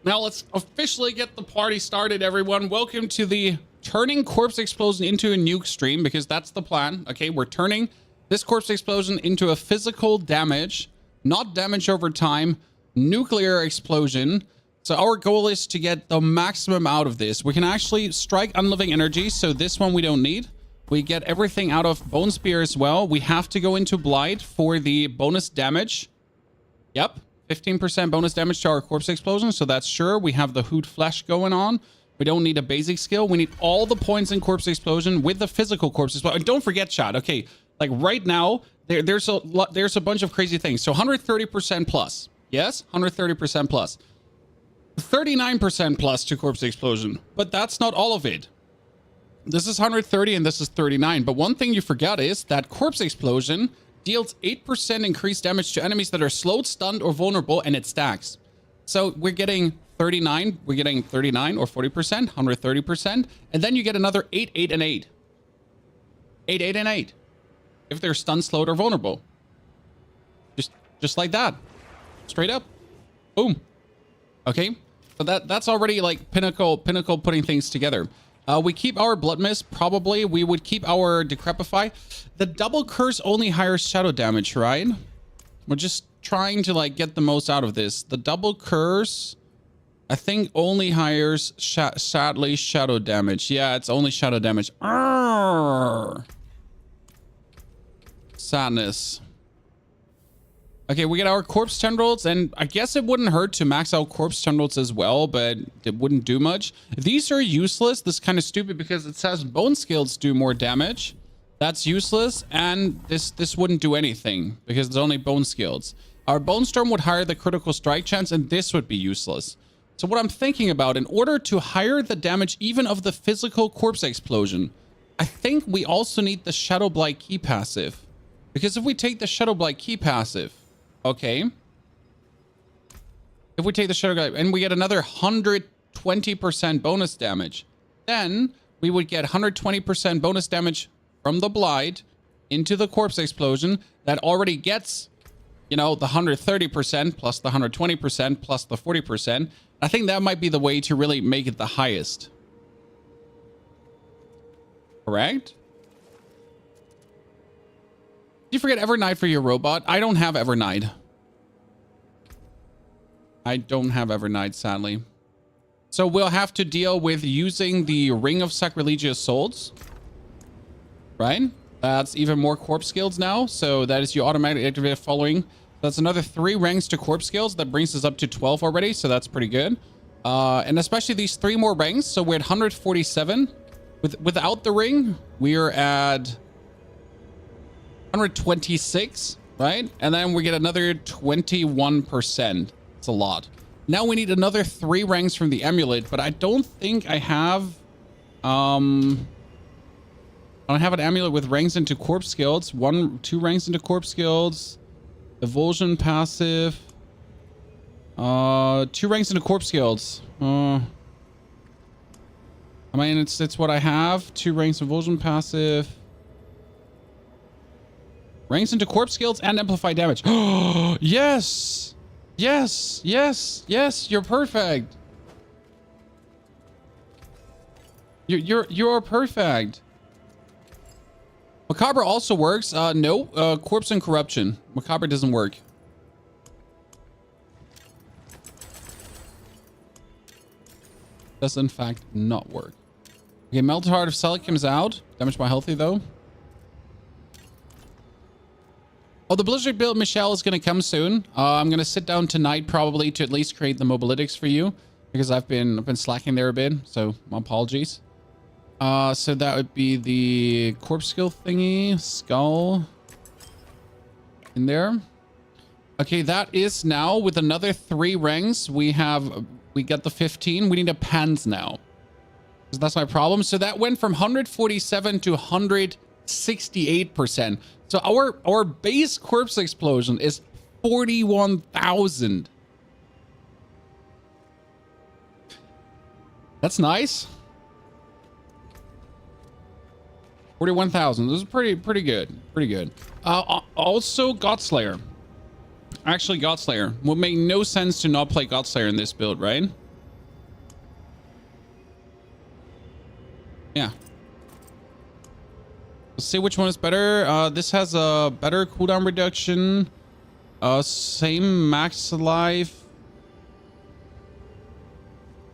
Now let's officially get the party started, everyone. Welcome to the turning corpse explosion into a nuke stream, because that's the plan. Okay, we're turning this corpse explosion into a physical damage, not damage over time, nuclear explosion. So our goal is to get the maximum out of this. We can actually strike unliving energy, so this one we don't need. We get everything out of Bone Spear as well. We have to go into Blight for the bonus damage. Yep, 15% bonus damage to our corpse explosion, so that's sure. We have the Hoot Flesh going on. We don't need a basic skill. We need all the points in corpse explosion with the physical corpse as well. And don't forget, chat, okay, like right now, there's a bunch of crazy things. So 130% plus. Yes, 130% plus. 39% plus to corpse explosion. But that's not all of it. This is 130 and this is 39. But one thing you forgot is that corpse explosion deals 8% increased damage to enemies that are slowed, stunned, or vulnerable, and it stacks. So we're getting 39, we're getting 39 or 40%, 130%, and then you get another 8, 8, and 8. 8, 8, and 8. If they're stunned, slowed, or vulnerable. Just like that. Straight up. Boom. Okay. So that's already like pinnacle putting things together. We keep our Blood Mist, probably. We would keep our Decrepify. The double curse only hires shadow damage, right? We're just trying to like get the most out of this. The double curse, I think, only hires sadly shadow damage. Yeah, it's only shadow damage. Arrgh. Sadness. Okay, we get our corpse tendrils, and I guess it wouldn't hurt to max out corpse tendrils as well, but it wouldn't do much. These are useless. This is kind of stupid because it says bone scales do more damage. That's useless, and this wouldn't do anything because it's only bone scales. Our bone storm would hire the critical strike chance, and this would be useless. So what I'm thinking about, in order to hire the damage even of the physical corpse explosion, I think we also need the Shadow Blight key passive. Because if we take the Shadow Blight key passive, okay, if we take the Shadow Blight and we get another 120% bonus damage, then we would get 120% bonus damage from the Blight into the corpse explosion that already gets, you know, the 130% plus the 120% plus the 40%. I think that might be the way to really make it the highest. Correct? Did you forget Evernight for your robot? I don't have Evernight. I don't have Evernight, sadly. So we'll have to deal with using the Ring of Sacrilegious Souls. Right? That's even more corpse skills now. So that is you automatically activate following. That's another 3 ranks to corpse skills. That brings us up to 12 already. So that's pretty good. And especially these 3 more ranks. So we're at 147. Without the ring, we're at 126, right? And then we get another 21%. It's a lot. Now we need another 3 ranks from the amulet, but I don't think I have I don't have an amulet with ranks into corpse skills. 2 ranks into corpse skills. Evulsion passive. 2 ranks into corpse skills. I mean, it's what I have. 2 ranks Evulsion passive. Ranks into corpse skills and amplify damage. Oh, yes. Yes, yes, yes, you're perfect. You're perfect. Macabre also works. No, corpse and corruption. Macabre doesn't work. Does in fact not work. Okay, Melted Heart of Selicum is out. Damaged by healthy though. Oh, the Blizzard build, Michelle, is going to come soon. I'm going to sit down tonight probably to at least create the mobilytics for you because I've been slacking there a bit. So my apologies. So that would be the corpse skill thingy, skull in there. Okay, that is now with another 3 ranks. We got the 15. We need a pans now. So that's my problem. So that went from 147 to 168%. So our base corpse explosion is 41,000. That's nice. 41,000. This is pretty good. Pretty good. Also Godslayer. Actually, Godslayer. Would make no sense to not play Godslayer in this build, right? Yeah. Let's see which one is better. This has a better cooldown reduction. Same max life.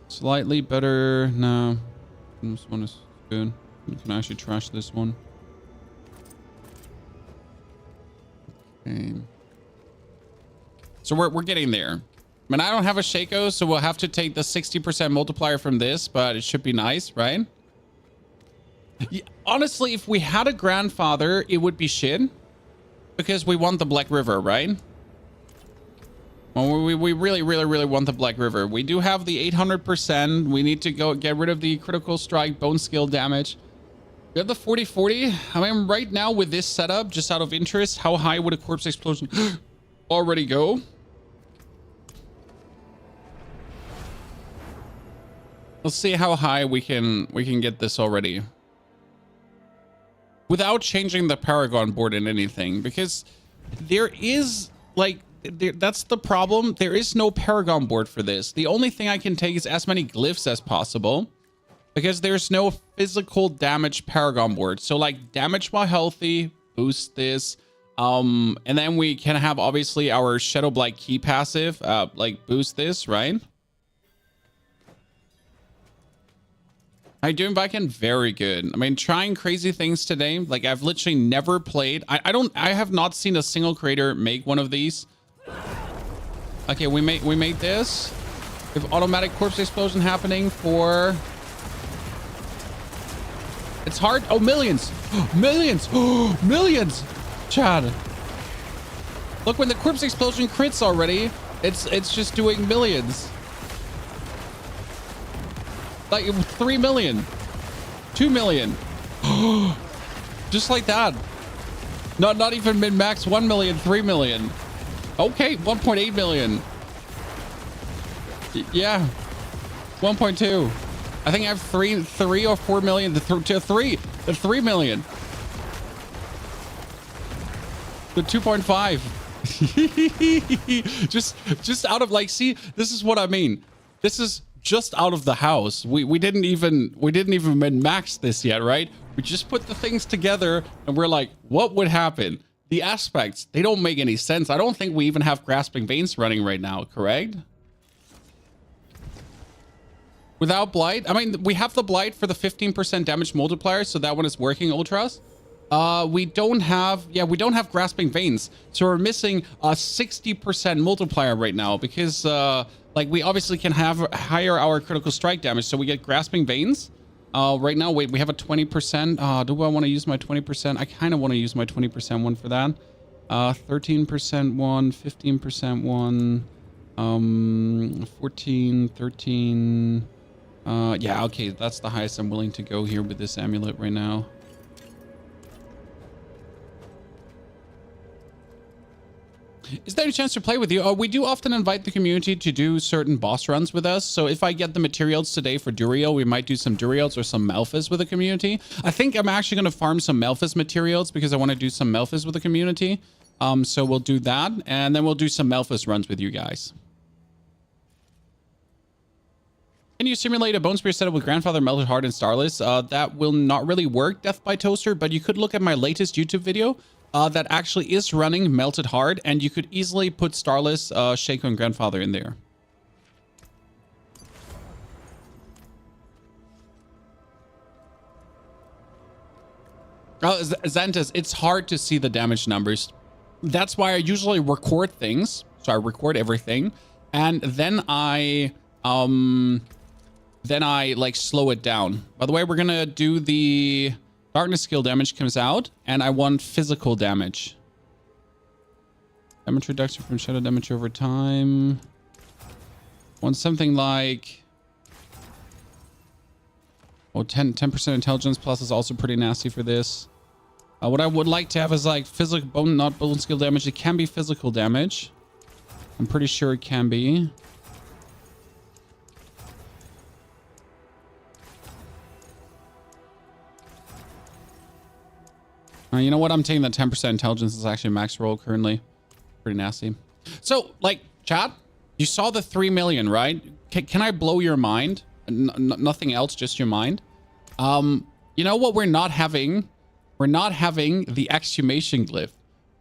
Slightly better. No. This one is good. You can actually trash this one. Okay. So we're getting there. I mean, I don't have a Shaco, so we'll have to take the 60% multiplier from this, but it should be nice, right? Yeah, honestly, if we had a grandfather, it would be shit. Because we want the Black River, right? Well, we really, really, really want the Black River. We do have the 800%. We need to go get rid of the critical strike, bone skill damage. We have the 40-40. I mean, right now with this setup, just out of interest, how high would a corpse explosion already go? Let's see how high we can get this already. Without changing the Paragon board in anything, because there is like that's the problem. There is no Paragon board for this. The only thing I can take is as many glyphs as possible, because there's no physical damage Paragon board. So like damage while healthy, boost this, and then we can have obviously our Shadow Blight key passive, like boost this, right? How you doing, Viking? Very good. I mean, trying crazy things today. Like I've literally never played. I have not seen a single creator make one of these. Okay, we made this. We have automatic corpse explosion happening for. It's hard. Oh, millions, millions, millions. Chad, look, when the corpse explosion crits already, it's just doing millions. Like 3 million, 2 million, just like that. Not even min max 1 million, 3 million. Okay, 1.8 million. Yeah, 1.2. I think I have 3 or 4 million. The 3 million. The 2.5. just out of like, see, this is what I mean. This is just out of the house. We didn't even min max this yet, right? We just put the things together and we're like, what would happen? The aspects, they don't make any sense. I don't think we even have Grasping Veins running right now, correct? Without Blight? I mean, we have the Blight for the 15% damage multiplier, so that one is working, Ultras. We don't have Grasping Veins, so we're missing a 60% multiplier right now because like we obviously can have higher our critical strike damage, so we get Grasping Veins. Right now, wait, we have a 20%. Do I want to use my 20%? I kind of want to use my 20% one for that. 13% one, 15% one, 14, 13. Yeah, okay, that's the highest I'm willing to go here with this amulet right now. Is there any chance to play with you? We do often invite the community to do certain boss runs with us. So if I get the materials today for Duriel, we might do some Duriels or some Malphas with the community. I think I'm actually going to farm some Malphas materials because I want to do some Malphas with the community. So we'll do that. And then we'll do some Malphas runs with you guys. Can you simulate a Bone Spear setup with Grandfather, Melted Heart, and Starless? That will not really work, Death by Toaster, but you could look at my latest YouTube video. That actually is running Melted Heart, and you could easily put Starless, Shaco, and Grandfather in there. Oh, Xantas, it's hard to see the damage numbers. That's why I usually record things. So I record everything, and then I like slow it down. By the way, we're gonna do the Darkness skill damage comes out, and I want physical damage. Damage reduction from shadow damage over time. Want something like... Oh, 10% intelligence plus is also pretty nasty for this. What I would like to have is like physical bone, not bone skill damage. It can be physical damage. I'm pretty sure it can be. You know what? I'm taking that 10% intelligence. Is actually max roll currently. Pretty nasty. So, like, chat, you saw the 3 million, right? Can I blow your mind? Nothing else, just your mind. You know what we're not having? We're not having the exhumation glyph.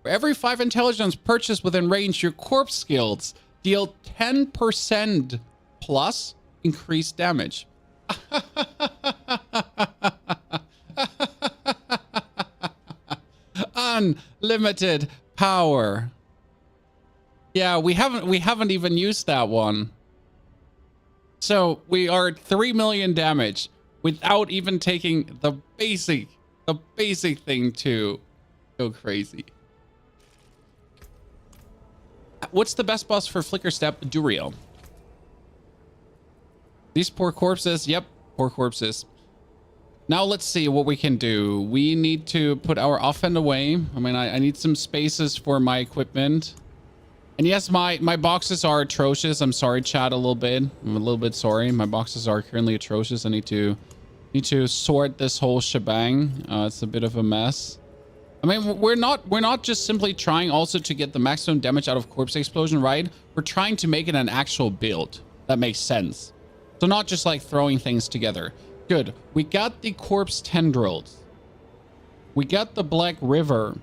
For every 5 intelligence purchased within range, your corpse skills deal 10% plus increased damage. Unlimited power. Yeah, we haven't even used that one. So we are 3 million damage without even taking the basic thing to go crazy. What's the best boss for Flicker Step? Duriel. These poor corpses. Yep, poor corpses. Now let's see what we can do. We need to put our offhand away. I mean, I need some spaces for my equipment. And yes, my boxes are atrocious. I'm sorry, chat, a little bit. I'm a little bit sorry. My boxes are currently atrocious. I need to sort this whole shebang. It's a bit of a mess. I mean, we're not just simply trying also to get the maximum damage out of corpse explosion, right? We're trying to make it an actual build that makes sense. So not just like throwing things together. Good. We got the corpse tendrils. We got the Black River.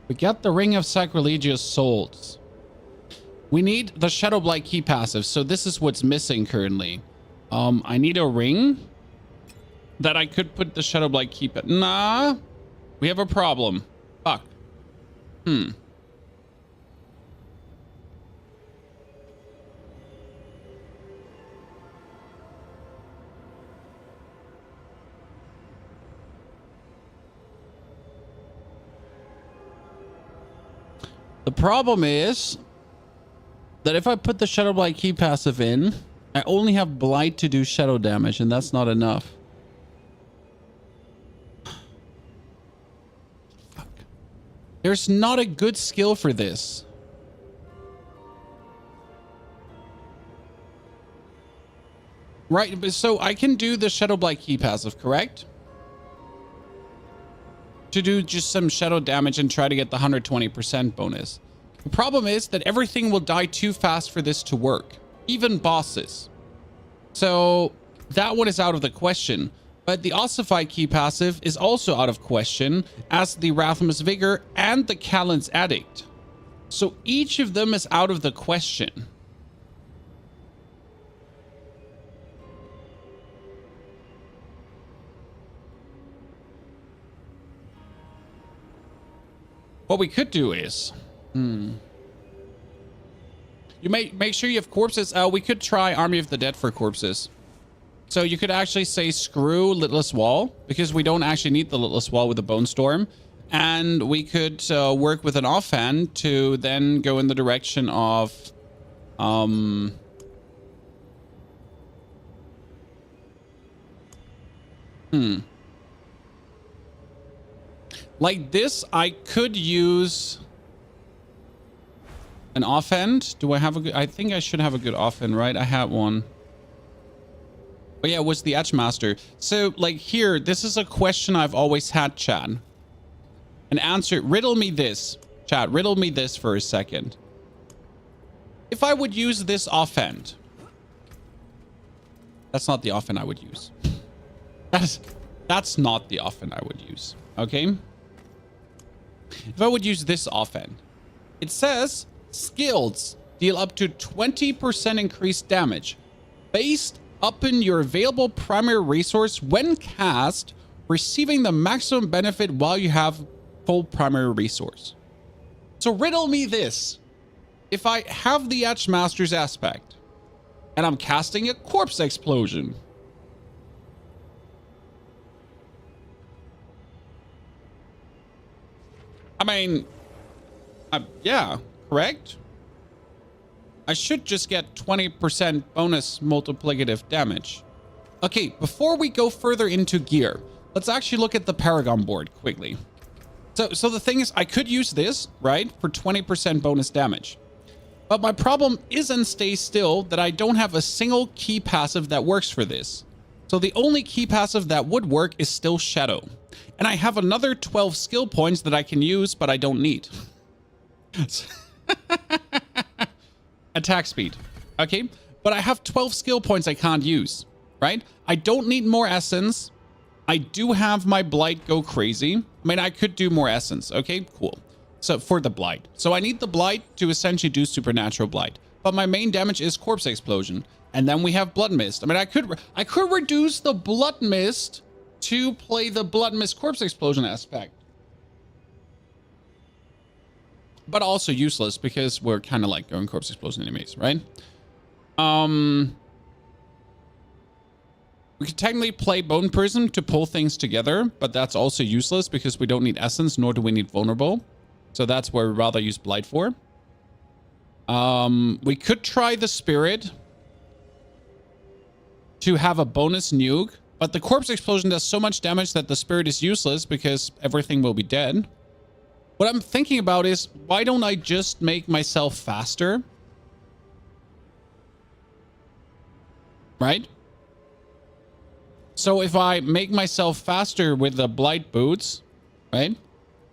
We got the Ring of Sacrilegious Souls. We need the Shadow Blight key passive. So this is what's missing currently. I need a ring that I could put the Shadow Blight key. Nah, we have a problem. Fuck. The problem is that if I put the Shadow Blight key passive in, I only have Blight to do shadow damage, and that's not enough. Fuck. There's not a good skill for this. Right, so I can do the Shadow Blight key passive, correct? To do just some shadow damage and try to get the 120% bonus. The problem is that everything will die too fast for this to work, even bosses. So that one is out of the question. But the Ossify key passive is also out of question, as the Rathamus Vigor and the Callan's Addict. So each of them is out of the question. What we could do is, you may make sure you have corpses. We could try Army of the Dead for corpses. So you could actually say screw Litless Wall, because we don't actually need the Litless Wall with the Bone Storm. And we could work with an offhand to then go in the direction of like this. I could use an offhand. Do I have a good? I think I should have a good offhand, right? I had one. But yeah, it was the Etchmaster. So like here, this is a question I've always had, chat. And answer, riddle me this, chat. Riddle me this for a second. If I would use this offhand, that's not the offhand I would use. That's not the offhand I would use. Okay. If I would use this offhand, it says skills deal up to 20% increased damage based upon your available primary resource when cast, receiving the maximum benefit while you have full primary resource. So riddle me this. If I have the Etchmaster's aspect and I'm casting a corpse explosion, I mean, yeah, correct? I should just get 20% bonus multiplicative damage. Okay, before we go further into gear, let's actually look at the Paragon board quickly. So the thing is, I could use this, right, for 20% bonus damage. But my problem is and stays still that I don't have a single key passive that works for this. So the only key passive that would work is still Shadow. And I have another 12 skill points that I can use, but I don't need. Attack speed. Okay, but I have 12 skill points I can't use, right? I don't need more essence. I do have my Blight go crazy. I mean, I could do more Essence. Okay, cool. So for the Blight. So I need the Blight to essentially do Supernatural Blight. But my main damage is Corpse Explosion. And then we have Blood Mist. I mean, I could reduce the Blood Mist to play the Blood Mist Corpse Explosion aspect. But also useless because we're kind of like going Corpse Explosion anyways, right? We could technically play Bone Prism to pull things together, but that's also useless because we don't need Essence, nor do we need Vulnerable. So that's where we'd rather use Blight for. We could try the Spirit to have a bonus nuke, but the Corpse Explosion does so much damage that the Spirit is useless because everything will be dead. What I'm thinking about is, why don't I just make myself faster? Right? So if I make myself faster with the Blight boots, right?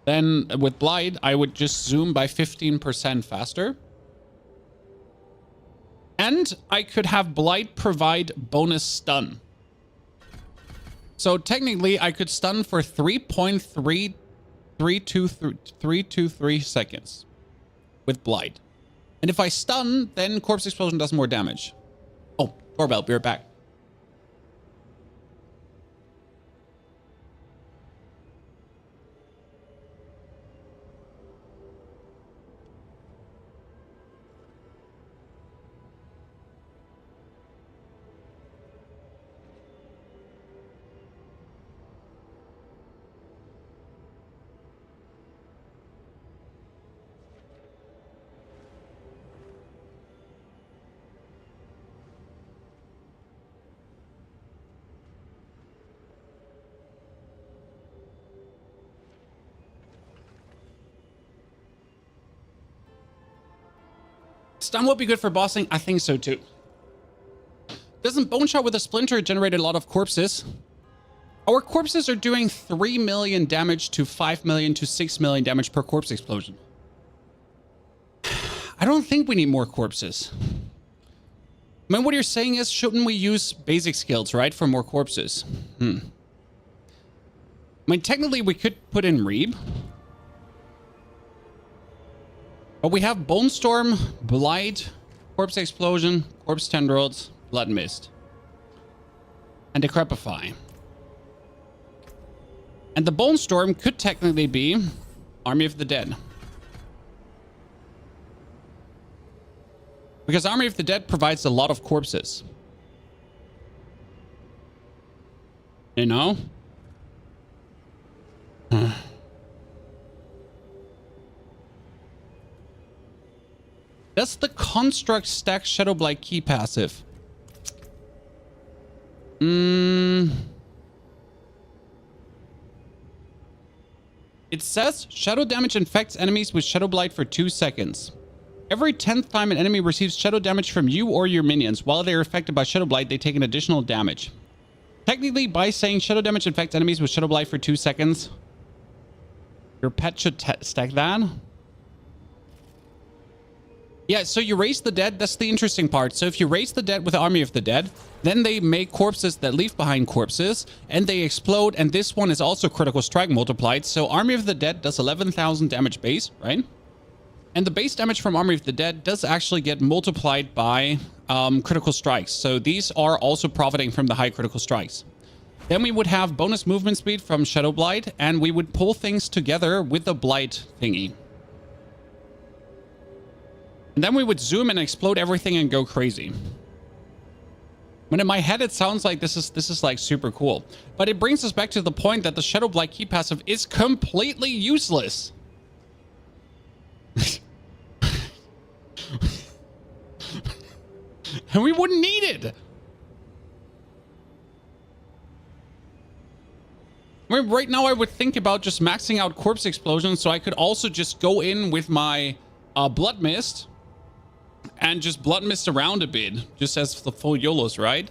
Then with Blight, I would just zoom by 15% faster. And I could have Blight provide bonus stun. So technically, I could stun for 3.323 seconds with Blight. And if I stun, then Corpse Explosion does more damage. Oh, doorbell, be right back. Stun will be good for bossing. I think so too. Doesn't Bone Shot with a Splinter generate a lot of corpses? Our corpses are doing 3 million damage to 5 million to 6 million damage per corpse explosion. I don't think we need more corpses. I mean, what you're saying is, shouldn't we use basic skills, right, for more corpses? I mean, technically we could put in Reeb. But we have Bone Storm, Blight, Corpse Explosion, Corpse Tendrils, Blood Mist, and Decrepify. And the Bone Storm could technically be Army of the Dead. Because Army of the Dead provides a lot of corpses. You know? Does the Construct stack Shadow Blight key passive? It says Shadow damage infects enemies with Shadow Blight for 2 seconds. Every 10th time an enemy receives Shadow damage from you or your minions, while they are affected by Shadow Blight, they take an additional damage. Technically, by saying Shadow damage infects enemies with Shadow Blight for 2 seconds, your pet should stack that. Yeah, so you raise the dead. That's the interesting part. So if you raise the dead with the Army of the Dead, then they make corpses that leave behind corpses, and they explode. And this one is also critical strike multiplied. So Army of the Dead does 11,000 damage base, right? And the base damage from Army of the Dead does actually get multiplied by critical strikes. So these are also profiting from the high critical strikes. Then we would have bonus movement speed from Shadow Blight, and we would pull things together with the Blight thingy. And then we would zoom and explode everything and go crazy. When in my head, it sounds like this is like super cool. But it brings us back to the point that the Shadow Blight key passive is completely useless. And we wouldn't need it. I mean, right now I would think about just maxing out Corpse Explosion so I could also just go in with my Blood Mist and just Blood Mist around a bit, just as the full YOLOs, right?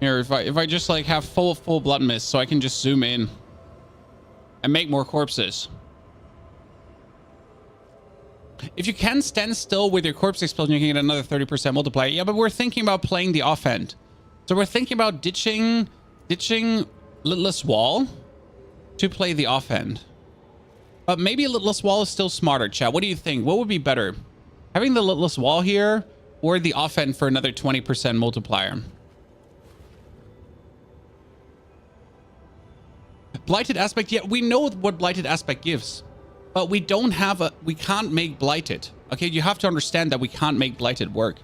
Here, if I just like have full Blood Mist so I can just zoom in and make more corpses. If you can stand still with your corpse explosion, you can get another 30% multiplier. Yeah, but we're thinking about playing the offhand. So we're thinking about ditching Litless Wall to play the offhand. But maybe Litless Wall is still smarter, chat. What do you think? What would be better? Having the Litless Wall here or the offhand for another 20% multiplier? Blighted Aspect, yeah, we know what Blighted Aspect gives. But we don't have we can't make Blighted. Okay, you have to understand that we can't make Blighted work.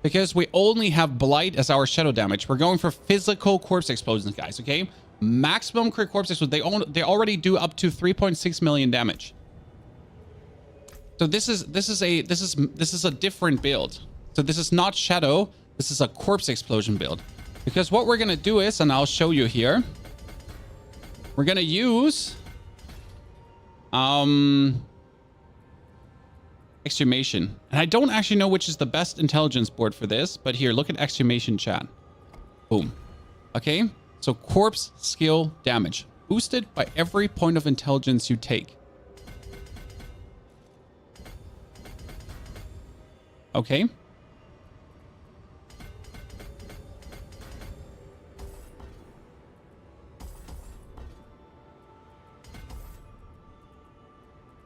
Because we only have Blight as our shadow damage. We're going for physical corpse explosions, guys, okay? Maximum crit corpse explosions, they already do up to 3.6 million damage. So this is a different build. So this is not shadow, this is a corpse explosion build. Because what we're gonna do is, and I'll show you here, we're gonna use Exhumation. And I don't actually know which is the best intelligence board for this, but here, look at Exhumation, chat. Boom. Okay, so corpse skill damage. Boosted by every point of intelligence you take. Okay.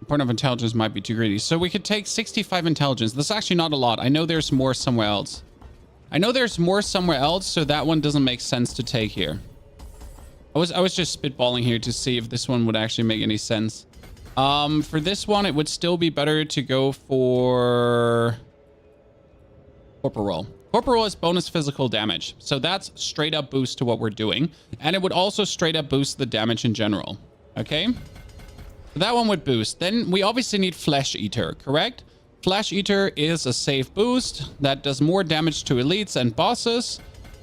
Point of intelligence might be too greedy. So we could take 65 intelligence. That's actually not a lot. I know there's more somewhere else. So that one doesn't make sense to take here. I was just spitballing here to see if this one would actually make any sense. For this one, it would still be better to go for Corporal. Corporal is bonus physical damage. So that's straight up boost to what we're doing. And it would also straight up boost the damage in general. Okay? That one would boost. Then we obviously need Flesh Eater, correct? Flesh Eater is a safe boost that does more damage to elites and bosses.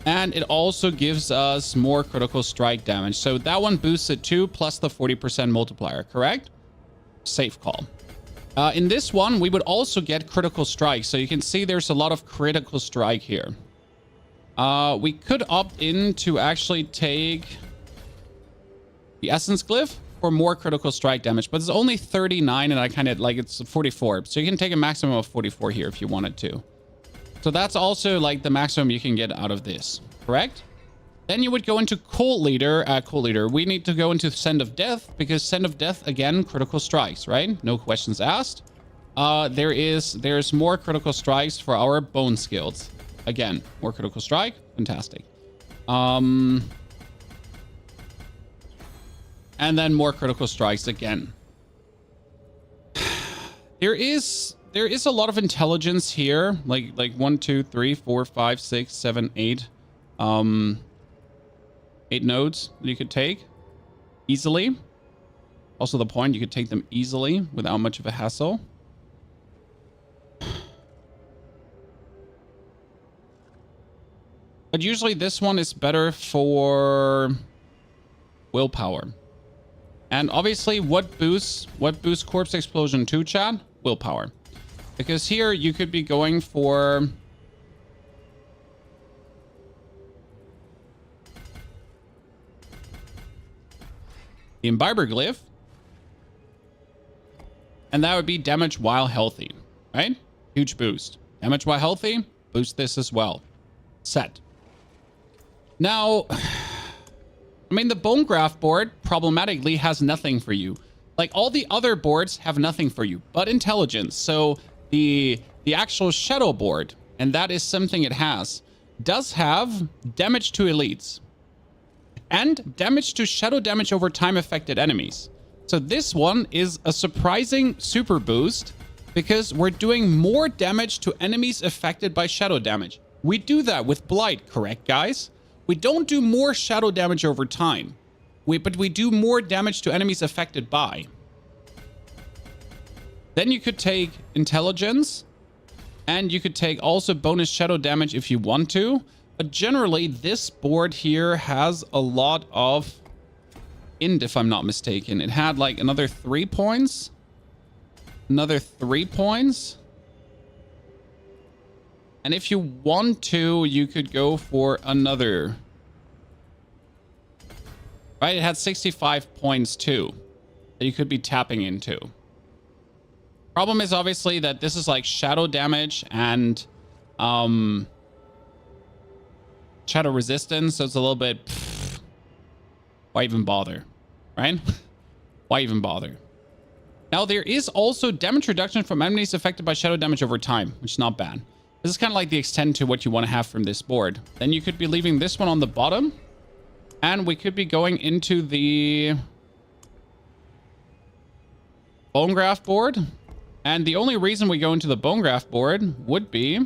And it also gives us more critical strike damage. So that one boosts it too, plus the 40% multiplier, correct? Safe call. In this one, we would also get critical strike. So you can see there's a lot of critical strike here. We could opt in to actually take the Essence Glyph for more critical strike damage, but it's only 39 and I kind of like it's 44. So you can take a maximum of 44 here if you wanted to. So that's also like the maximum you can get out of this, correct? Then you would go into Cult Leader. We need to go into Send of Death because Send of Death, again, critical strikes, right? No questions asked. There's more critical strikes for our bone skills. Again, more critical strike. Fantastic. And then more critical strikes again. There is a lot of intelligence here. Like 1, 2, 3, 4, 5, 6, 7, 8. 8 nodes that you could take easily. Also the point, you could take them easily without much of a hassle. But usually this one is better for willpower. And obviously, what boosts Corpse Explosion 2, chat? Willpower. Because here, you could be going for the Imbiber Glyph. And that would be damage while healthy, right? Huge boost. Damage while healthy, boost this as well. Set. Now, I mean, the Bone Graft board problematically has nothing for you. Like, all the other boards have nothing for you but intelligence. So the actual Shadow board, and that is something it has, does have damage to elites and damage to shadow damage over time affected enemies. So this one is a surprising super boost because we're doing more damage to enemies affected by shadow damage. We do that with Blight, correct, guys? We don't do more shadow damage over time, but we do more damage to enemies affected by. Then you could take intelligence, and you could take also bonus shadow damage if you want to. But generally, this board here has a lot of Int, if I'm not mistaken. It had like another 3 points. Another 3 points. And if you want to, you could go for another. Right? It had 65 points too that you could be tapping into. Problem is obviously that this is like shadow damage and shadow resistance, so it's a little bit why even bother, right? Why even bother? Now there is also damage reduction from enemies affected by shadow damage over time, which is not bad. This is kind of like the extent to what you want to have from this board. Then you could be leaving this one on the bottom, and we could be going into the bone graft board. And the only reason we go into the bone graft board would be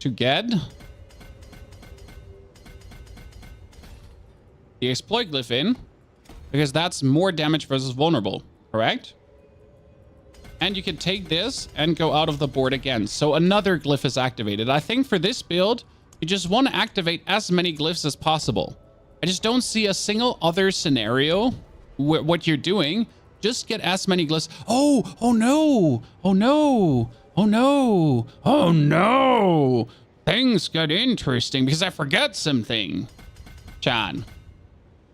to get the exploit glyph in, because that's more damage versus vulnerable, correct? And you can take this and go out of the board again. So another glyph is activated. I think for this build, you just want to activate as many glyphs as possible. I just don't see a single other scenario where what you're doing. Just get as many glyphs. Oh no. Oh no. Oh no. Oh no. Things get interesting because I forgot something. Chan.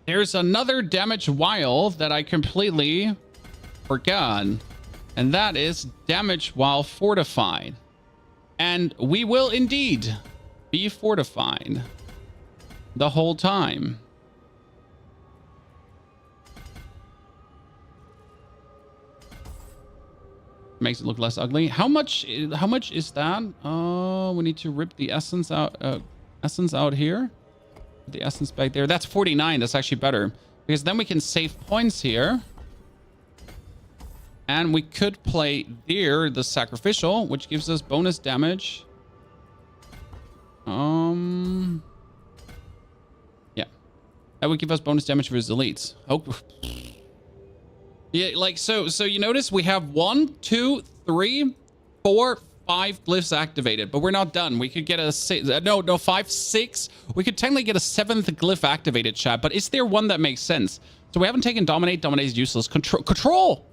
There's another damage while that I completely forgot. And that is damage while fortified. And we will indeed be fortified the whole time. Makes it look less ugly. How much is that? Oh, we need to rip the essence out here. The essence back there. That's 49. That's actually better because then we can save points here. And we could play there the sacrificial, which gives us bonus damage. Yeah. That would give us bonus damage for his elites. Oh. Yeah, like so you notice we have 1, 2, 3, 4, 5 glyphs activated, but we're not done. We could get a 5, 6. We could technically get a 7th glyph activated, chat, but is there one that makes sense? So we haven't taken dominate. Dominate is useless. Control.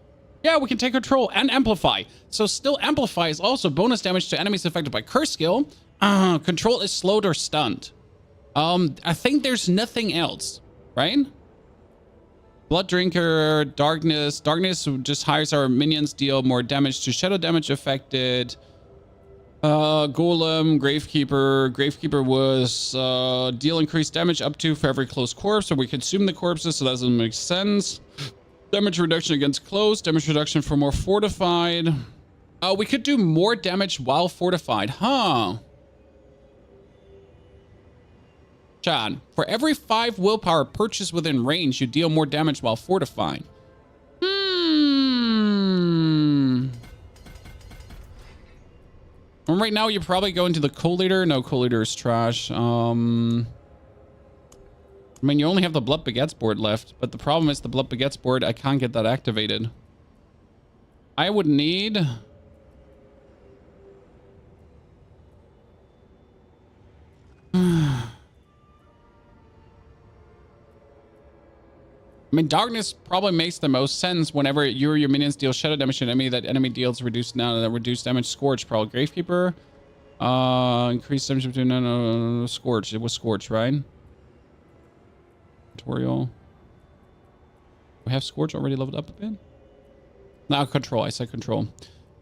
Yeah, we can take control and amplify. So still amplify is also bonus damage to enemies affected by curse skill. Control is slowed or stunned. I think there's nothing else, right? Blood Drinker, Darkness. Darkness just hires our minions, deal more damage to shadow damage affected. Golem, Gravekeeper. Gravekeeper was deal increased damage up to for every close corpse. So we consume the corpses, so that doesn't make sense. Damage reduction against close. Damage reduction for more fortified. We could do more damage while fortified. Huh. Chad, for every 5 willpower purchased within range, you deal more damage while fortified. And right now, you probably go into the co-leader. No, co-leader is trash. I mean, you only have the Blood Begets board left, but the problem is the Blood Begets board, I can't get that activated. I would need... I mean, Darkness probably makes the most sense whenever you or your minions deal shadow damage to an enemy. That enemy deals reduced damage. Scorch, probably. Gravekeeper. Increased damage between... No, Scorch. It was Scorch, right? Tutorial. We have Scorch already leveled up a bit? Now Control. I said Control.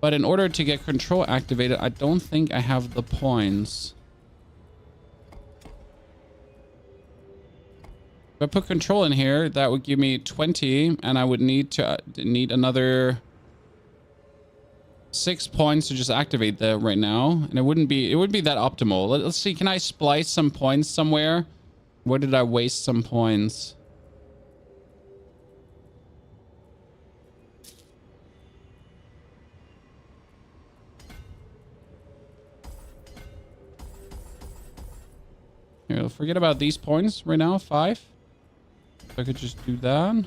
But in order to get Control activated, I don't think I have the points. If I put Control in here, that would give me 20, and I would need another 6 points to just activate that right now, and it wouldn't be that optimal. Let's see, can I splice some points somewhere? Where did I waste some points? Here, forget about these points right now. 5. I could just do that.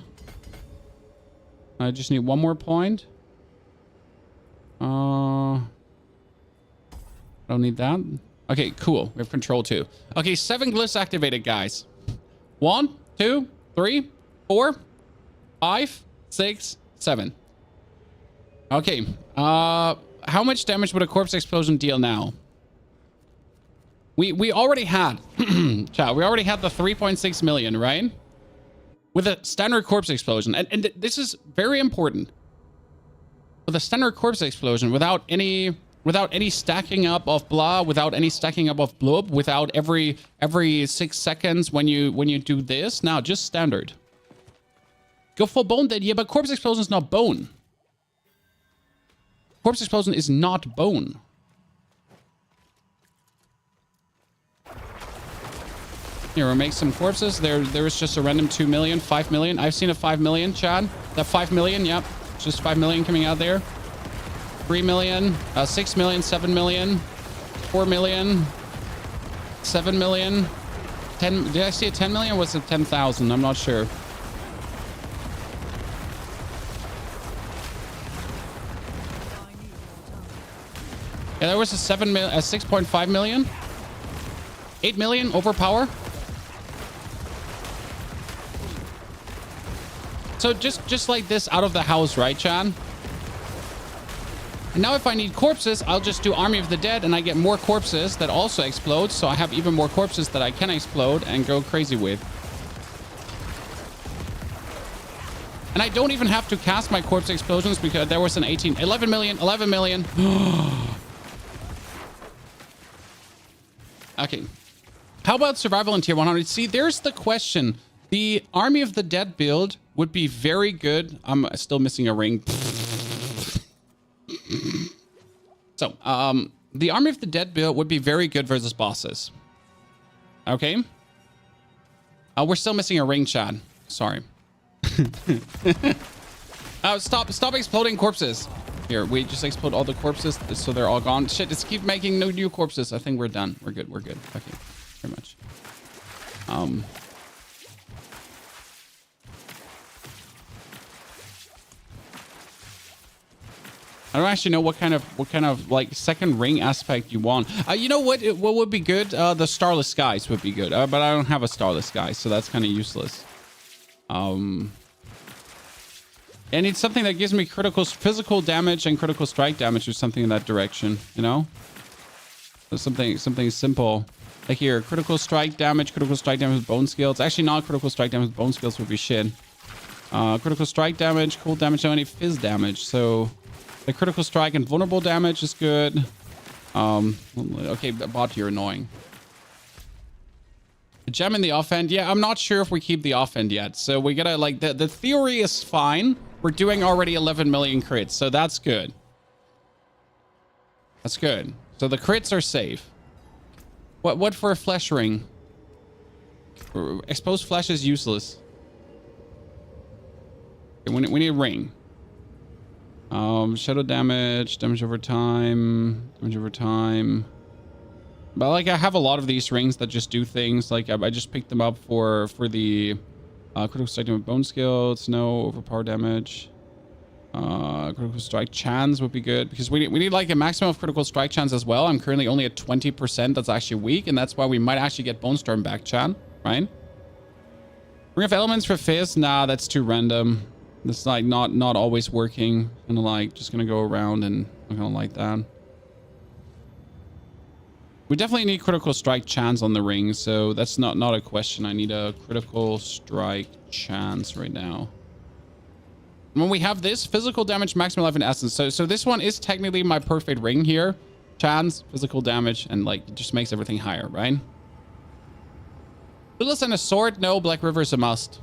I just need 1 more point. I don't need that. Okay, cool. We have Control too. Okay, 7 glyphs activated, guys. 1, 2, 3, 4, 5, 6, 7. Okay. How much damage would a corpse explosion deal now? We already had, chat, we already had the 3.6 million, right? with a standard corpse explosion, and this is very important. With a standard corpse explosion, without any stacking up of blah, without any stacking up of blub, without every 6 seconds when you do this. Now, just standard. Go full bone then. Yeah, but corpse explosion is not bone. Corpse explosion is not bone. Here, we'll make some corpses. There is just a random 2 million, 5 million. I've seen a 5 million, Chad. That 5 million, yep. Just 5 million coming out there. 3 million, 6 million, 7 million, 4 million, 7 million, 10. Did I see a 10 million? Or was it 10,000? I'm not sure. Yeah, there was a 6.5 million. 8 million overpower. So just like this out of the house, right, Chan? And now if I need corpses, I'll just do Army of the Dead and I get more corpses that also explode. So I have even more corpses that I can explode and go crazy with. And I don't even have to cast my corpse explosions because there was an 11 million. Okay. How about survival in tier 100? See, there's the question. The Army of the Dead build would be very good. I'm still missing a ring. So, the Army of the Dead build would be very good versus bosses. Okay. We're still missing a ring, Chad. Sorry. Stop exploding corpses. Here, we just explode all the corpses so they're all gone. Shit, just keep making no new corpses. I think we're done. We're good. We're good. Okay. Very much. I don't actually know what kind of like second ring aspect you want. You know what would be good? The Starless Skies would be good. But I don't have a Starless Sky, so that's kind of useless. I need something that gives me critical physical damage and critical strike damage or something in that direction, you know? So something simple. Like here, critical strike damage with bone skills. Actually, not critical strike damage with bone skills would be shit. Critical strike damage, cold damage, no any fizz damage. So the critical strike and vulnerable damage is good. Okay, bot, you're annoying. The gem in the offhand. Yeah, I'm not sure if we keep the offhand yet. So we gotta like the theory is fine. We're doing already 11 million crits, so that's good. That's good. So the crits are safe. What for a flesh ring? Exposed flesh is useless. Okay, we need a ring. Shadow damage over time. But like I have a lot of these rings that just do things. Like I just picked them up for the critical strike with bone skills, no overpower damage. Critical strike chance would be good because we need like a maximum of critical strike chance as well. I'm currently only at 20%. That's actually weak, and that's why we might actually get Bone Storm back, Chan. Right? Ring of Elements for Fizz? Nah, that's too random. That's like not always working. And like just gonna go around and I'm gonna like that. We definitely need critical strike chance on the ring, so that's not a question. I need a critical strike chance right now. When we have this physical damage, maximum life and essence. So this one is technically my perfect ring here. Chance, physical damage, and like it just makes everything higher, right? Lilith and a sword? No, Black River is a must.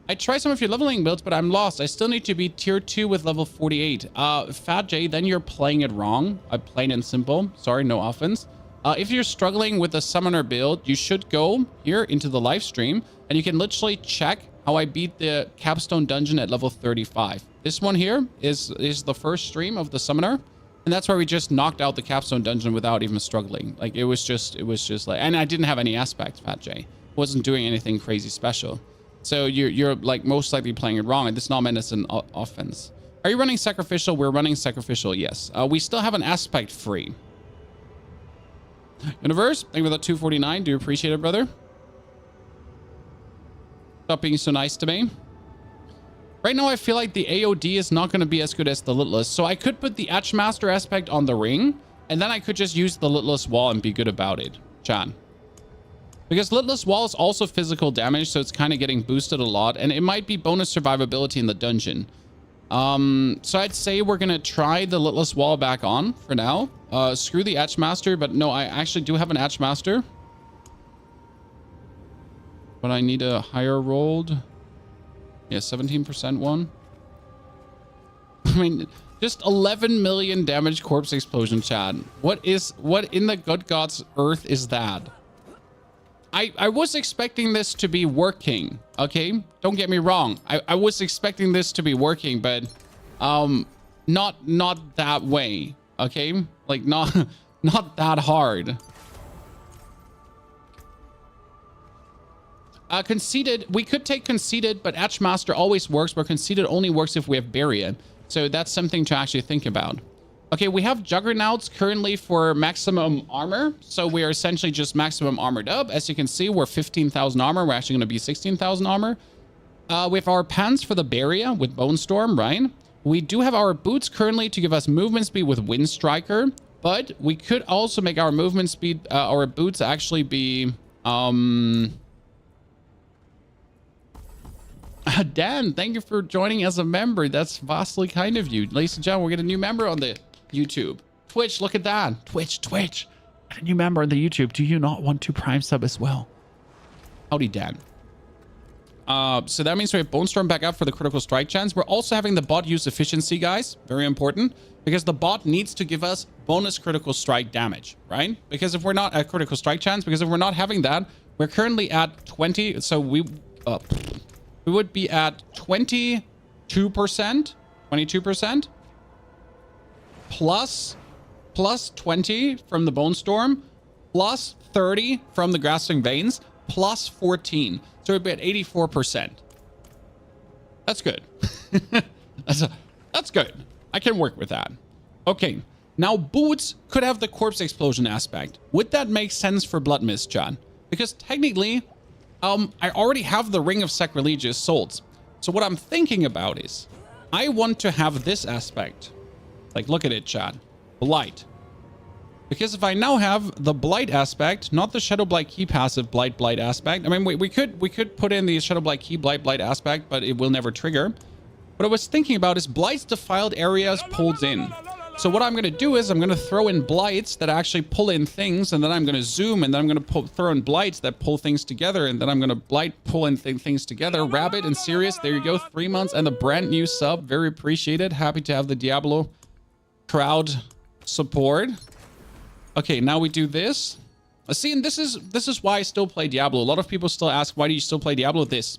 I tried some of your leveling builds, but I'm lost. I still need to be tier 2 with level 48. Fat J, then you're playing it wrong. Plain and simple. Sorry, no offense. If you're struggling with a summoner build, you should go here into the live stream, and you can literally check how I beat the capstone dungeon at level 35. This one here is the first stream of the summoner, and that's where we just knocked out the capstone dungeon without even struggling. Like it was just like, and I didn't have any aspects, Fat J. Wasn't doing anything crazy special. So you're like most likely playing it wrong, and this is not meant as an offense. Are you running sacrificial? We're running sacrificial, yes. We still have an aspect free. Universe, thank you for that 249. Do appreciate it, brother. Stop being so nice to me. Right now, I feel like the AOD is not going to be as good as the Littlest. So I could put the Etchmaster aspect on the ring And then I could just use the Litless Wall and be good about it, Chan. Because Litless Wall is also physical damage, so it's kind of getting boosted a lot. And it might be bonus survivability in the dungeon. So I'd say we're going to try the Litless Wall back on for now. Screw the Etchmaster, but no, I actually do have an Etchmaster. But I need a higher rolled. Yeah, 17% one. I mean, just 11 million damage corpse explosion, Chad. What in the good God's earth is that? I was expecting this to be working, okay? Don't get me wrong. I was expecting this to be working, but not that way, okay? Like not that hard. Conceited, we could take Conceited, but Etchmaster always works, but Conceited only works if we have Barrier. So that's something to actually think about. Okay, we have Juggernauts currently for maximum armor. So we are essentially just maximum armored up. As you can see, we're 15,000 armor. We're actually going to be 16,000 armor. With our pants for the Barrier with Bone Storm, right? We do have our boots currently to give us movement speed with Wind Striker. But we could also make our movement speed, our boots actually be... Dan, thank you for joining as a member. That's vastly kind of you. Ladies and gentlemen, we're getting a new member on the YouTube. Twitch, look at that. Twitch. A new member on the YouTube. Do you not want to Prime sub as well? Howdy, Dan. So that means we have Bone Storm back up for the critical strike chance. We're also having the bot use efficiency, guys. Very important. Because the bot needs to give us bonus critical strike damage, right? Because if we're not at critical strike chance, because if we're not having that, we're currently at 20. So we would be at 22%, 22%, plus 20 from the Bone Storm, plus 30 from the Grasping Veins, plus 14. So we'd be at 84%. That's good. That's good. I can work with that. Okay. Now, boots could have the corpse explosion aspect. Would that make sense for Blood Mist, John? Because technically... I already have the Ring of Sacrilegious Souls. So what I'm thinking about is, I want to have this aspect. Like, look at it, Chad. Blight. Because if I now have the Blight aspect, not the Shadow Blight Key passive Blight aspect. I mean, we could put in the Shadow Blight Key Blight aspect, but it will never trigger. What I was thinking about is Blight's defiled areas pulls in. So what I'm going to do is I'm going to throw in Blights that actually pull in things, and then I'm going to zoom, and then I'm going to throw in Blights that pull things together, and then I'm going to Blight pull in things together. Rabbit and Sirius, there you go. 3 months and the brand new sub. Very appreciated. Happy to have the Diablo crowd support. Okay, now we do this. See, and this is why I still play Diablo. A lot of people still ask, why do you still play Diablo? This.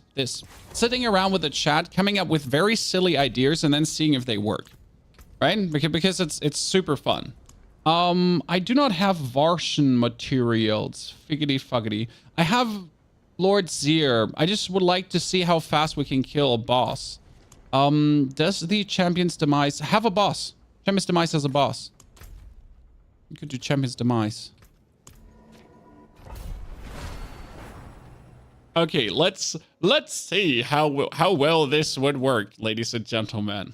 Sitting around with the chat, coming up with very silly ideas, and then seeing if they work. Right? Because it's super fun. I do not have Varshan materials. Figgity fuggity. I have Lord Zier. I just would like to see how fast we can kill a boss. Does the Champion's Demise have a boss? Champion's Demise has a boss. You could do Champion's Demise. Okay, let's see how well this would work, ladies and gentlemen.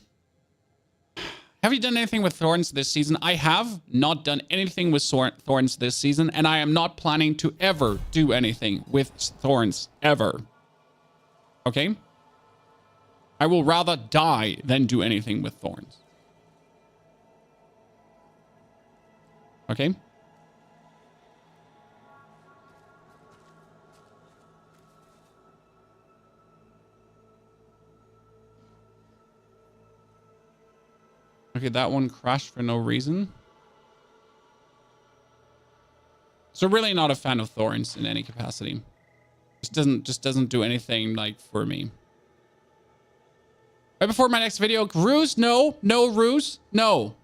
Have you done anything with Thorns this season? I have not done anything with Thorns this season, and I am not planning to ever do anything with Thorns, ever. Okay? I will rather die than do anything with Thorns. Okay? Okay, that one crashed for no reason. So really not a fan of Thorns in any capacity. Just doesn't do anything like for me. Right before my next video, Ruse, no, Ruse, no.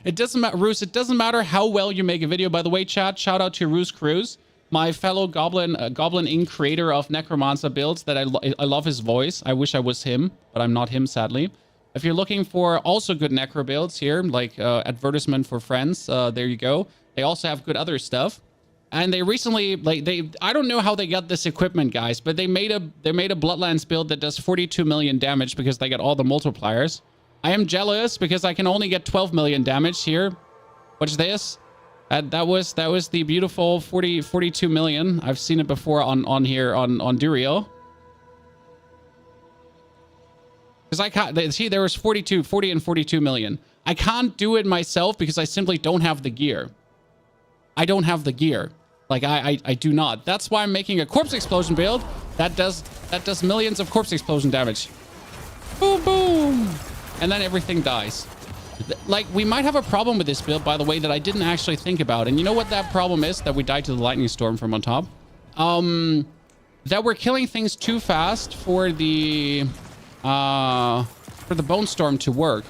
It doesn't matter, Ruse. It doesn't matter how well you make a video. By the way, chat, shout out to Ruse Cruz, my fellow Goblin Inc. creator of Necromancer builds. That I love his voice. I wish I was him, but I'm not him, sadly. If you're looking for also good necro builds here, like advertisement for friends, there you go. They also have good other stuff. And they recently, I don't know how they got this equipment, guys, but they made a Bloodlands build that does 42 million damage because they got all the multipliers. I am jealous because I can only get 12 million damage here. What's this? That was the beautiful 42 million. I've seen it before on here on Durio. Because I can't see there was 40 and 42 million. I can't do it myself because I simply don't have the gear. I don't have the gear. Like I do not. That's why I'm making a corpse explosion build that does millions of corpse explosion damage. Boom boom. And then everything dies. Like, we might have a problem with this build, by the way, that I didn't actually think about. And you know what that problem is? That we died to the lightning storm from on top. That we're killing things too fast for the bone storm to work.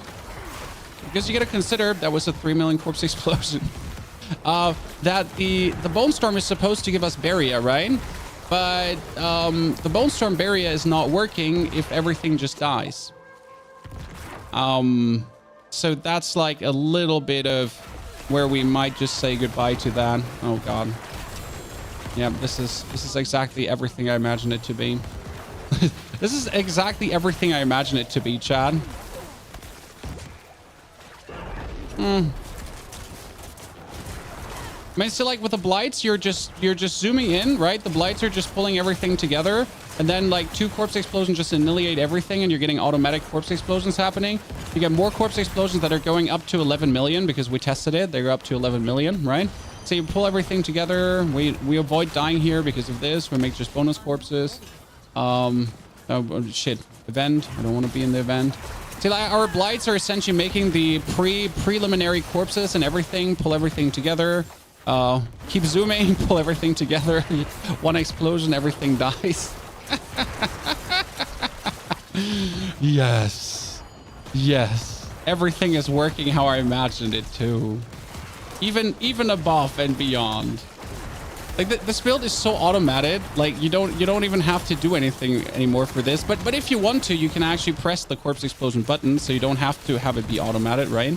Because you got to consider that was a 3 million corpse explosion. That the bone storm is supposed to give us barrier, right? But the bone storm barrier is not working if everything just dies. So that's like a little bit of where we might just say goodbye to that. Oh god. Yeah, this is exactly everything I imagined it to be. This is exactly everything I imagined it to be, Chad. I mean, so like with the blights, you're just zooming in, right? The blights are just pulling everything together, and then like 2 corpse explosions just annihilate everything, and you're getting automatic corpse explosions happening. You get more corpse explosions that are going up to 11 million because we tested it. They're up to 11 million, right? So you pull everything together. We avoid dying here because of this. We make just bonus corpses. Oh shit, event. I don't want to be in the event. See, like, our blights are essentially making the preliminary corpses and everything. Pull everything together. Keep zooming, pull everything together. 1 explosion, everything dies. Yes. Yes. Everything is working how I imagined it to. Even above and beyond. Like this build is so automated. Like you don't even have to do anything anymore for this. But if you want to, you can actually press the corpse explosion button, so you don't have to have it be automated, right?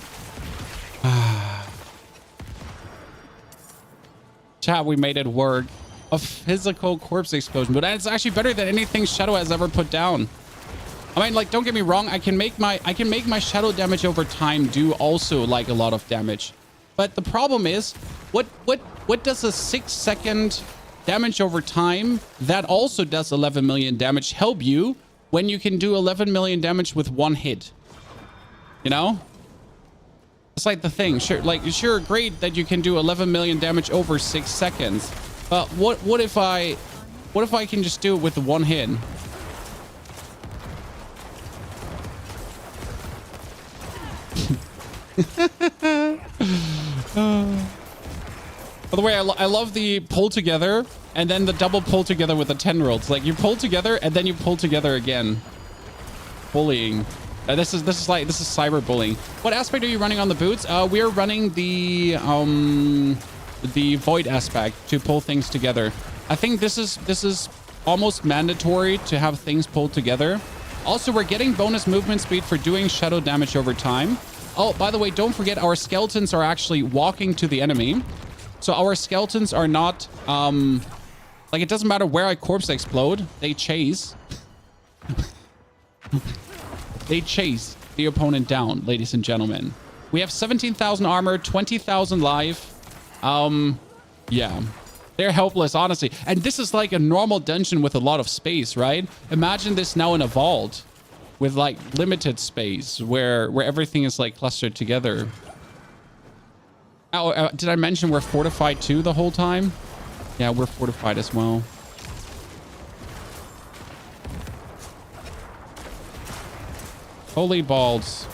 Chat, we made it work. A physical corpse explosion, but it's actually better than anything Shadow has ever put down. I mean, like, don't get me wrong. I can make my Shadow damage over time do also like a lot of damage. But the problem is, what does a 6-second damage over time that also does 11 million damage help you when you can do 11 million damage with 1 hit? You know? It's like the thing. Sure, great that you can do 11 million damage over 6 seconds. But what if I can just do it with 1 hit? By the way, I love the pull together and then the double pull together with the 10-year-olds. Like, you pull together and then you pull together again. Bullying. This is cyberbullying. What aspect are you running on the boots? We are running the void aspect to pull things together. I think this is almost mandatory to have things pulled together. Also, we're getting bonus movement speed for doing shadow damage over time. Oh, by the way, don't forget our skeletons are actually walking to the enemy. So our skeletons are not like, it doesn't matter where I corpse explode, they chase. They chase the opponent down, ladies and gentlemen. We have 17,000 armor, 20,000 life. Yeah. They're helpless, honestly. And this is like a normal dungeon with a lot of space, right? Imagine this now in a vault with like limited space where everything is like clustered together. Oh, did I mention we're fortified too the whole time? Yeah, we're fortified as well. Holy balls.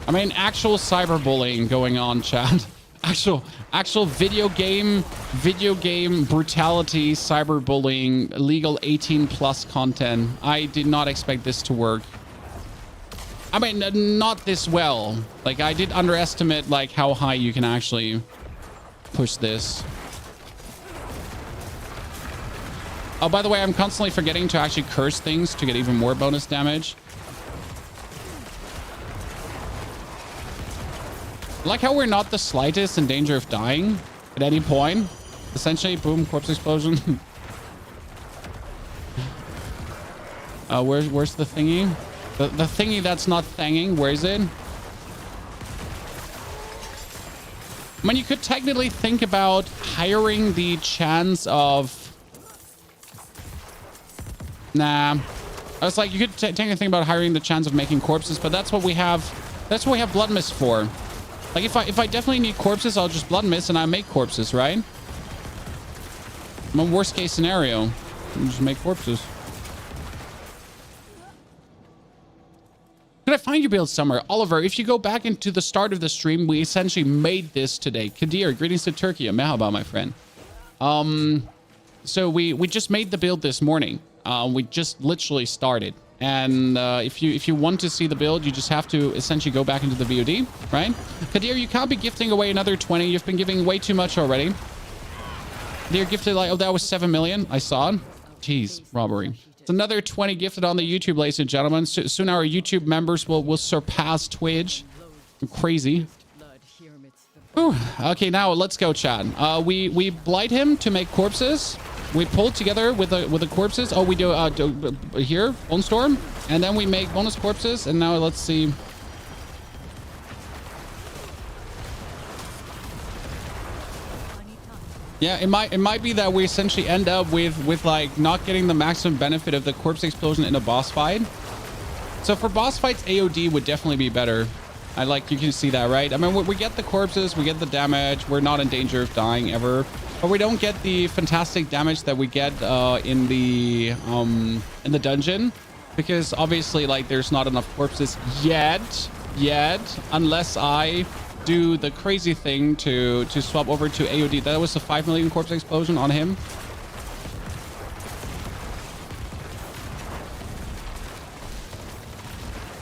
I mean, actual cyberbullying going on, chat. Actual video game brutality, cyberbullying, illegal 18+ content. I did not expect this to work. I mean, not this well. Like, I did underestimate like how high you can actually push this. Oh, by the way, I'm constantly forgetting to actually curse things to get even more bonus damage. Like how we're not the slightest in danger of dying at any point. Essentially, boom, corpse explosion. Where's the thingy? The thingy that's not thanging. Where is it? I mean, you could technically think about hiring the chance of... Nah. I was like, you could technically think about hiring the chance of making corpses, but that's what we have. That's what we have blood mist for. Like, if I definitely need corpses, I'll just blood mist and I make corpses, right? My worst case scenario. I'll just make corpses. Could I find your build somewhere? Oliver, if you go back into the start of the stream, we essentially made this today. Kadir, greetings to Turkey. Merhaba, my friend. So we just made the build this morning. We just literally started. And if you want to see the build, you just have to essentially go back into the VOD, right? Kadir, you can't be gifting away another 20. You've been giving way too much already. Kadir gifted like, oh, that was 7 million. I saw it. Jeez, robbery. It's another 20 gifted on the YouTube, ladies and gentlemen. Soon our YouTube members will surpass Twitch. Crazy. Ooh, okay, now let's go, Chad. We blight him to make corpses. We pull together with the corpses. Oh, we do here, Bone Storm, and then we make bonus corpses. And now let's see. Yeah, it might be that we essentially end up with like not getting the maximum benefit of the corpse explosion in a boss fight. So for boss fights, AOD would definitely be better. You can see that, right? I mean, we get the corpses, we get the damage. We're not in danger of dying ever, but we don't get the fantastic damage that we get in the dungeon, because obviously like there's not enough corpses yet, unless I do the crazy thing to swap over to AOD. That was a 5 million corpse explosion on him.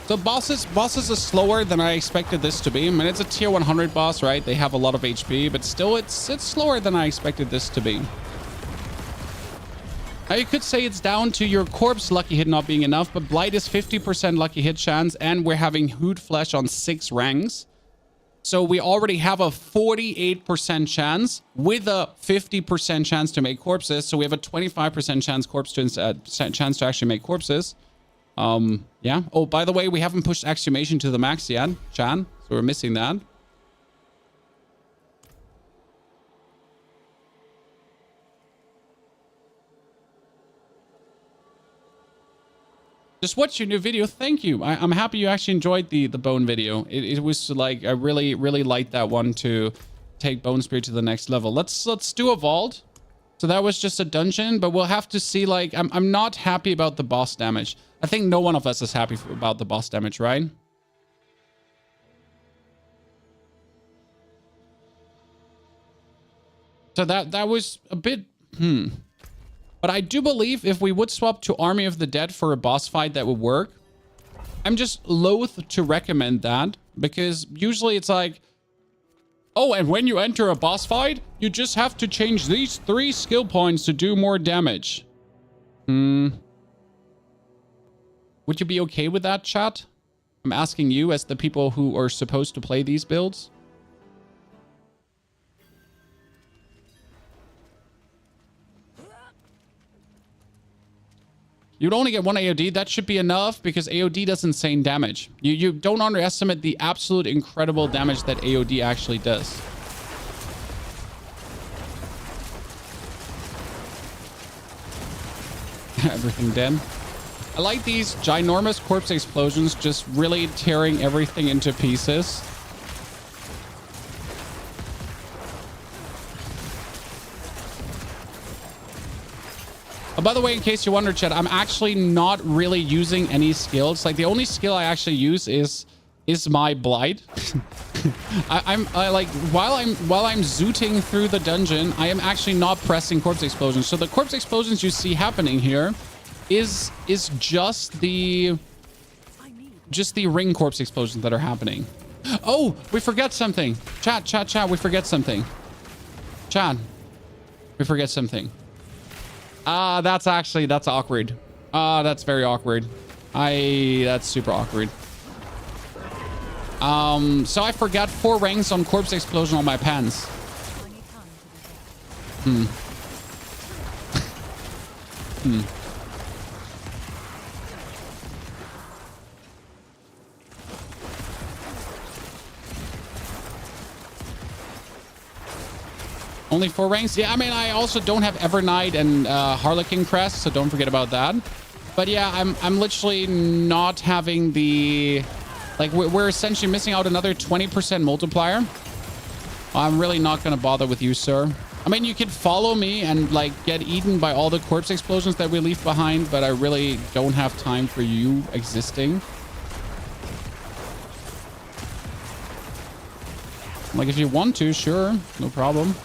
So bosses are slower than I expected this to be. I mean, it's a tier 100 boss, right? They have a lot of HP, but still it's slower than I expected this to be. Now you could say it's down to your corpse lucky hit not being enough, but Blight is 50% lucky hit chance, and we're having Hood Flesh on 6 ranks. So we already have a 48% chance with a 50% chance to make corpses. So we have a 25% chance to actually make corpses. Yeah. Oh, by the way, we haven't pushed Exhumation to the max yet, Chan. So we're missing that. Just watch your new video. Thank you. I'm happy you actually enjoyed the bone video. It was like, I really liked that one to take Bone Spirit to the next level. Let's do a vault. So that was just a dungeon, but we'll have to see, like, I'm not happy about the boss damage. I think no one of us is happy about the boss damage, right? So that was a bit, But I do believe if we would swap to Army of the Dead for a boss fight, that would work. I'm just loath to recommend that, because usually it's like, oh, and when you enter a boss fight, you just have to change these 3 skill points to do more damage. Would you be okay with that, chat? I'm asking you as the people who are supposed to play these builds. You'd only get 1 AOD. That should be enough, because AOD does insane damage. You don't underestimate the absolute incredible damage that AOD actually does. Everything dead. I like these ginormous corpse explosions, just really tearing everything into pieces. By the way, in case you wonder, chat, I'm actually not really using any skills. Like, the only skill I actually use is my Blight. while I'm zooting through the dungeon, I am actually not pressing corpse explosions. So the corpse explosions you see happening here is just the ring corpse explosions that are happening. Oh, we forget something. Chat, we forget something. Chat, we forget something. That's awkward. That's very awkward. That's super awkward. So I forgot 4 ranks on corpse explosion on my pants. Only 4 ranks? Yeah, I mean, I also don't have Evernight and Harlequin Crest, so don't forget about that. But yeah, I'm literally not having the... Like, we're essentially missing out another 20% multiplier. I'm really not going to bother with you, sir. I mean, you could follow me and, like, get eaten by all the corpse explosions that we leave behind, but I really don't have time for you existing. Like, if you want to, sure. No problem.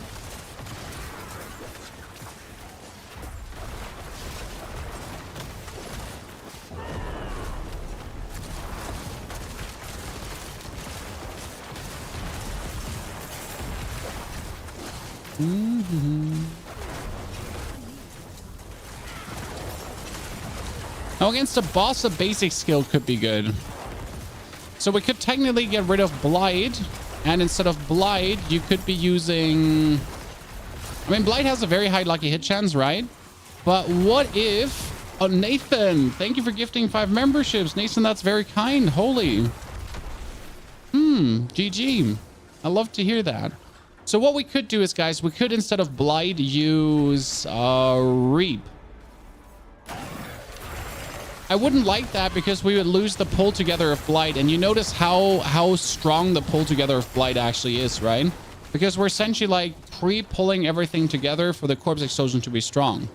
Now, against a boss, a basic skill could be good. So we could technically get rid of Blight, and instead of Blight, you could be using... I mean, Blight has a very high lucky hit chance, right? But what if... Oh, Nathan, thank you for gifting 5 memberships. Nathan, that's very kind. Holy. GG. I love to hear that. So what we could do is, guys, we could, instead of Blight, use Reap. I wouldn't like that because we would lose the pull together of Blight. And you notice how strong the pull together of Blight actually is, right? Because we're essentially like pre-pulling everything together for the corpse explosion to be strong.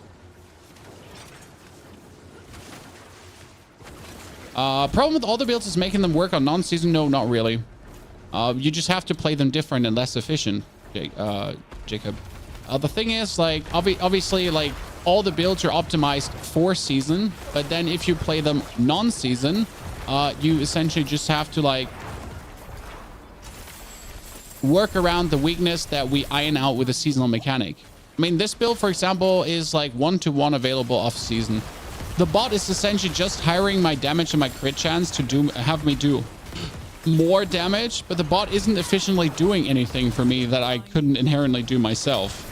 Problem with all the builds is making them work on non-season. No, not really. You just have to play them different and less efficient, Jacob. The thing is, like, obviously, like, all the builds are optimized for season, but then if you play them non-season, you essentially just have to, like, work around the weakness that we iron out with a seasonal mechanic. I mean, this build, for example, is like 1-to-1 available off-season. The bot is essentially just hiring my damage and my crit chance to have me do more damage, but the bot isn't efficiently doing anything for me that I couldn't inherently do myself.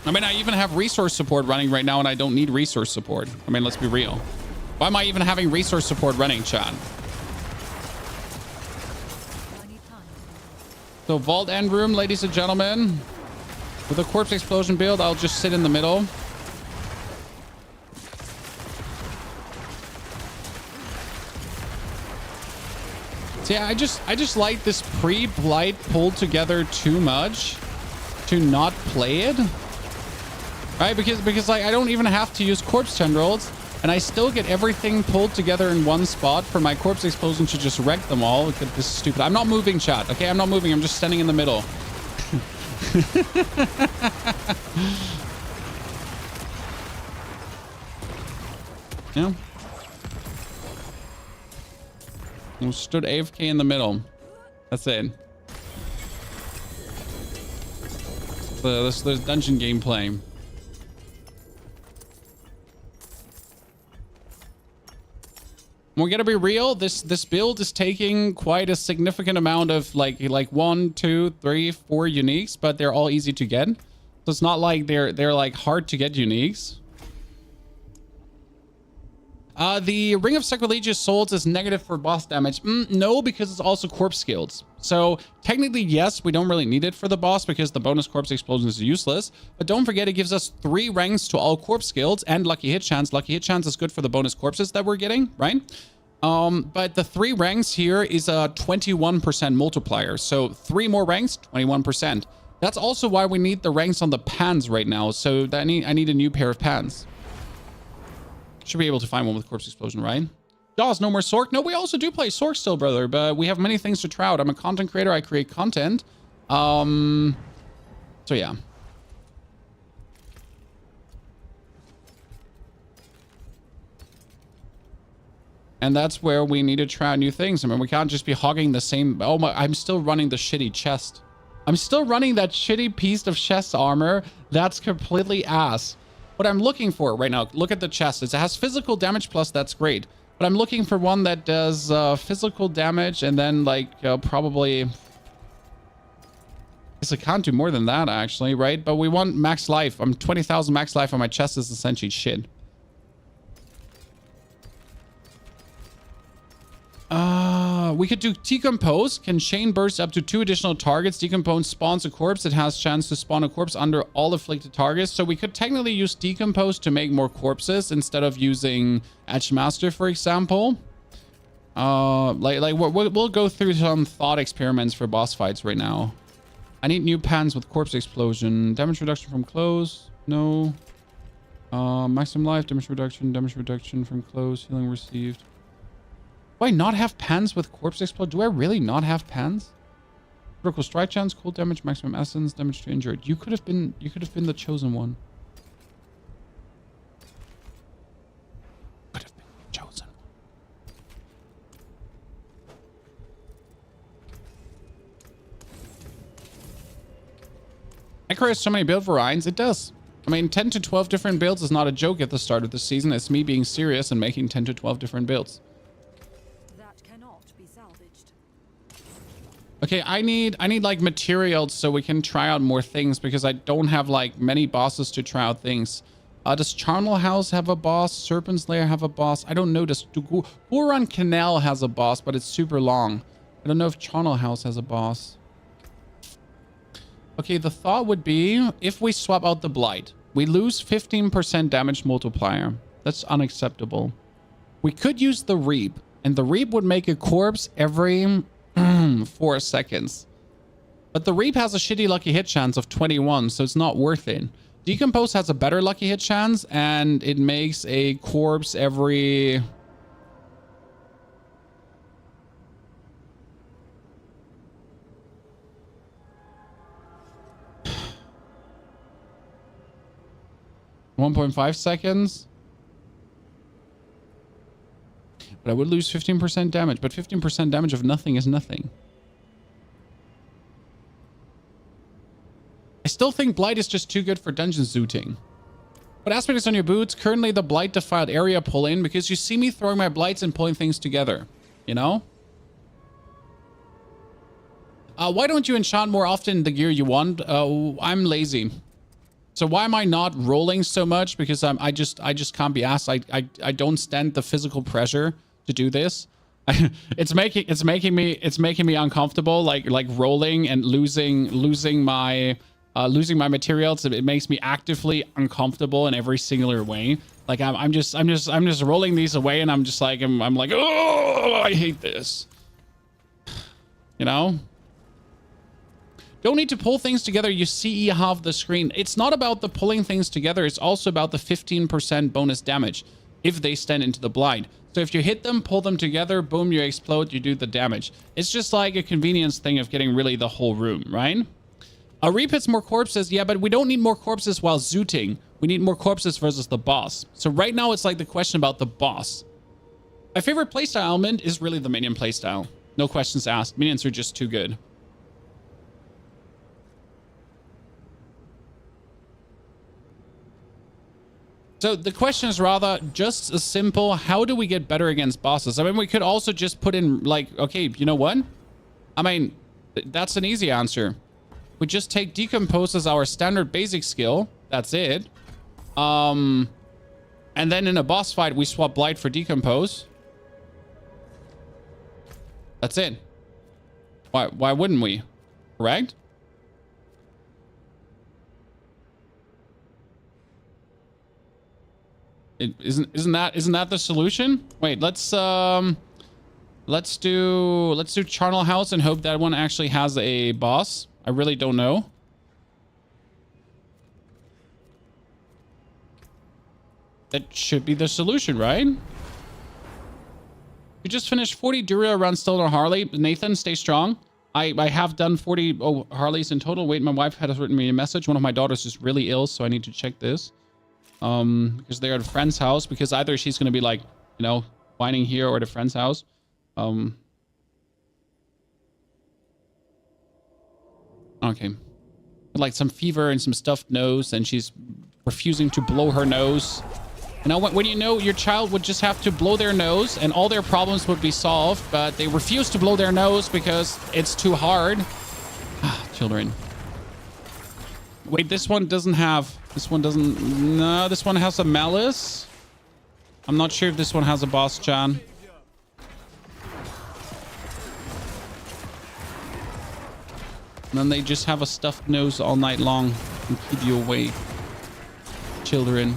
I mean, I even have resource support running right now, and I don't need resource support. I mean, let's be real. Why am I even having resource support running, chat? So, Vault End Room, ladies and gentlemen. With a corpse explosion build, I'll just sit in the middle. So yeah, I just like this pre-Blight pulled together too much to not play it. Right? Because like I don't even have to use corpse tendrils, and I still get everything pulled together in one spot for my corpse explosion to just wreck them all. This is stupid. I'm not moving, chat. Okay, I'm not moving. I'm just standing in the middle. Yeah. We stood AFK in the middle. That's it. So there's dungeon gameplay. We're gonna be real. This build is taking quite a significant amount of like 1, 2, 3, 4 uniques, but they're all easy to get. So it's not like they're like hard to get uniques. The Ring of Sacrilegious Souls is negative for boss damage. No, because it's also corpse skills. So technically, yes, we don't really need it for the boss because the bonus corpse explosion is useless. But don't forget, it gives us 3 ranks to all corpse skills and lucky hit chance. Lucky hit chance is good for the bonus corpses that we're getting, right? But the 3 ranks here is a 21% multiplier. So 3 more ranks, 21%. That's also why we need the ranks on the pans right now. So I need a new pair of pans. Should be able to find one with corpse explosion, right? Jaws, no more Sork. No, we also do play Sork still, brother, but we have many things to try out. I'm a content creator. I create content. So yeah. And that's where we need to try new things. I mean, we can't just be hogging the same. Oh my, I'm still running the shitty chest. I'm still running that shitty piece of chest armor. That's completely ass. What I'm looking for right now, look at the chest. It has physical damage plus, that's great. But I'm looking for one that does physical damage and then like probably... I guess I can't do more than that actually, right? But we want max life. I'm 20,000 max life on my chest is essentially shit. We could do Decompose. Can chain burst up to 2 additional targets. Decompose spawns a corpse. It has chance to spawn a corpse under all afflicted targets. So we could technically use Decompose to make more corpses instead of using Edgemaster, for example. We'll go through some thought experiments for boss fights right now. I need new pans with corpse explosion. Damage reduction from close. No. Maximum life. Damage reduction from close. Healing received. Do I not have pans with corpse explode? Do I really not have pans? Critical strike chance, cold damage, maximum essence, damage to injured. You could have been the chosen one. Could have been the chosen one. Necro has so many build varieties. It does. I mean, 10 to 12 different builds is not a joke at the start of the season. It's me being serious and making 10 to 12 different builds. Okay, I need like materials so we can try out more things because I don't have like many bosses to try out things. Does Charnel House have a boss? Serpent's Lair have a boss? I don't know. Does Huron Canal has a boss, but it's super long. I don't know if Charnel House has a boss. Okay, the thought would be if we swap out the Blight, we lose 15% damage multiplier. That's unacceptable. We could use the Reap, and the Reap would make a corpse every 4 seconds. But the Reap has a shitty lucky hit chance of 21, so it's not worth it. Decompose has a better lucky hit chance, and it makes a corpse every... .5 seconds. But I would lose 15% damage. But 15% damage of nothing is nothing. I still think Blight is just too good for dungeon zooting. What aspect is on your boots? Currently the Blight defiled area pull in because you see me throwing my Blights and pulling things together. You know? Why don't you enchant more often the gear you want? I'm lazy. So why am I not rolling so much? Because I just can't be asked. I don't stand the physical pressure to do this. it's making me uncomfortable. Like rolling and losing my materials. It makes me actively uncomfortable in every singular way. Like I'm just rolling these away, and I'm just like I'm like, oh, I hate this. You know. Don't need to pull things together. You see half the screen. It's not about the pulling things together. It's also about the 15% bonus damage if they stand into the blind. So if you hit them, pull them together, boom, you explode, you do the damage. It's just like a convenience thing of getting really the whole room, right? A Reap hits more corpses. Yeah, but we don't need more corpses while zooting. We need more corpses versus the boss. So right now it's like the question about the boss. My favorite playstyle element is really the minion playstyle. No questions asked. Minions are just too good. So the question is rather just a simple, how do we get better against bosses? I mean, we could also just put in like, okay, you know what? I mean, that's an easy answer. We just take Decompose as our standard basic skill. That's it. And then in a boss fight, we swap Blight for Decompose. That's it. Why wouldn't we? Correct? Isn't that the solution? Wait, let's do Charnel House and hope that one actually has a boss. I really don't know. That should be the solution, right? You just finished 40 Duria runs still on Harley. Nathan, stay strong. I have done 40 Harleys in total. Wait, my wife has written me a message. One of my daughters is really ill, so I need to check this. Because they're at a friend's house, because either she's going to be like, you know, whining here or at a friend's house. Okay. Like some fever and some stuffed nose, and she's refusing to blow her nose. You know, when you know your child would just have to blow their nose and all their problems would be solved, but they refuse to blow their nose because it's too hard. Children. Wait, this one doesn't have... This one doesn't... No, this one has a Malice. I'm not sure if this one has a boss, Chan. And then they just have a stuffed nose all night long and keep you awake. Children.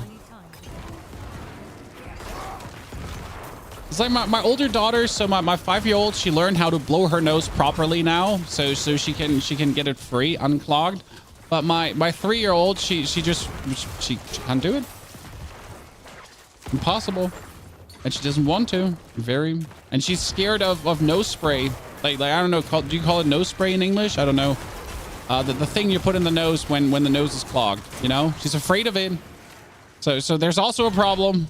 It's like my older daughter, so my 5-year-old, she learned how to blow her nose properly now, so she can get it free, unclogged. But my 3-year-old, she can't do it. Impossible. And she doesn't want to. And she's scared of nose spray. Like I don't know, do you call it nose spray in English? I don't know. The thing you put in the nose when the nose is clogged, you know? She's afraid of it. So there's also a problem.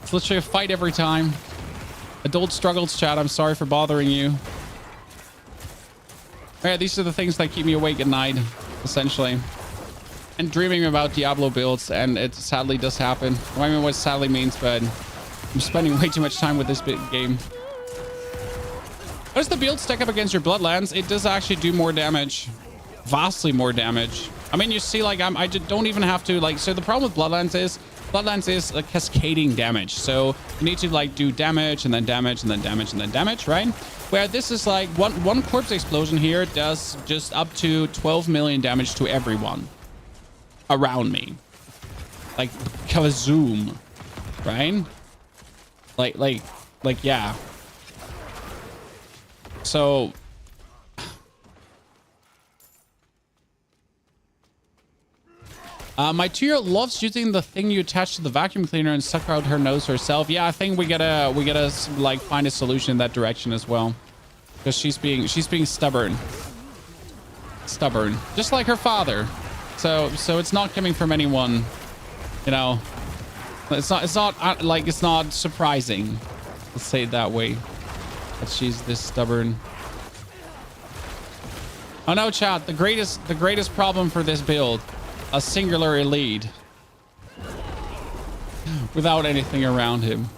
It's literally a fight every time. Adult struggles, chat. I'm sorry for bothering you. Yeah, these are the things that keep me awake at night, essentially. And dreaming about Diablo builds, and it sadly does happen. I don't know what sadly means, but I'm spending way too much time with this game. How does the build stack up against your Bloodlands? It does actually do more damage. Vastly more damage. I mean, you see, like, I just don't even have to, like, so the problem with Bloodlands is a cascading damage. So you need to, like, do damage and then damage and then damage and then damage, right? Where this is like one corpse explosion here does just up to 12 million damage to everyone around me. Like, kazoom, right? Like, yeah. So my 2-year-old loves using the thing you attach to the vacuum cleaner and suck out her nose herself. Yeah, I think we gotta like find a solution in that direction as well, because she's being stubborn, just like her father. So it's not coming from anyone, you know. It's not surprising, let's say it that way, that she's this stubborn. Oh no, chat, the greatest problem for this build, a singular elite without anything around him.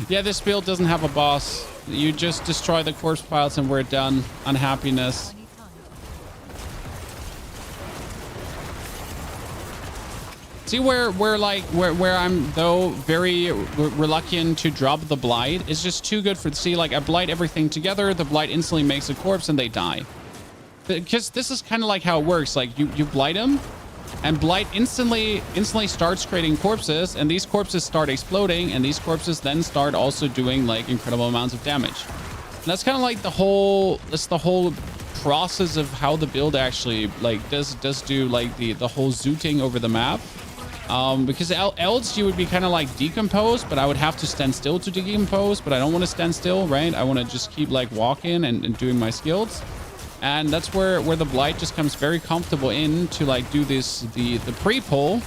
Yeah, this build doesn't have a boss. You just destroy the corpse piles and we're done. Unhappiness. See where I'm though very reluctant to drop the blight. It's just too good for, see, like I blight everything together, the blight instantly makes a corpse and they die. Because this is kind of like how it works. Like you blight them, and blight instantly starts creating corpses, and these corpses start exploding, and these corpses then start also doing like incredible amounts of damage. And that's kind of like the whole process of how the build actually like does do like the whole zooting over the map. Because else you would be kind of like decomposed, but I would have to stand still to decompose, but I don't want to stand still, right? I want to just keep like walking and doing my skills. And that's where the blight just comes very comfortable in to like do this, the pre-pull.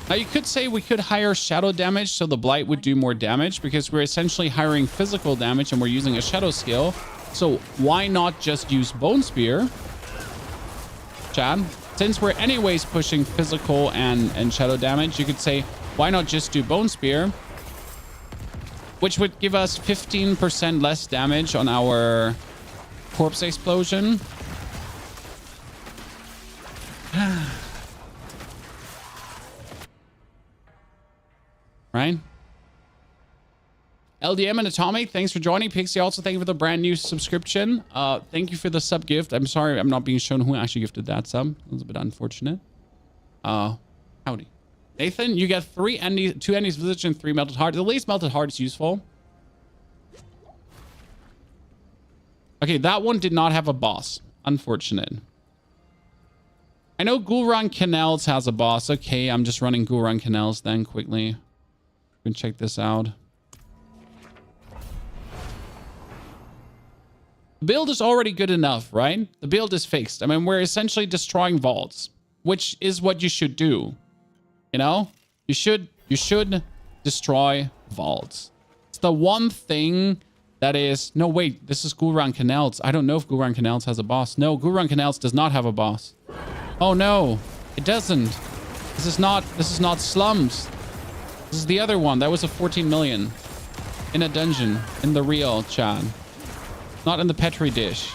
Now you could say we could hire shadow damage so the blight would do more damage, because we're essentially hiring physical damage and we're using a shadow skill. So why not just use bone spear, Chad? Since we're anyways pushing physical and shadow damage, you could say, why not just do bone spear, which would give us 15% less damage on our corpse explosion. Right? LDM and Atomic, thanks for joining. Pixie, also thank you for the brand new subscription. Thank you for the sub gift. I'm sorry I'm not being shown who actually gifted that sub. It was a bit unfortunate. Howdy. Nathan, you get 2 Endy's Visage and 3 Melted Heart. At least Melted Heart is useful. Okay, that one did not have a boss. Unfortunate. I know Ghoulrun Canals has a boss. Okay, I'm just running Ghoulrun Canals then quickly. You can check this out. The build is already good enough, right? The build is fixed. I mean, we're essentially destroying vaults, which is what you should do. You know? You should destroy vaults. It's the one thing that is... No, wait. This is Ghoulrun Canals. I don't know if Ghoulrun Canals has a boss. No, Ghoulrun Canals does not have a boss. Oh, no. It doesn't. This is not Slums. This is the other one. That was a 14 million. In a dungeon. In the real, Chan. Not in the Petri dish.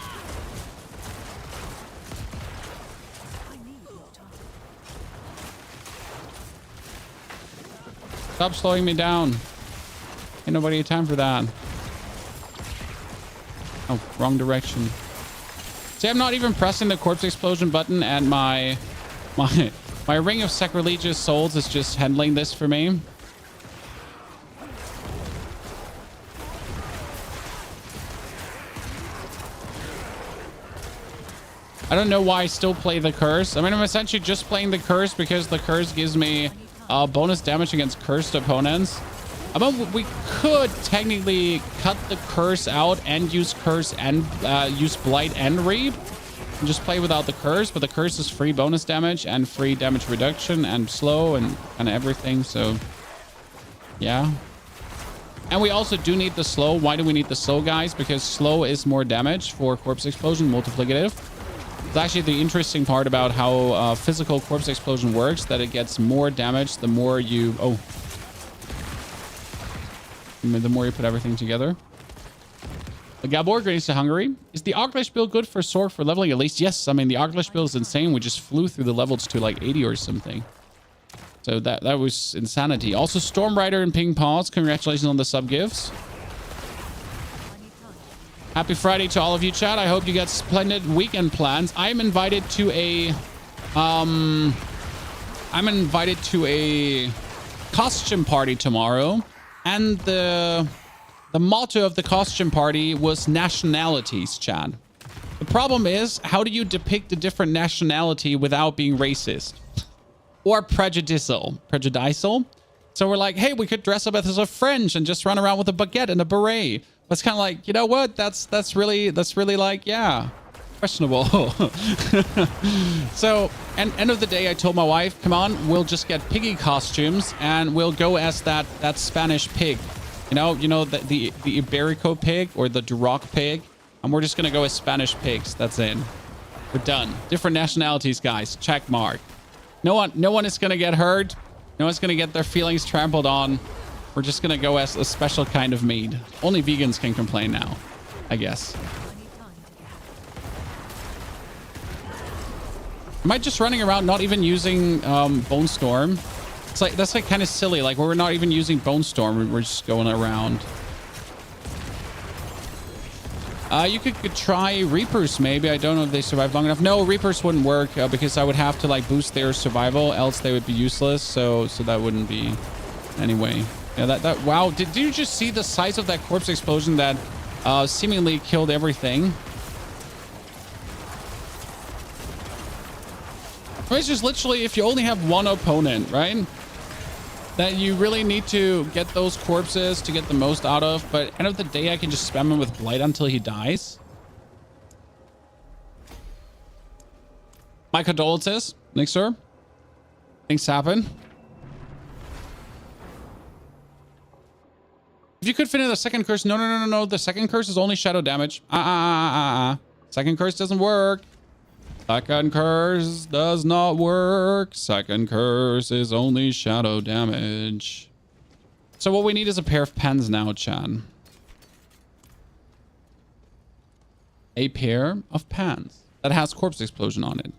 Stop slowing me down. Ain't nobody have time for that. Oh, wrong direction. See, I'm not even pressing the corpse explosion button, and my ring of sacrilegious souls is just handling this for me. I don't know why I still play the curse. I mean, I'm essentially just playing the curse because the curse gives me bonus damage against cursed opponents. I mean, we could technically cut the curse out and use curse and use blight and reap and just play without the curse, but the curse is free bonus damage and free damage reduction and slow and kind of everything. So yeah. And we also do need the slow. Why do we need the slow, guys? Because slow is more damage for corpse explosion, multiplicative. It's actually the interesting part about how physical corpse explosion works, that it gets more damage the more you... Oh. The more you put everything together. The Gabor greetings to Hungary. Is the Arglish build good for Sorg for leveling at least? Yes, I mean, the Arglish build is insane. We just flew through the levels to like 80 or something. So that was insanity. Also, Storm Rider and Ping Paws, congratulations on the sub gifts. Happy Friday to all of you, chat. I hope you got splendid weekend plans. I'm invited to a costume party tomorrow, and the motto of the costume party was nationalities, chat. The problem is, how do you depict a different nationality without being racist or prejudicial? So we're like, hey, we could dress up as a French and just run around with a baguette and a beret. But it's kind of like, you know what? That's really like, yeah, questionable. So, and end of the day, I told my wife, come on, we'll just get piggy costumes and we'll go as that Spanish pig. You know the Iberico pig or the Duroc pig, and we're just gonna go as Spanish pigs. That's it. We're done. Different nationalities, guys. Check mark. No one is gonna get hurt. No one's gonna get their feelings trampled on. We're just gonna go as a special kind of meat. Only vegans can complain now, I guess. Am I just running around not even using Bone Storm? It's like, that's like kind of silly. Like, we're not even using Bone Storm. We're just going around. You could try Reapers maybe. I don't know if they survive long enough. No, Reapers wouldn't work because I would have to like boost their survival, else they would be useless. So that wouldn't be anyway. Yeah, wow. Did you just see the size of that corpse explosion that seemingly killed everything? It's just literally, if you only have one opponent, right? That you really need to get those corpses to get the most out of. But end of the day, I can just spam him with Blight until he dies. My condolences, Nick, sir. Things happen. If you could fit in the second curse. No. The second curse is only shadow damage. Second curse doesn't work. Second curse does not work. Second curse is only shadow damage. So what we need is a pair of pens now, Chan. A pair of pens that has corpse explosion on it.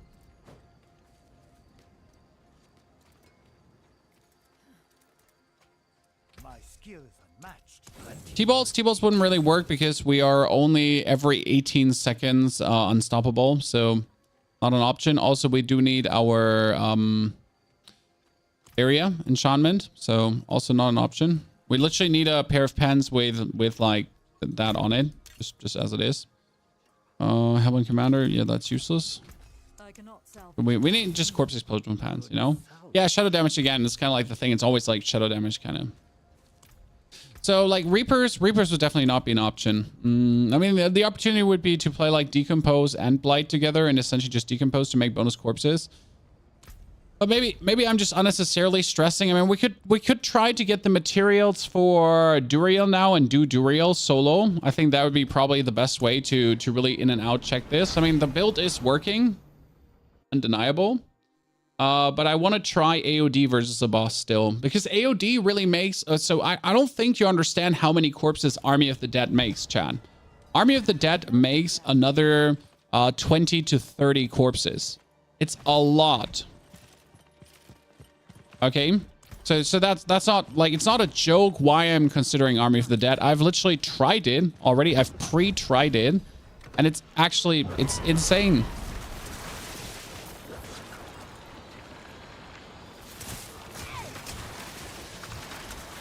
T-bolts wouldn't really work because we are only every 18 seconds unstoppable, so not an option. Also, we do need our area enchantment, so also not an option. We literally need a pair of pens with like that on it, just as it is. Hellbound Commander, yeah, that's useless. We need just corpse explosion pens, you know? Yeah, shadow damage again. It's kind of like the thing. It's always like shadow damage kind of. So like Reapers would definitely not be an option. I mean, the opportunity would be to play like Decompose and Blight together and essentially just Decompose to make bonus corpses. But maybe I'm just unnecessarily stressing. I mean, we could try to get the materials for Duriel now and do Duriel solo. I think that would be probably the best way to really in and out check this. I mean, the build is working, undeniable. But I want to try AOD versus a boss still, because AOD really makes... so I don't think you understand how many corpses Army of the Dead makes, Chad. Army of the Dead makes another 20 to 30 corpses. It's a lot. Okay? So that's not... like, it's not a joke why I'm considering Army of the Dead. I've literally tried it already. I've pre-tried it. And it's actually, it's insane.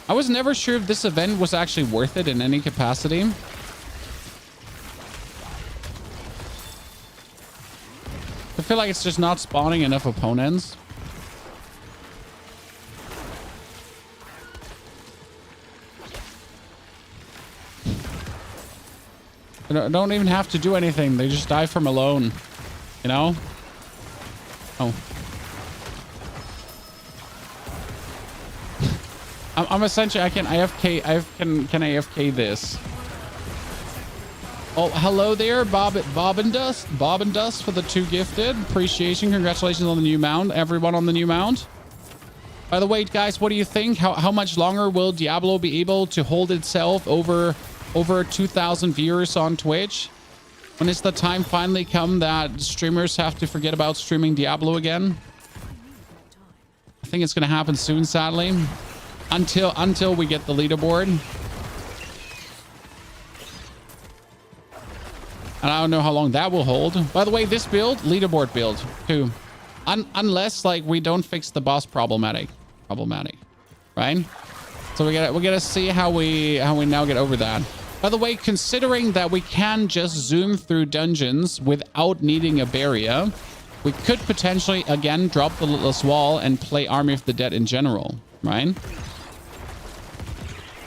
I was never sure if this event was actually worth it in any capacity. I feel like it's just not spawning enough opponents. They don't even have to do anything. They just die from alone, you know? Oh. I'm essentially, I can AFK, can AFK this. Oh, hello there, Bob and Dust for the 2 gifted. Appreciation, congratulations on the new mount, everyone on the new mount. By the way, guys, what do you think? How much longer will Diablo be able to hold itself over 2,000 viewers on Twitch? When is the time finally come that streamers have to forget about streaming Diablo again? I think it's gonna happen soon, sadly. Until we get the leaderboard. And I don't know how long that will hold. By the way, this build, leaderboard build too. Unless like we don't fix the boss problematic, right? So we gotta see how we now get over that. By the way, considering that we can just zoom through dungeons without needing a barrier, we could potentially again drop the Limitless Wall and play Army of the Dead in general, right?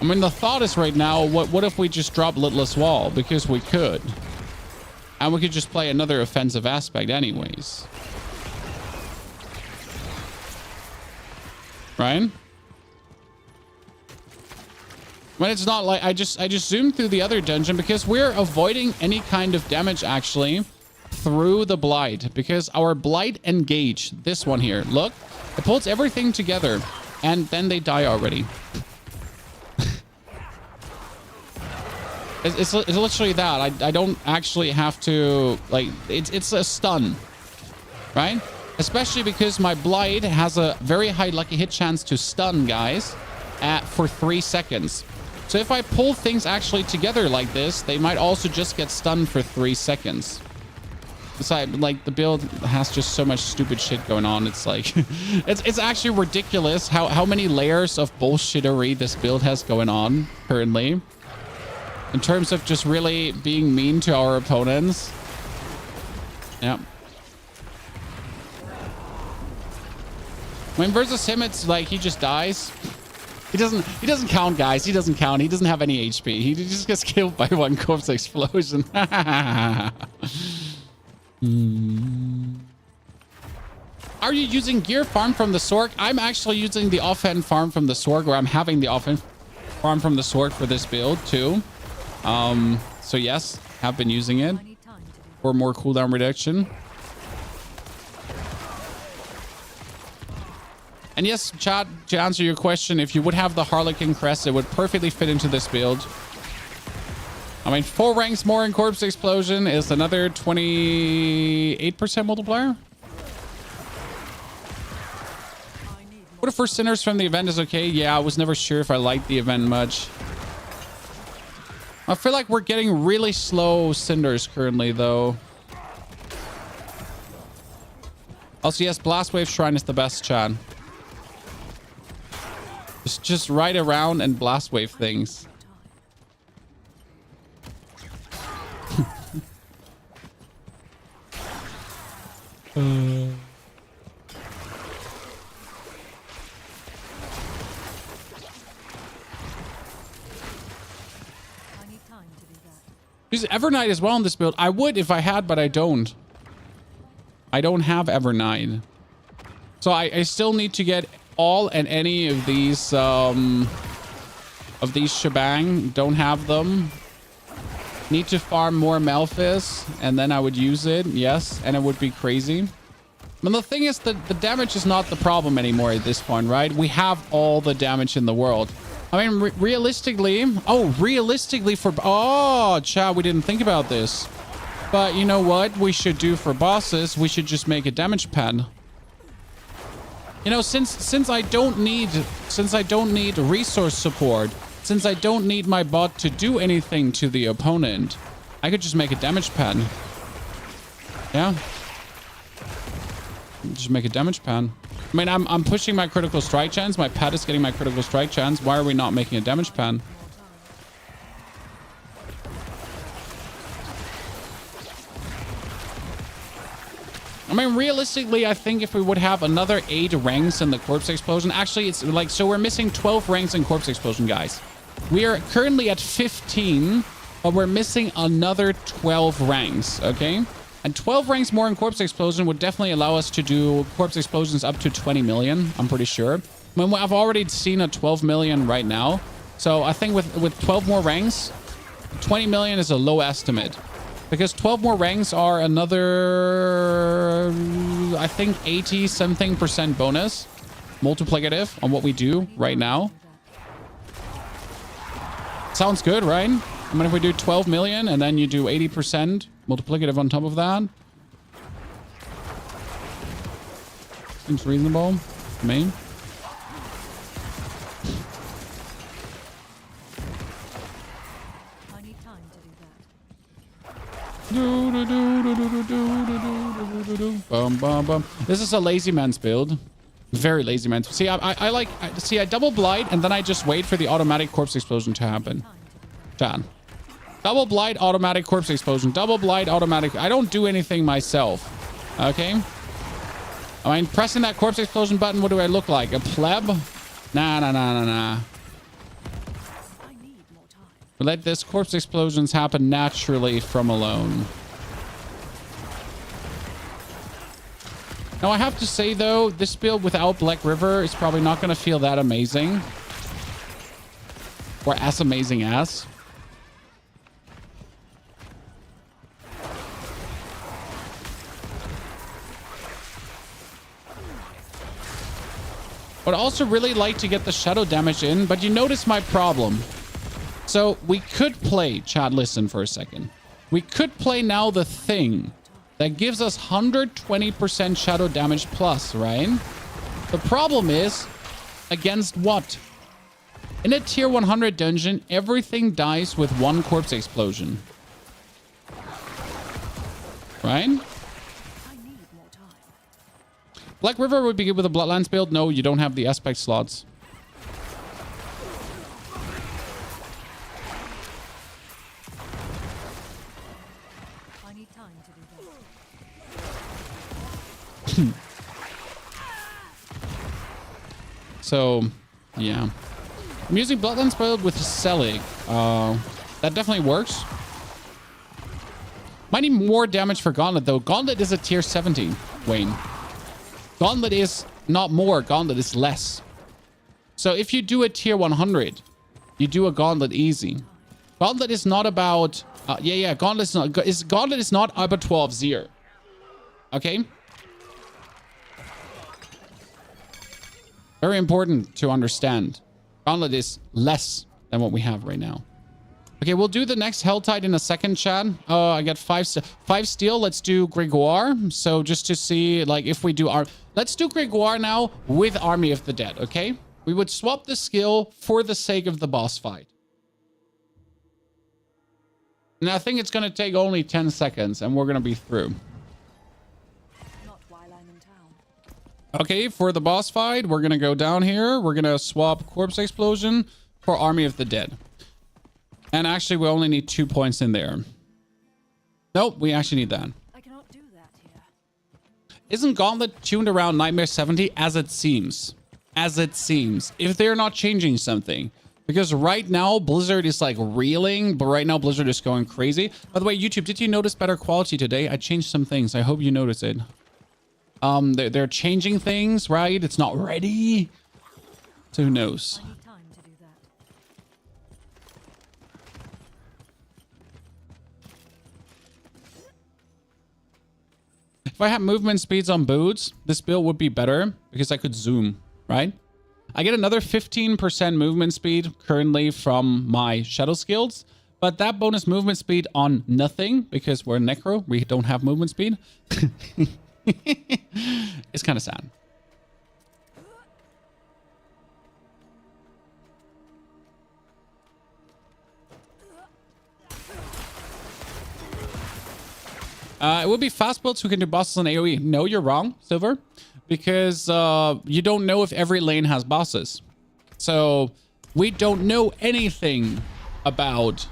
I mean, the thought is right now, what if we just drop Limitless Wall? Because we could. And we could just play another offensive aspect anyways. Right? When it's not like I just zoomed through the other dungeon because we're avoiding any kind of damage actually through the Blight, because our Blight engage, this one here, look, it pulls everything together and then they die already. It's literally that. I don't actually have to, like, it's a stun, right? Especially because my Blight has a very high lucky hit chance to stun guys for 3 seconds. So if I pull things actually together like this, they might also just get stunned for 3 seconds. Besides, like, the build has just so much stupid shit going on. It's like, it's actually ridiculous how many layers of bullshittery this build has going on currently. In terms of just really being mean to our opponents. Yeah. When versus him, it's like he just dies. He doesn't count, guys. He doesn't count. He doesn't have any HP. He just gets killed by one corpse explosion. Are you using gear farm from the Sorg? I'm actually using the offhand farm from the Sorg, or I'm having the offhand farm from the Sorg for this build too. So yes, have been using it for more cooldown reduction. And yes, chat, to answer your question, if you would have the Harlequin crest, it would perfectly fit into this build. I mean, 4 ranks more in corpse explosion is another 28% multiplier. What if for sinners from the event is okay? Yeah, I was never sure if I liked the event much. I feel like we're getting really slow cinders currently, though. Also, yes, Blast Wave Shrine is the best, chat. Just ride around and Blast Wave things. Use Evernight as well in this build. I would if I had, but I don't. I don't have Evernight. So I still need to get all and any of these shebang. Don't have them. Need to farm more Malphis, and then I would use it. Yes, and it would be crazy. But the thing is that the damage is not the problem anymore at this point, right? We have all the damage in the world. I mean, realistically... Oh, realistically for... Oh, chat, we didn't think about this. But you know what we should do for bosses? We should just make a damage pad. You know, since I don't need resource support, since I don't need my bot to do anything to the opponent, I could just make a damage pad. Yeah. Just make a damage pad. I mean, I'm pushing my critical strike chance. My pad is getting my critical strike chance. Why are we not making a damage pad? I mean, realistically, I think if we would have another 8 ranks in the corpse explosion, actually, it's like, so we're missing 12 ranks in corpse explosion, guys. We are currently at 15, but we're missing another 12 ranks, okay? And 12 ranks more in corpse explosion would definitely allow us to do corpse explosions up to 20 million, I'm pretty sure. I mean, I've already seen a 12 million right now. So I think with 12 more ranks, 20 million is a low estimate. Because 12 more ranks are another, I think, 80-something% bonus. Multiplicative on what we do right now. Sounds good, right? I mean, if we do 12 million and then you do 80% multiplicative on top of that. Seems reasonable to me. Bum, bum, bum. This is a lazy man's build. Very lazy man's. See, I double blight and then I just wait for the automatic corpse explosion to happen. Chan. Double blight, automatic corpse explosion. Double blight, automatic. I don't do anything myself. Okay. I mean, pressing that corpse explosion button, what do I look like? A pleb? Nah. Let this corpse explosions happen naturally from alone. Now, I have to say, though, this build without Black River is probably not going to feel that amazing. Or as amazing as. But I also really like to get the shadow damage in, but you notice my problem. So we could play, Chad, listen for a second. We could play now the thing that gives us 120% shadow damage plus, right? The problem is, against what? In a tier 100 dungeon, everything dies with 1 corpse explosion. Right? Black River would be good with a Bloodlands build. No, you don't have the aspect slots. So, yeah. I'm using Bloodlands build with Selig. That definitely works. Might need more damage for Gauntlet, though. Gauntlet is a tier 17, Wayne. Gauntlet is not more. Gauntlet is less. So if you do a tier 100, you do a Gauntlet easy. Gauntlet is not about... Gauntlet is not about 12-0. Okay? Very important to understand. Gauntlet is less than what we have right now. Okay, we'll do the next Helltide in a second, Chad. Oh, I got 5 steel. Let's do Gregoire. So just to see, like, if we do our... Let's do Gregoire now with Army of the Dead, okay? We would swap the skill for the sake of the boss fight. And I think it's going to take only 10 seconds and we're going to be through. Okay, for the boss fight, we're going to go down here. We're going to swap Corpse Explosion for Army of the Dead. And actually, we only need 2 points in there. Nope, we actually need that. I cannot do that here. Isn't Gauntlet tuned around Nightmare 70 as it seems? As it seems. If they're not changing something. Because right now, Blizzard is like reeling, but right now Blizzard is going crazy. By the way, YouTube, did you notice better quality today? I changed some things. I hope you notice it. They're changing things, right? It's not ready. So who knows? If I had movement speeds on boots, this build would be better because I could zoom, right? I get another 15% movement speed currently from my shadow skills, but that bonus movement speed on nothing because we're necro. We don't have movement speed. It's kind of sad. It would be fast builds who can do bosses on AoE. No, you're wrong, Silver, because you don't know if every lane has bosses. So we don't know anything about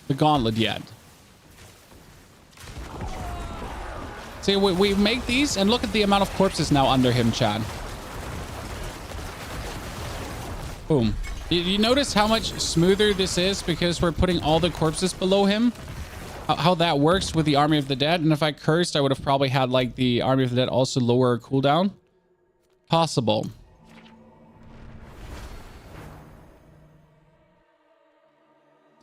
the gauntlet yet. See, we make these and look at the amount of corpses now under him, Chad. Boom. You notice how much smoother this is because we're putting all the corpses below him? How that works with the Army of the Dead. And if I cursed, I would have probably had like the Army of the Dead also lower cooldown. Possible.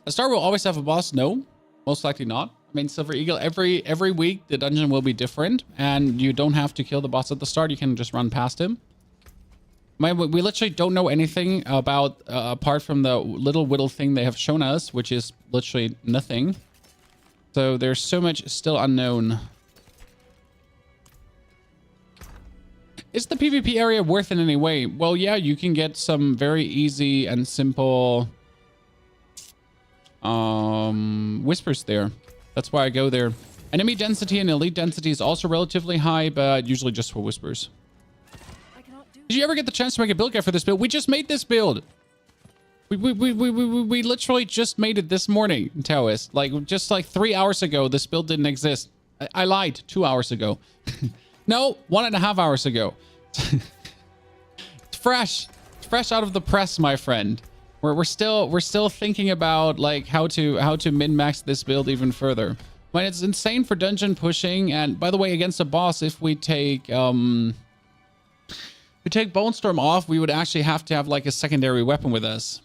A star will always have a boss? No, most likely not. I mean, Silver Eagle, every week the dungeon will be different and you don't have to kill the boss at the start. You can just run past him. We literally don't know anything about, apart from the little whittle thing they have shown us, which is literally nothing. So there's so much still unknown. Is the PvP area worth in any way? Well, yeah, you can get some very easy and simple whispers there. That's why I go there. Enemy density and elite density is also relatively high, but usually just for whispers. Did you ever get the chance to make a build guide for this build? We just made this build. We literally just made it this morning, Taoist. Like, just like 3 hours ago, this build didn't exist. I lied. 2 hours ago. No, 1.5 hours ago. It's fresh. It's fresh out of the press, my friend. We're still thinking about like how to min-max this build even further. I mean, it's insane for dungeon pushing. And by the way, against a boss, if we take Bone Storm off, we would actually have to have like a secondary weapon with us.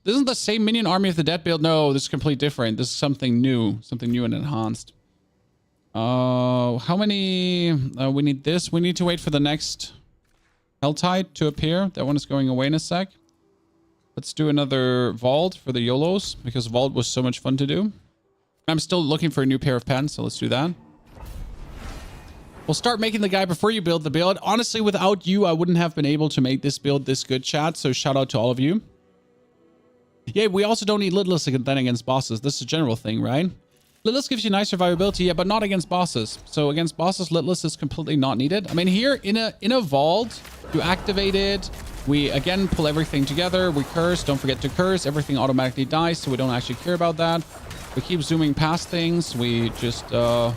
This isn't the same minion Army of the Dead build. No, this is completely different. This is something new and enhanced. How many? We need this. We need to wait for the next Helltide to appear. That one is going away in a sec. Let's do another Vault for the YOLOs because Vault was so much fun to do. I'm still looking for a new pair of pants, so let's do that. We'll start making the guy before you build the build. Honestly, without you, I wouldn't have been able to make this build this good, chat. So shout out to all of you. Yeah, we also don't need Littlest then against bosses. This is a general thing, right? Littlest gives you nice survivability, yeah, but not against bosses. So against bosses, Littlest is completely not needed. I mean, here in a vault, you activate it. We again pull everything together. We curse. Don't forget to curse. Everything automatically dies, so we don't actually care about that. We keep zooming past things. We just pull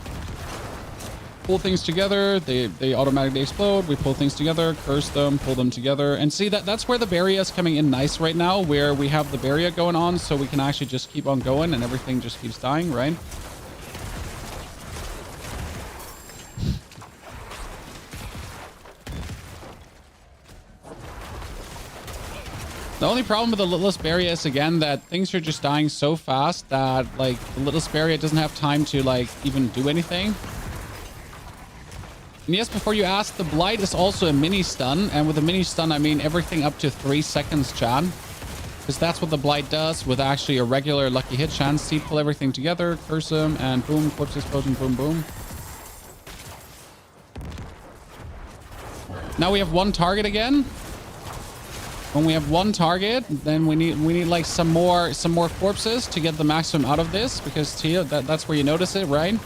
things together. They automatically explode. We pull things together, curse them, pull them together. And see, that's where the barrier is coming in nice right now, where we have the barrier going on, so we can actually just keep on going and everything just keeps dying, right? The only problem with the Littlest barrier is, again, that things are just dying so fast that, like, the Littlest barrier doesn't have time to, like, even do anything. And yes, before you ask, the Blight is also a mini stun. And with a mini stun, I mean everything up to 3 seconds, Chad. Because that's what the Blight does with actually a regular lucky hit chance. See, pull everything together, curse them, and boom, corpse explosion, boom, boom. Now we have one target again. When we have one target, then we need like some more corpses to get the maximum out of this, because that's where you notice it, right?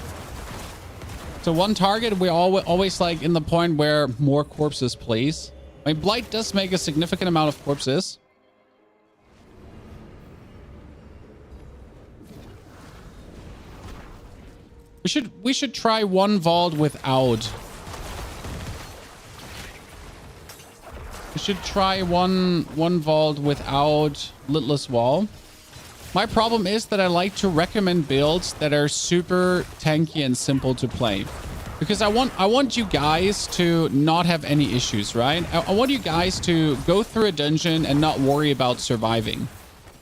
So one target, we're always like in the point where more corpses, please. I mean, Blight does make a significant amount of corpses. We should try one vault without. We should try one vault without Littlest Wall. My problem is that I like to recommend builds that are super tanky and simple to play, because I want you guys to not have any issues, right? I want you guys to go through a dungeon and not worry about surviving.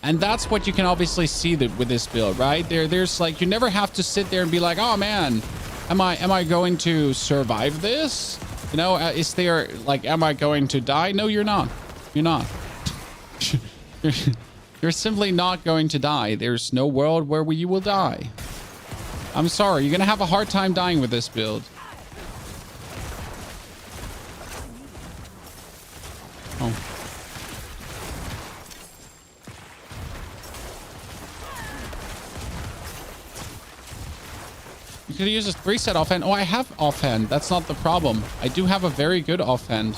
And that's what you can obviously see with this build, right? There's like, you never have to sit there and be like, oh man, am I going to survive this? You know, is there like, am I going to die? No, you're not. You're not. You're simply not going to die. There's no world where you will die. I'm sorry. You're going to have a hard time dying with this build. Oh. could use a 3-set offhand. Oh, I have offhand. That's not the problem. I do have a very good offhand.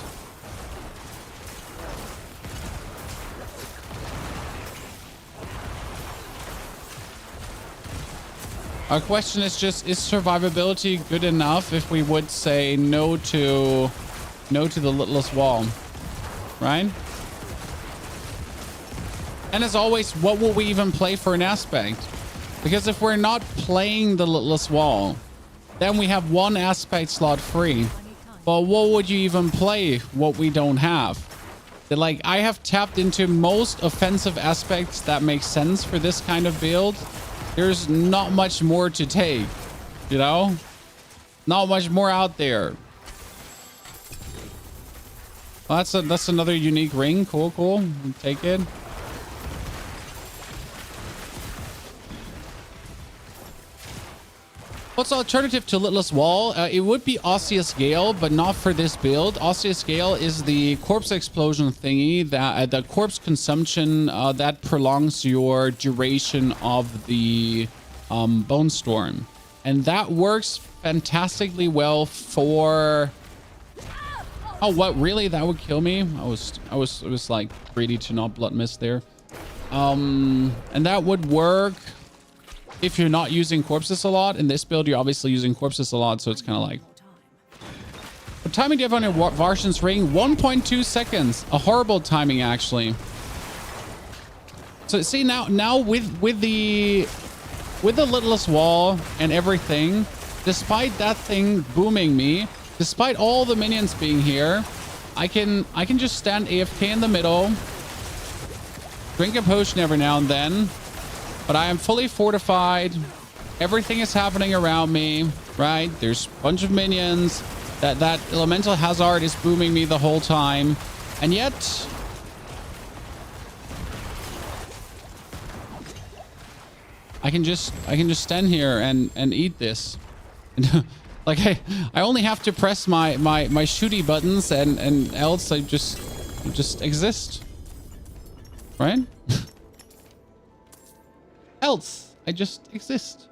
Our question is just, is survivability good enough if we would say no to the Littlest Wall, right? And as always, what will we even play for an aspect? Because if we're not playing the Littlest Wall, then we have one aspect slot free. But what would you even play what we don't have? Like, I have tapped into most offensive aspects that make sense for this kind of build. There's not much more to take, you know? Not much more out there. Well, that's another unique ring. Cool, cool. Take it. What's the alternative to Littlest Wall? It would be Osseous Gale, but not for this build. Osseous Gale is the corpse explosion thingy, that the corpse consumption that prolongs your duration of the bone storm, and that works fantastically well for. Oh, what? Really? That would kill me? I was like greedy to not blood mist there. And that would work if you're not using corpses a lot. In this build, you're obviously using corpses a lot, so it's kind of like... What timing do you have on your Varshan's ring? 1.2 seconds. A horrible timing, actually. So see, now with the Littlest Wall and everything, despite that thing booming me, despite all the minions being here, I can just stand AFK in the middle, drink a potion every now and then. But I am fully fortified. Everything is happening around me, right? There's a bunch of minions. That elemental hazard is booming me the whole time. And yet... I can just stand here and eat this. Like, I only have to press my shooty buttons and else I just exist. Right? Else I just exist.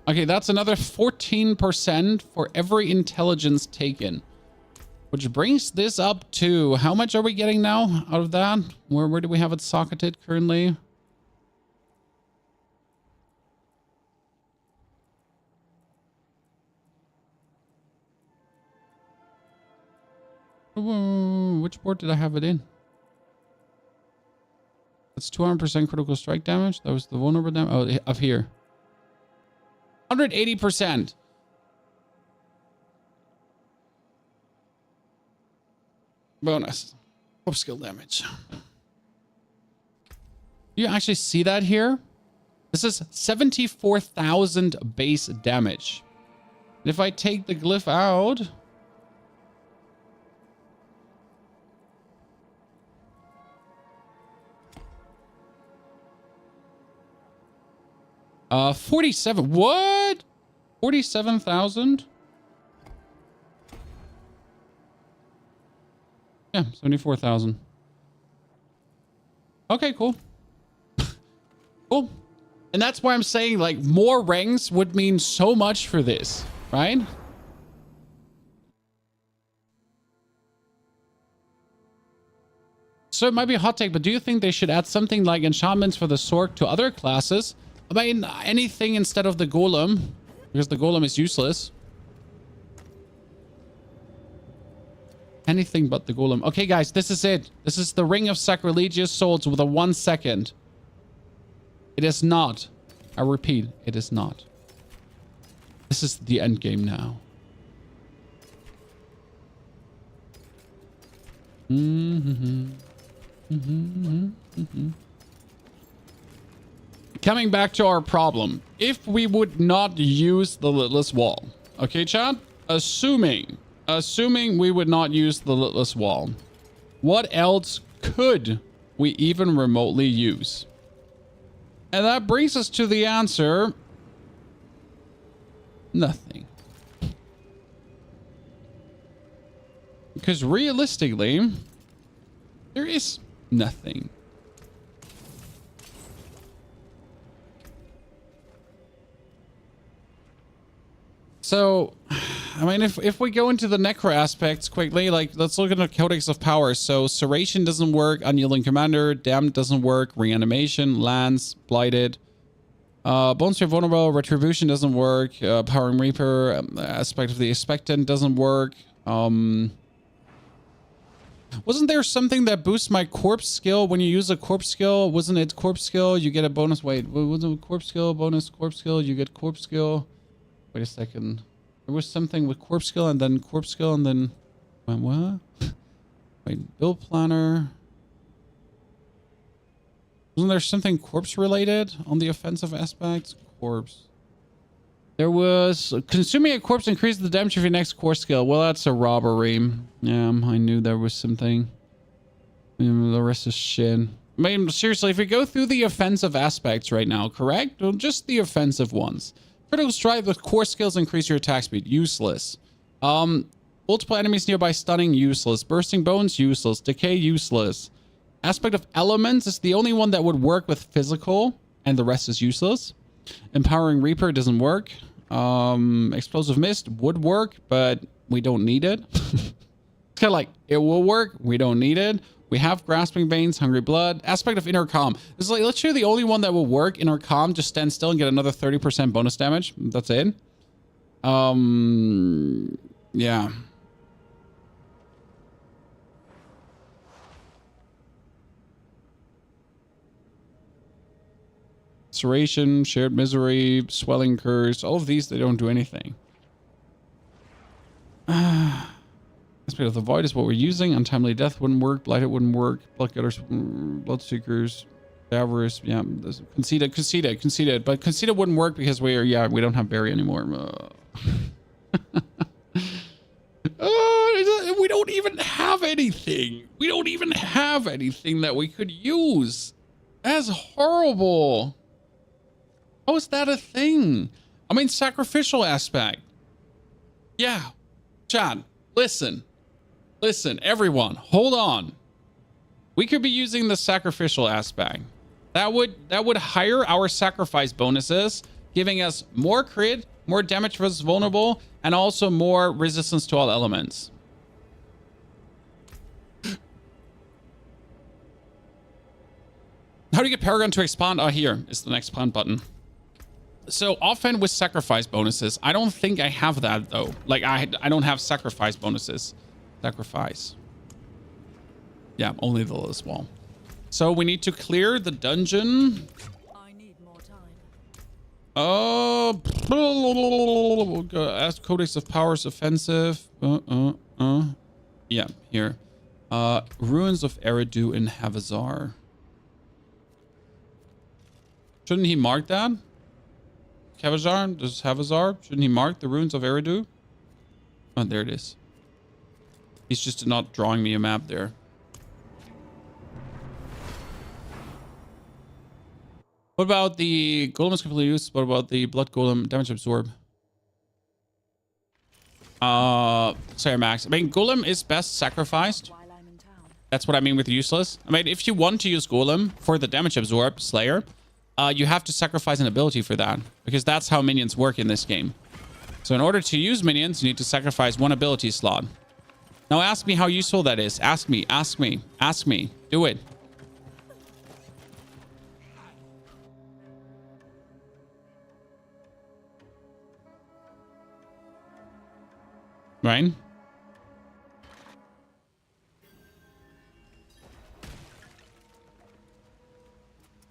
Okay, that's another 14% for every intelligence taken, which brings this up to how much are we getting now out of that? Where do we have it socketed currently? Which board did I have it in? That's 200% critical strike damage. That was the vulnerable damage. Oh, up here. 180%. Bonus. Corp skill damage. Do you actually see that here? This is 74,000 base damage. And if I take the glyph out... 47. What? 47,000? Yeah, 74,000. Okay, cool. Cool. And that's why I'm saying, like, more ranks would mean so much for this, right? So it might be a hot take, but do you think they should add something like enchantments for the Sork to other classes? I mean, anything instead of the Golem, because the Golem is useless. Anything but the Golem. Okay, guys, this is it. This is the Ring of Sacrilegious Souls with a 1 second. It is not. I repeat, it is not. This is the end game now. Coming back to our problem. If we would not use the Littlest Wall. Okay, chat? Assuming we would not use the Littlest Wall. What else could we even remotely use? And that brings us to the answer. Nothing. Because realistically, there is Nothing. So, I mean, if we go into the necro aspects quickly, like, let's look at the Codex of Powers. So, Serration doesn't work, Unyielding Commander, Damned doesn't work, Reanimation, Lance, Blighted, Bone Sphere Vulnerable, Retribution doesn't work, Powering Reaper, Aspect of the Expectant doesn't work. Wasn't there something that boosts my corpse skill when you use a corpse skill? Wasn't it corpse skill? You get a bonus. Wait, wasn't it corpse skill, bonus corpse skill? You get corpse skill. Wait a second. There was something with corpse skill and then corpse skill and then... Wait, what? Wait, build planner. Wasn't there something corpse related on the offensive aspect? Corpse. There was... Consuming a corpse increases the damage of your next core skill. Well, that's a robbery. Yeah, I knew there was something. The rest is shit. I mean, seriously, if we go through the offensive aspects right now, correct? Well, just the offensive ones. Critical strike with core skills increase your attack speed. Useless. Multiple enemies nearby stunning. Useless. Bursting bones. Useless. Decay. Useless. Aspect of elements is the only one that would work with physical, and the rest is useless. Empowering Reaper doesn't work. Explosive Mist would work, but we don't need it. It's kind of like, it will work. We don't need it. We have Grasping Veins, Hungry Blood. Aspect of Inner Calm. This is like literally the only one that will work. Inner Calm, just stand still and get another 30% bonus damage. That's it. Yeah. Serration, Shared Misery, Swelling Curse. All of these, they don't do anything. Aspect of the Void is what we're using. Untimely Death wouldn't work. Blighted wouldn't work. Bloodgutters, Bloodseekers, Avarice. Yeah, conceded. But conceded wouldn't work because we don't have Barry anymore. We don't even have anything. We don't even have anything that we could use. That's horrible. How is that a thing? I mean, sacrificial aspect. Yeah. Chad, listen, everyone, hold on. We could be using the sacrificial aspect. That would higher our sacrifice bonuses, giving us more crit, more damage versus vulnerable, and also more resistance to all elements. How do you get Paragon to expand? Oh, here is the next expand button. So often with sacrifice bonuses, I don't think I have that though. Like I don't have sacrifice bonuses. Sacrifice. Yeah, only the lowest wall. So we need to clear the dungeon. I need more time. Ask Codex of Powers offensive. Yeah, here. Ruins of Eridu in Havazar. Shouldn't he mark that? Havazar? Does Havazar? Shouldn't he mark the ruins of Eridu? Oh, there it is. He's just not drawing me a map there. What about the Golem is completely used? What about the Blood Golem damage absorb? Sorry, Max. I mean, Golem is best sacrificed. That's what I mean with useless. I mean, if you want to use Golem for the damage absorb Slayer, you have to sacrifice an ability for that, because that's how minions work in this game. So in order to use minions, you need to sacrifice one ability slot. Now ask me how useful that is. Ask me. Do it. Right?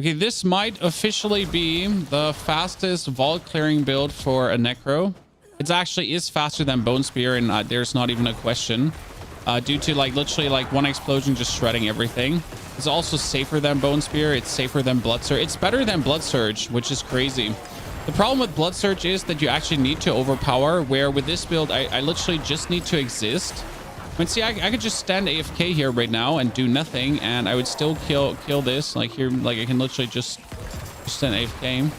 Okay, this might officially be the fastest vault clearing build for a Necro. It actually is faster than Bone Spear, and there's not even a question. Due to like literally like one explosion just shredding everything. It's also safer than Bone Spear. It's safer than Blood Surge. It's better than Blood Surge, which is crazy. The problem with Blood Surge is that you actually need to overpower, where with this build, I literally just need to exist. I mean, see, I could just stand AFK here right now and do nothing, and I would still kill this. Like here, like I can literally just stand AFK.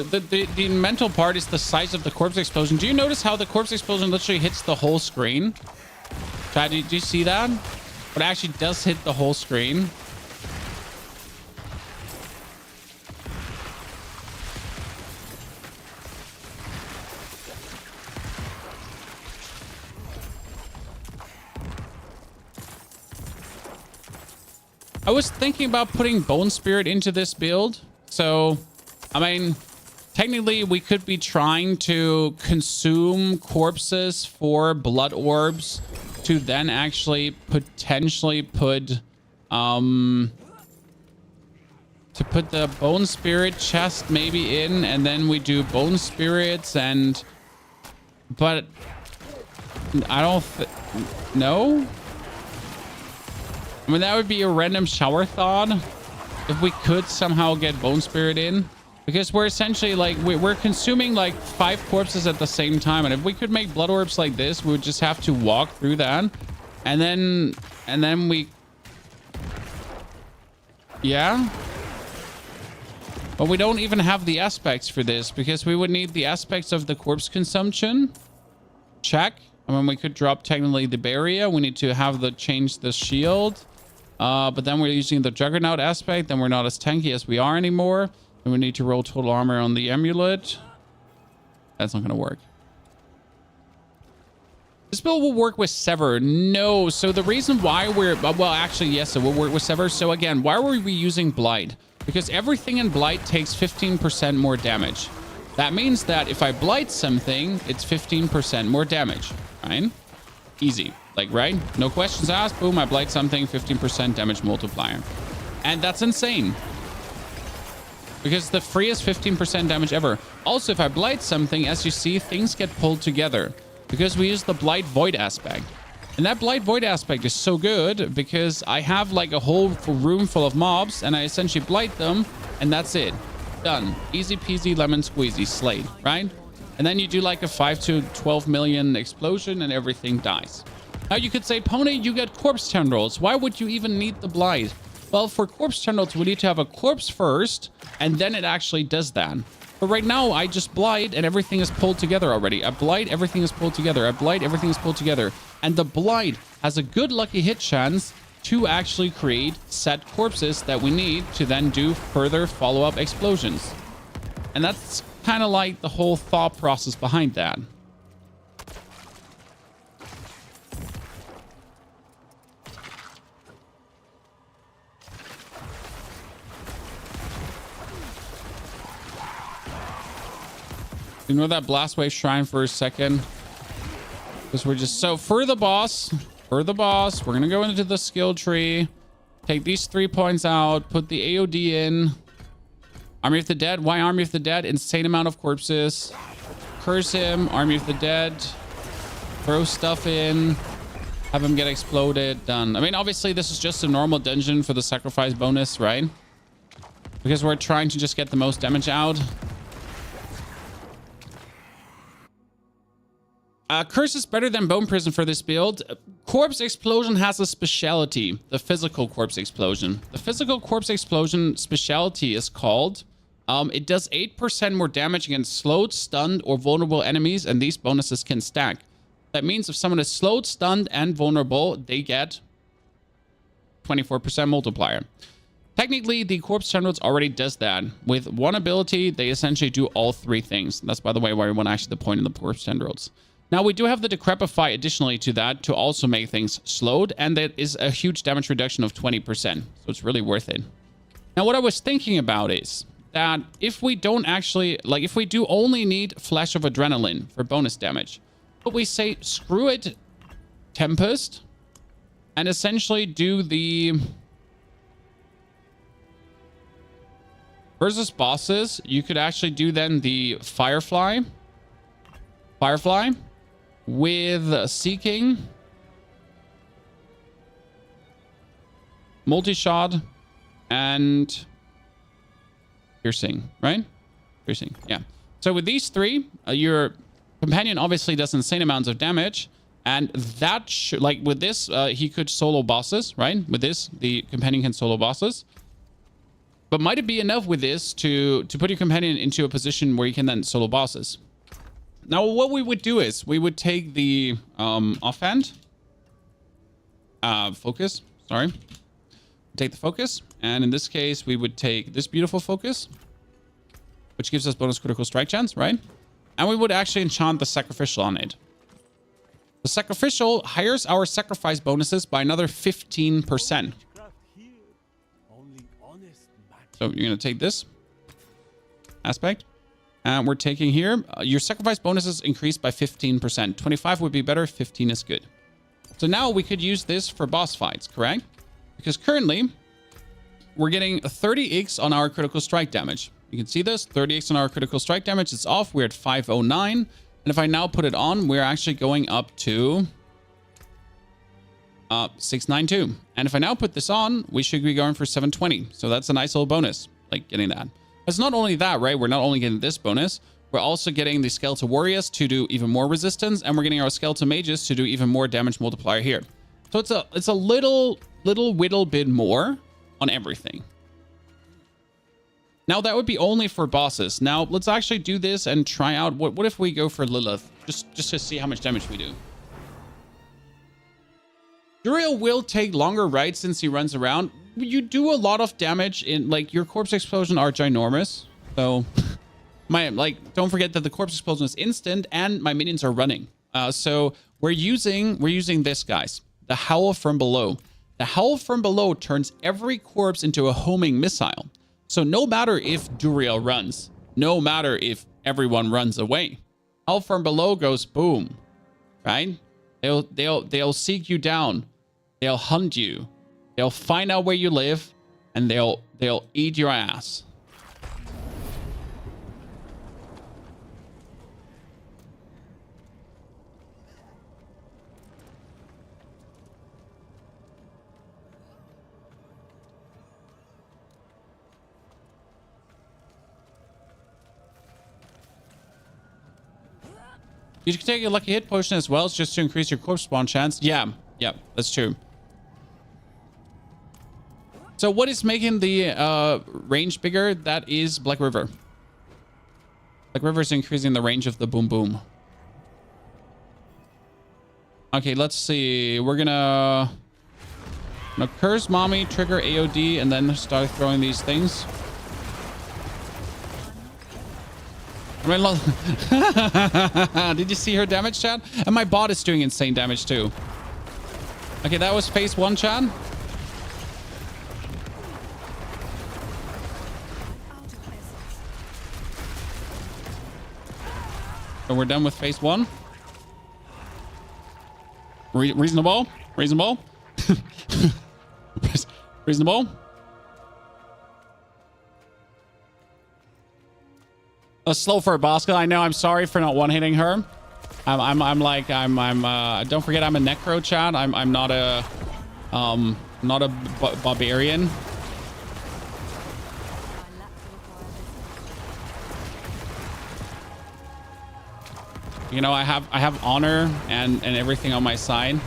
The mental part is the size of the corpse explosion. Do you notice how the corpse explosion literally hits the whole screen? Chad, do you see that? It actually does hit the whole screen. I was thinking about putting Bone Spirit into this build. So, I mean, technically we could be trying to consume corpses for blood orbs to then actually potentially put the Bone Spirit chest maybe in, and then we do Bone Spirits but I don't no. I mean, that would be a random shower thought if we could somehow get Bone Spirit in, because we're essentially like we're consuming like 5 corpses at the same time, and if we could make blood orbs like this, we would just have to walk through that, and then we, yeah, but we don't even have the aspects for this, because we would need the aspects of the corpse consumption. Check. I mean, we could drop technically the barrier. We need to have change the shield. But then we're using the Juggernaut aspect. Then we're not as tanky as we are anymore. And we need to roll total armor on the amulet. That's not going to work. This build will work with Sever. No. So the reason why we're... Well, actually, yes, it will work with Sever. So again, why were we using Blight? Because everything in Blight takes 15% more damage. That means that if I Blight something, it's 15% more damage. Right? Easy. Like, right? No questions asked. Boom, I Blight something, 15% damage multiplier. And that's insane. Because the freest 15% damage ever. Also, if I Blight something, as you see, things get pulled together. Because we use the Blight Void aspect. And that Blight Void aspect is so good because I have like a whole room full of mobs and I essentially Blight them and that's it. Done. Easy peasy lemon squeezy. Slayed, right? And then you do like a 5 to 12 million explosion and everything dies. Now you could say, Pony, you get corpse tendrils. Why would you even need the Blight? Well, for corpse tendrils, we need to have a corpse first, and then it actually does that. But right now, I just Blight, and everything is pulled together already. I Blight, everything is pulled together. I Blight, everything is pulled together. And the Blight has a good lucky hit chance to actually create set corpses that we need to then do further follow-up explosions. And that's kind of like the whole thought process behind that. Ignore that blast wave shrine for a second, because we're just so for the boss, we're gonna go into the skill tree, take these 3 points out, put the AOD in. Army of the Dead. Why Army of the Dead? Insane amount of corpses. Curse him. Army of the Dead. Throw stuff in. Have him get exploded. Done. I mean, obviously, this is just a normal dungeon for the sacrifice bonus, right? Because we're trying to just get the most damage out. Curse is better than Bone Prison for this build. Corpse Explosion has a specialty. The physical Corpse Explosion. The physical Corpse Explosion specialty is called... it does 8% more damage against slowed, stunned, or vulnerable enemies, and these bonuses can stack. That means if someone is slowed, stunned, and vulnerable, they get 24% multiplier. Technically, the Corpse Tendrils already does that. With one ability, they essentially do all 3 things. That's, by the way, why we want actually the point of the Corpse Tendrils. Now, we do have the Decrepify additionally to that to also make things slowed, and that is a huge damage reduction of 20%. So it's really worth it. Now, what I was thinking about is that if we don't actually, like, if we do only need Flash of Adrenaline for bonus damage, but we say, screw it, Tempest, and essentially do the... versus bosses, you could actually do then the Firefly with Seeking, Multi-Shot, and Piercing, right? Piercing, yeah. So with these 3, your companion obviously does insane amounts of damage, and that should, like with this, he could solo bosses, right? With this, the companion can solo bosses. But might it be enough with this to put your companion into a position where you can then solo bosses? Now, what we would do is we would take the offhand focus. Sorry. Take the focus. And in this case, we would take this beautiful focus, which gives us bonus critical strike chance, right? And we would actually enchant the sacrificial on it. The sacrificial hires our sacrifice bonuses by another 15%. So you're going to take this aspect. And we're taking here. Your sacrifice bonuses increased by 15%. 25 would be better. 15 is good. So now we could use this for boss fights, correct? Because currently, we're getting 30x on our critical strike damage. You can see this, 30x on our critical strike damage. It's off. We're at 509. And if I now put it on, we're actually going up to 692. And if I now put this on, we should be going for 720. So that's a nice little bonus, like getting that. It's not only that, right? We're not only getting this bonus, we're also getting the Skeletal Warriors to do even more resistance, and we're getting our Skeletal Mages to do even more damage multiplier here. So it's a little whittle bit more on everything. Now that would be only for bosses. Now let's actually do this and try out what if we go for Lilith, just to see how much damage we do. Duriel will take longer, right, since he runs around. You do a lot of damage in, like, your corpse explosion are ginormous. So don't forget that the corpse explosion is instant and my minions are running. So we're using this, guys, the Howl from Below. The Howl from Below turns every corpse into a homing missile. So no matter if Duriel runs, no matter if everyone runs away, Howl from Below goes boom, right? They'll seek you down. They'll hunt you. They'll find out where you live, and they'll eat your ass. You can take a lucky hit potion as well, just to increase your corpse spawn chance. Yeah, that's true. So what is making the range bigger? That is Black River. Black River is increasing the range of the boom boom. Okay, let's see. We're gonna curse mommy, trigger AOD, and then start throwing these things. Did you see her damage, chat? And my bot is doing insane damage too. Okay, that was phase 1, chat. So we're done with phase 1. Reasonable. Reasonable. Reasonable. Slow for a Bosca. I know. I'm sorry for not one-hitting her. Don't forget I'm a necro, chat. I'm not a barbarian. You know, I have honor and everything on my side.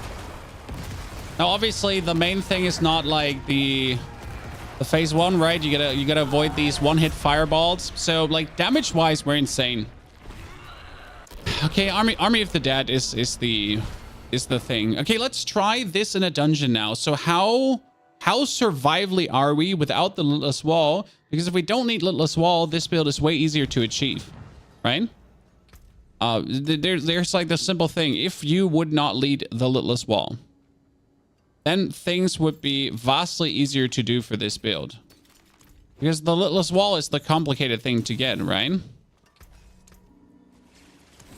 Now, obviously, the main thing is not like the phase 1, right? You gotta avoid these one-hit fireballs. So, like, damage-wise, we're insane. Okay, Army of the Dead is the thing. Okay, let's try this in a dungeon now. So how survivally are we without the Litless Wall? Because if we don't need Litless Wall, this build is way easier to achieve, right? There's like the simple thing. If you would not lead the Litless Wall, then things would be vastly easier to do for this build. Because the Litless Wall is the complicated thing to get, right?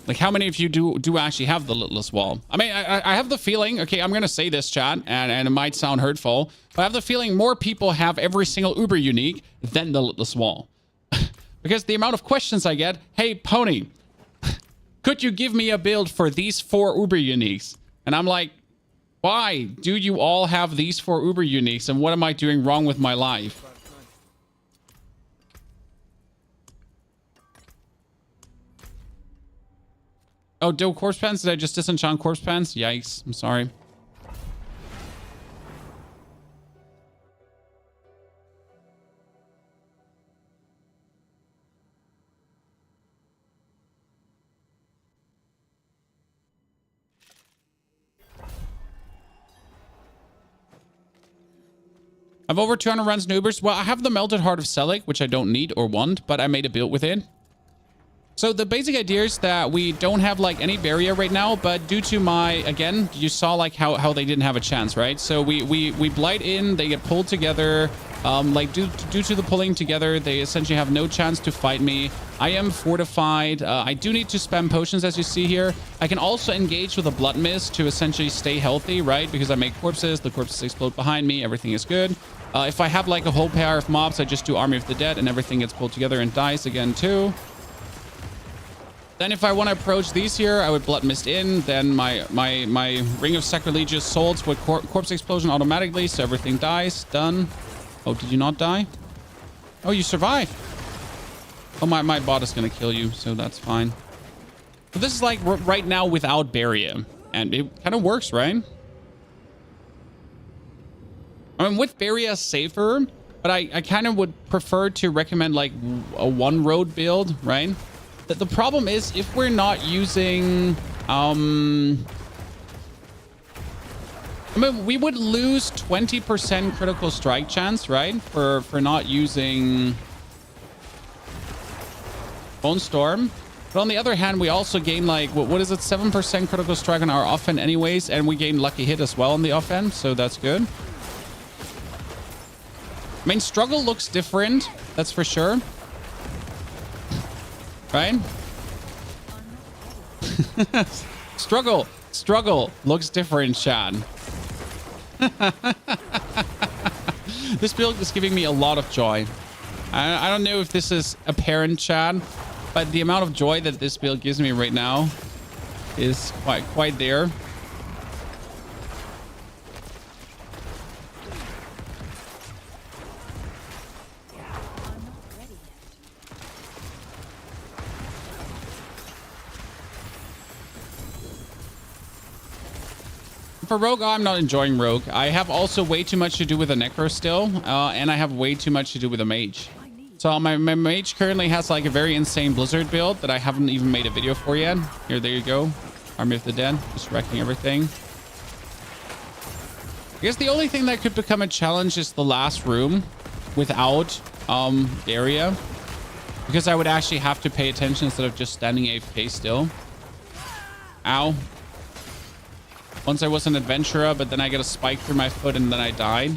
Like, how many of you do actually have the Litless Wall? I mean, I have the feeling, okay, I'm going to say this, chat, and it might sound hurtful, but I have the feeling more people have every single Uber unique than the Litless Wall. Because the amount of questions I get, hey, Pony, could you give me a build for these 4 Uber uniques? And I'm like, why do you all have these 4 Uber uniques, and what am I doing wrong with my life? Oh, do corpse pants? Did I just disenchant corpse pants? Yikes. I'm sorry. I've over 200 runs noobers. Well, I have the Melted Heart of Selig, which I don't need or want, but I made a build with it. So the basic idea is that we don't have like any barrier right now, but due to my, again, you saw like how they didn't have a chance, right? So we blight in, they get pulled together. Like due to the pulling together, they essentially have no chance to fight me. I am fortified. I do need to spam potions, as you see here. I can also engage with a blood mist to essentially stay healthy, right? Because I make corpses, the corpses explode behind me, everything is good. If I have like a whole pair of mobs, I just do Army of the Dead and everything gets pulled together and dies again too. Then if I want to approach these here, I would blood mist in. Then my Ring of Sacrilegious Souls would corpse explosion automatically, so everything dies. Done. Oh, did you not die? Oh, you survived. Oh, my bot is going to kill you, so that's fine. So this is like right now without barrier. And it kind of works, right? I mean, with barrier safer, but I kind of would prefer to recommend like a one road build, right? The problem is if we're not using, I mean, we would lose 20% critical strike chance, right? For not using Bone Storm. But on the other hand, we also gain like, what is it? 7% critical strike on our offense anyways. And we gain lucky hit as well on the offense. So that's good. I mean, struggle looks different. That's for sure. Right? Struggle looks different, Chad. This build is giving me a lot of joy. I don't know if this is apparent, Chad, but the amount of joy that this build gives me right now is quite there. For Rogue, I'm not enjoying Rogue. I have also way too much to do with a Necro still, and I have way too much to do with a Mage. So my Mage currently has like a very insane Blizzard build that I haven't even made a video for yet. Here, there you go. Army of the Dead, just wrecking everything. I guess the only thing that could become a challenge is the last room without area, because I would actually have to pay attention instead of just standing AFK still. Ow. Once I was an adventurer, but then I get a spike through my foot and then I died.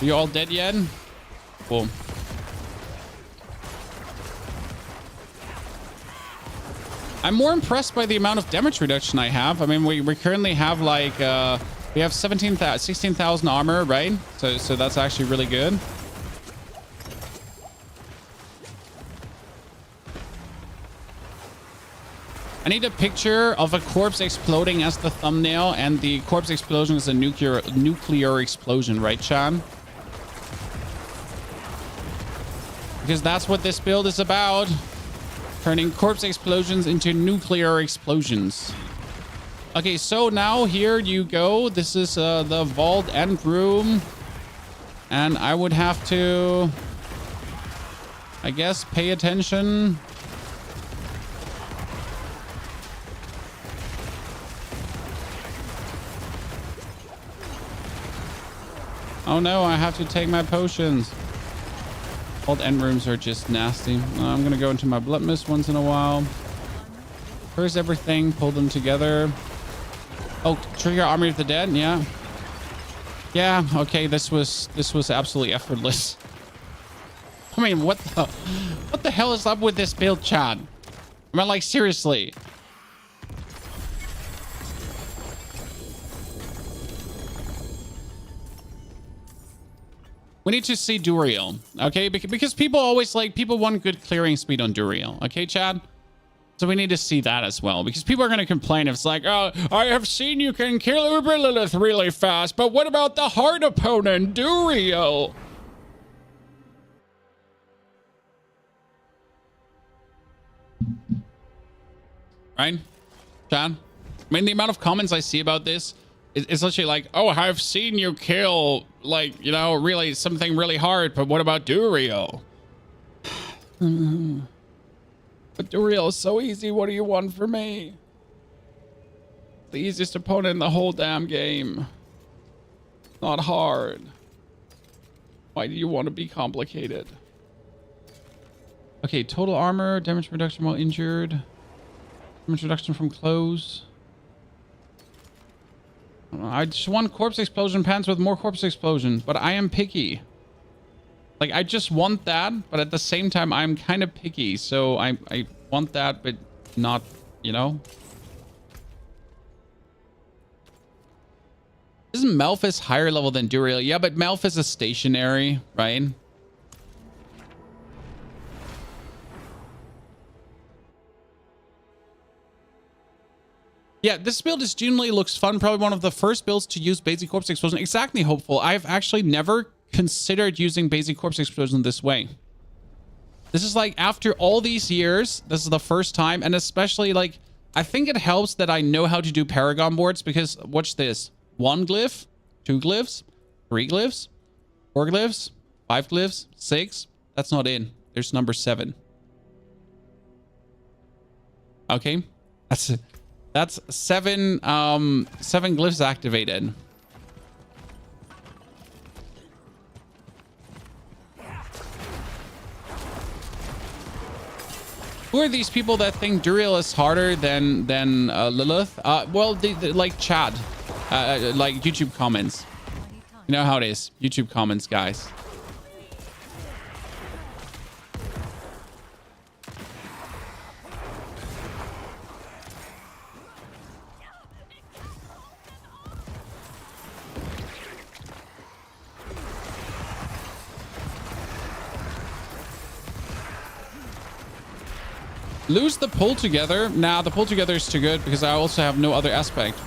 Are you all dead yet? Cool. I'm more impressed by the amount of damage reduction I have. I mean, we currently have like, we have 16,000 armor, right? So that's actually really good. I need a picture of a corpse exploding as the thumbnail, and the corpse explosion is a nuclear explosion, right, Chan? Because that's what this build is about. Turning corpse explosions into nuclear explosions. Okay, so now here you go. This is the vault end room. And I would have to, I guess, pay attention. Oh no, I have to take my potions. Old end rooms are just nasty. I'm gonna go into my blood mist once in a while. Where's everything? Pull them together. Oh, trigger Army of the Dead. Yeah. Yeah. Okay. This was absolutely effortless. I mean, what the hell is up with this build, Chad? I mean, like, seriously. We need to see Duriel, okay? Because people always people want good clearing speed on Duriel, okay, Chad? So we need to see that as well, because people are going to complain if it's like, oh, I have seen you can kill Uberlilith really fast, but what about the hard opponent, Duriel? Right, Chad? I mean, the amount of comments I see about this, it's literally like, oh, I've seen you kill, like, you know, really something really hard, but what about Duriel? But Duriel is so easy. What do you want from me? The easiest opponent in the whole damn game. Not hard. Why do you want to be complicated? Okay, total armor, damage reduction while injured. Damage reduction from close. I just want corpse explosion pants with more corpse explosion, but I am picky. Like, I just want that, but at the same time, I'm kind of picky. So I want that, but not, you know? Isn't Malphus higher level than Duriel? Yeah, but Malphus is stationary, right? Yeah, this build is genuinely looks fun. Probably one of the first builds to use basic corpse explosion. Exactly, hopeful. I've actually never considered using basic corpse explosion this way. This is like, after all these years, this is the first time. And especially, like, I think it helps that I know how to do Paragon boards, because watch this. 1 glyph, 2 glyphs, 3 glyphs, 4 glyphs, 5 glyphs, 6. That's not in. There's number 7. Okay. That's 7 glyphs activated. Who are these people that think Duriel is harder than Lilith? Well, like Chad, like YouTube comments. You know how it is. YouTube comments, guys. Lose the pull together. Nah, the pull together is too good because I also have no other aspect.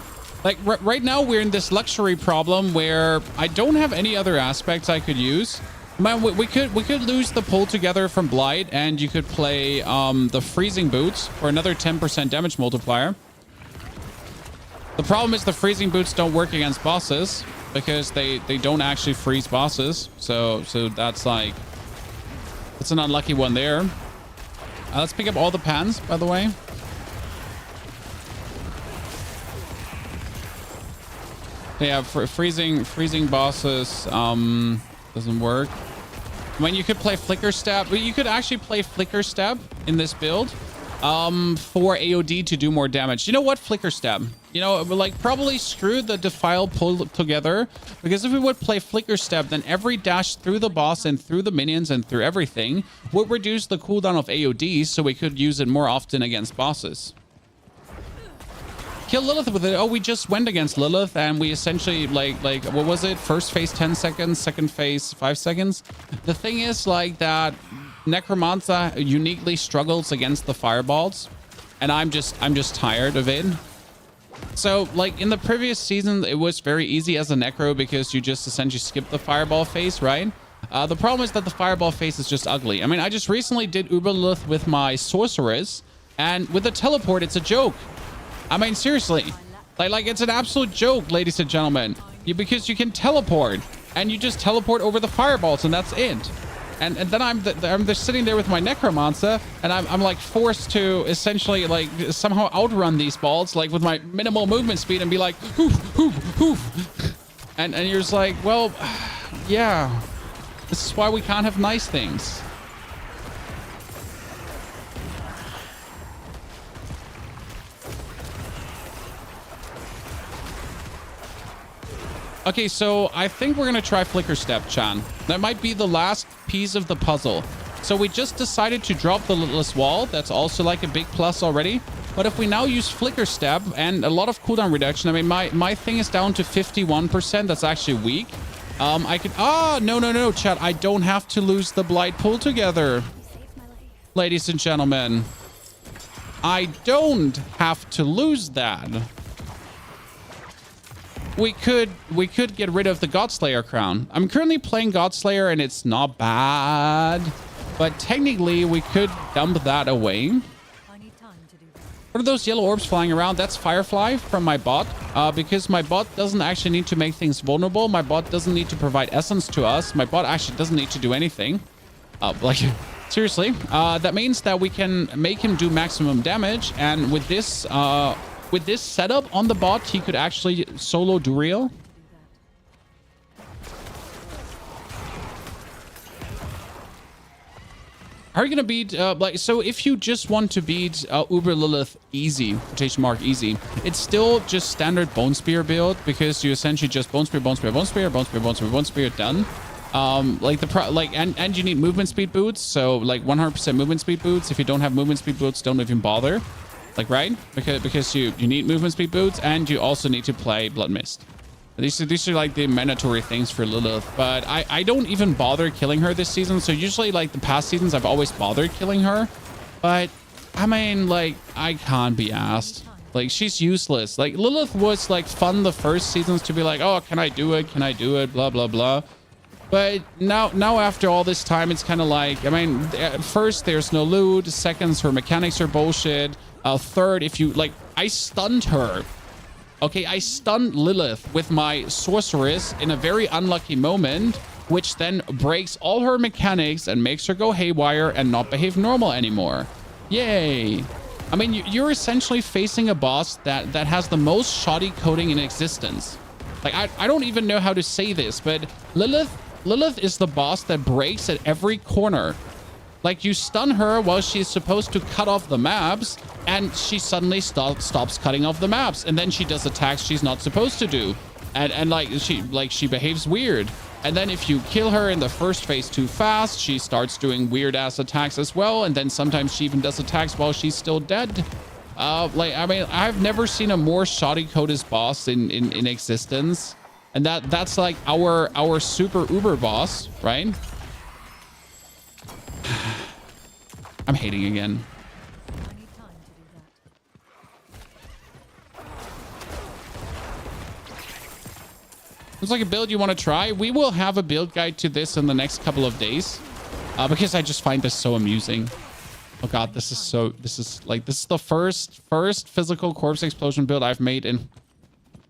Like right now we're in this luxury problem where I don't have any other aspects I could use. Man, we could lose the pull together from Blight, and you could play the freezing boots for another 10% damage multiplier. The problem is the freezing boots don't work against bosses because they don't actually freeze bosses. So that's like, it's an unlucky one there. Let's pick up all the pans, by the way. Yeah, for freezing bosses doesn't work. When you could play Flicker Stab, you could actually play Flicker Stab in this build for AOD to do more damage. You know what? Flicker Stab. You know, like probably screw the Defile pull together, because if we would play Flicker Stab, then every dash through the boss and through the minions and through everything would reduce the cooldown of AOD, so we could use it more often against bosses. Kill Lilith with it. Oh, we just went against Lilith and we essentially like what was it? First phase 10 seconds, second phase 5 seconds. The thing is like that Necromancer uniquely struggles against the fireballs, and I'm just tired of it. So like in the previous season, it was very easy as a Necro because you just essentially skip the fireball phase, right? The problem is that the fireball phase is just ugly. I mean, I just recently did Uber Lilith with my Sorceress, and with the teleport, it's a joke. I mean, seriously, like it's an absolute joke, ladies and gentlemen, because you can teleport and you just teleport over the fireballs and that's it. And then I'm just sitting there with my Necromancer, and I'm like forced to essentially like somehow outrun these balls, like with my minimal movement speed, and be like, hoof, hoof, hoof. And you're just like, well, yeah, this is why we can't have nice things. Okay, so I think we're gonna try Flicker Step, Chan. That might be the last piece of the puzzle. So we just decided to drop the Limitless Wall. That's also like a big plus already. But if we now use Flicker Step and a lot of cooldown reduction, I mean, my thing is down to 51%. That's actually weak. I could... Ah, no, chat. I don't have to lose the Blight pull together. Ladies and gentlemen. I don't have to lose that. We could get rid of the Godslayer crown. I'm currently playing Godslayer and it's not bad, but technically we could dump that away. I need time to do that. What are those yellow orbs flying around? That's Firefly from my bot, because my bot doesn't actually need to make things vulnerable. My bot doesn't need to provide essence to us. My bot actually doesn't need to do anything. Like, seriously. That means that we can make him do maximum damage, and with this with this setup on the bot, he could actually solo Duriel. How are you gonna beat like, so if you just want to beat Uber Lilith easy, quotation mark easy, it's still just standard Bone Spear build, because you essentially just Bone Spear, Bone Spear, Bone Spear, Bone Spear, Bone Spear, Bone Spear, done. And you need movement speed boots, so like 100% movement speed boots. If you don't have movement speed boots, don't even bother. Like, right? Because you need movement speed boots, and you also need to play Blood Mist. These are like the mandatory things for Lilith, but I don't even bother killing her this season. So usually, like the past seasons, I've always bothered killing her, but I mean, like, I can't be asked. Like, she's useless. Like, Lilith was like fun the first seasons to be like, oh, can I do it? Can I do it? Blah, blah, blah. But now after all this time, it's kind of like, I mean, first, there's no loot. Second, her mechanics are bullshit. Third, if you, like, I stunned her. Okay, I stunned Lilith with my sorceress in a very unlucky moment, which then breaks all her mechanics and makes her go haywire and not behave normal anymore. Yay. I mean, you're essentially facing a boss that has the most shoddy coding in existence. Like, I don't even know how to say this, but Lilith is the boss that breaks at every corner. Like, you stun her while she's supposed to cut off the maps, and she suddenly stops cutting off the maps, and then she does attacks she's not supposed to do, and she behaves weird. And then if you kill her in the first phase too fast, she starts doing weird ass attacks as well, and then sometimes she even does attacks while she's still dead. Like, I mean, I've never seen a more shoddy coded boss in existence, and that's like our super uber boss, right? I'm hating again. I need time to do that. Looks like a build you want to try. We will have a build guide to this in the next couple of days, because I just find this so amusing. Oh god, this is the first physical corpse explosion build I've made in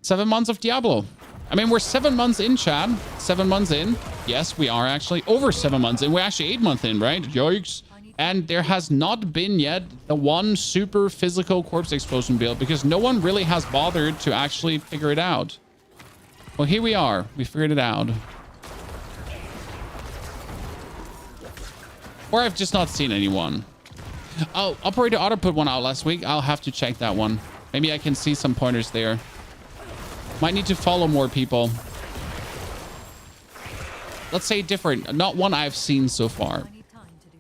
7 months of Diablo. I mean, we're 7 months in, Chad. 7 months in. Yes, we are actually over 7 months in. We're actually 8 months in, right? Yikes. And there has not been yet the one super physical corpse explosion build, because no one really has bothered to actually figure it out. Well, here we are. We figured it out. Or I've just not seen anyone. Oh, Operator Auto put one out last week. I'll have to check that one. Maybe I can see some pointers there. Might need to follow more people. Let's say different. Not one I've seen so far. I need time to do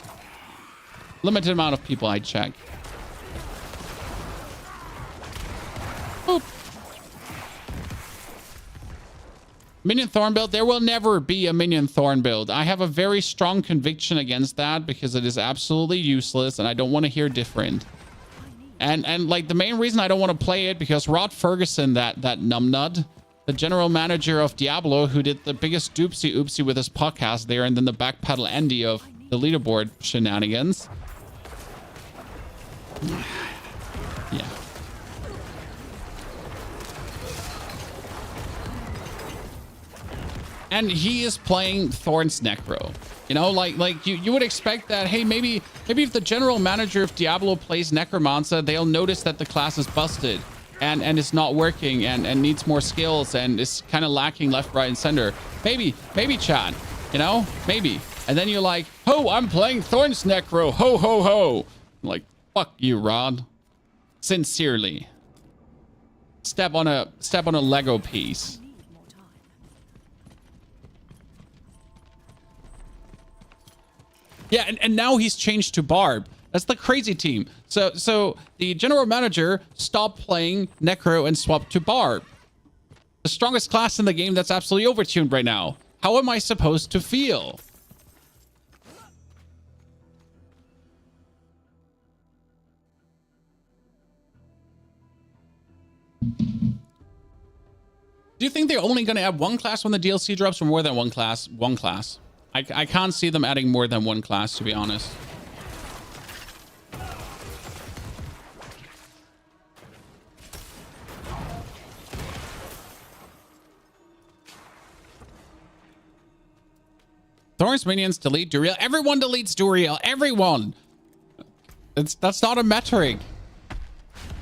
that. Limited amount of people I check. Boop. Minion Thorn build. There will never be a Minion Thorn build. I have a very strong conviction against that, because it is absolutely useless, and I don't want to hear different. And like, the main reason I don't want to play it, because Rod Ferguson, that numbnut, the general manager of Diablo, who did the biggest doopsie oopsie with his podcast there, and then the backpedal Andy of the leaderboard shenanigans. Yeah. And he is playing Thorn's Necro. You know, like you would expect that, hey, maybe if the general manager of Diablo plays Necromancer, they'll notice that the class is busted and it's not working and needs more skills and is kind of lacking left, right, and center. Maybe, Chad, you know, maybe. And then you're like, oh, I'm playing Thorn's Necro. Ho, ho, ho. I'm like, fuck you, Rod. Sincerely. Step on a Lego piece. I need more time. Yeah, and now he's changed to Barb. That's the crazy team. So the general manager stopped playing Necro and swapped to Barb. The strongest class in the game that's absolutely overtuned right now. How am I supposed to feel? Do you think they're only going to add one class when the DLC drops, or more than one class? One class. I can't see them adding more than one class, to be honest. Thorn's minions delete Duriel. Everyone deletes Duriel. Everyone. That's not a metric.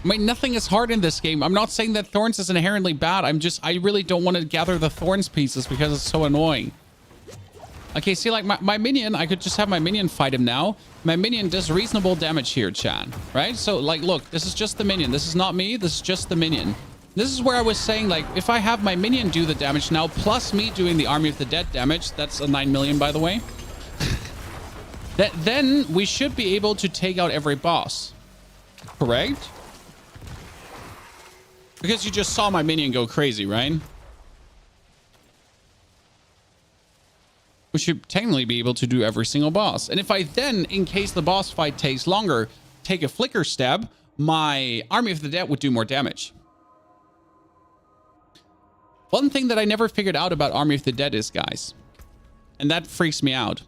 I mean, nothing is hard in this game. I'm not saying that thorns is inherently bad. I really don't want to gather the thorns pieces because it's so annoying. Okay, see, like my minion, I could just have my minion fight him now. My minion does reasonable damage here, chat, right? So, like, look, this is just the minion. This is not me. This is just the minion. This is where I was saying, like, if I have my minion do the damage now, plus me doing the Army of the Dead damage, that's a 9 million, by the way, then we should be able to take out every boss. Correct? Because you just saw my minion go crazy, right? We should technically be able to do every single boss. And if I then, in case the boss fight takes longer, take a flicker stab, my Army of the Dead would do more damage. One thing that I never figured out about Army of the Dead is, guys, and that freaks me out.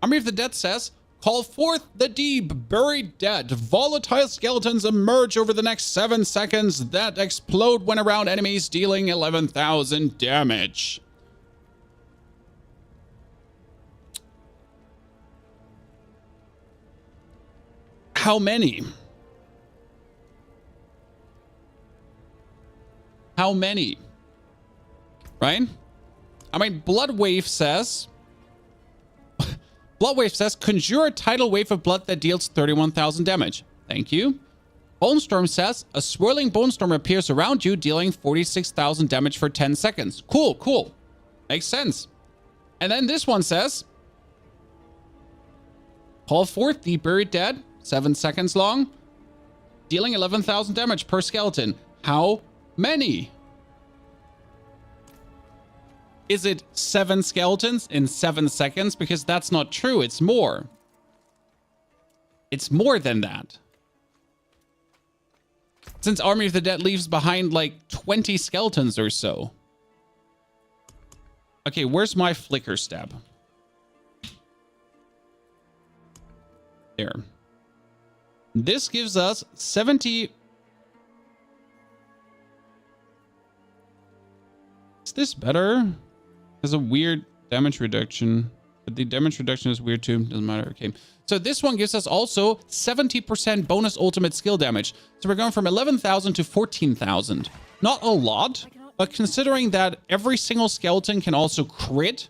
Army of the Dead says, call forth the deep, buried dead. Volatile skeletons emerge over the next 7 seconds that explode when around enemies, dealing 11,000 damage. How many? How many? Right? I mean, Blood Wave says... Blood Wave says, conjure a tidal wave of blood that deals 31,000 damage. Thank you. Bone Storm says, a swirling bone storm appears around you, dealing 46,000 damage for 10 seconds. Cool, cool. Makes sense. And then this one says, call forth the buried dead, 7 seconds long, dealing 11,000 damage per skeleton. How many? Is it 7 skeletons in 7 seconds? Because that's not true. It's more. It's more than that. Since Army of the Dead leaves behind like 20 skeletons or so. Okay, where's my flicker stab? There. This gives us 70... Is this better? Has a weird damage reduction, but the damage reduction is weird too. Doesn't matter. Okay, so this one gives us also 70% bonus ultimate skill damage. So we're going from 11,000 to 14,000. Not a lot, but considering that every single skeleton can also crit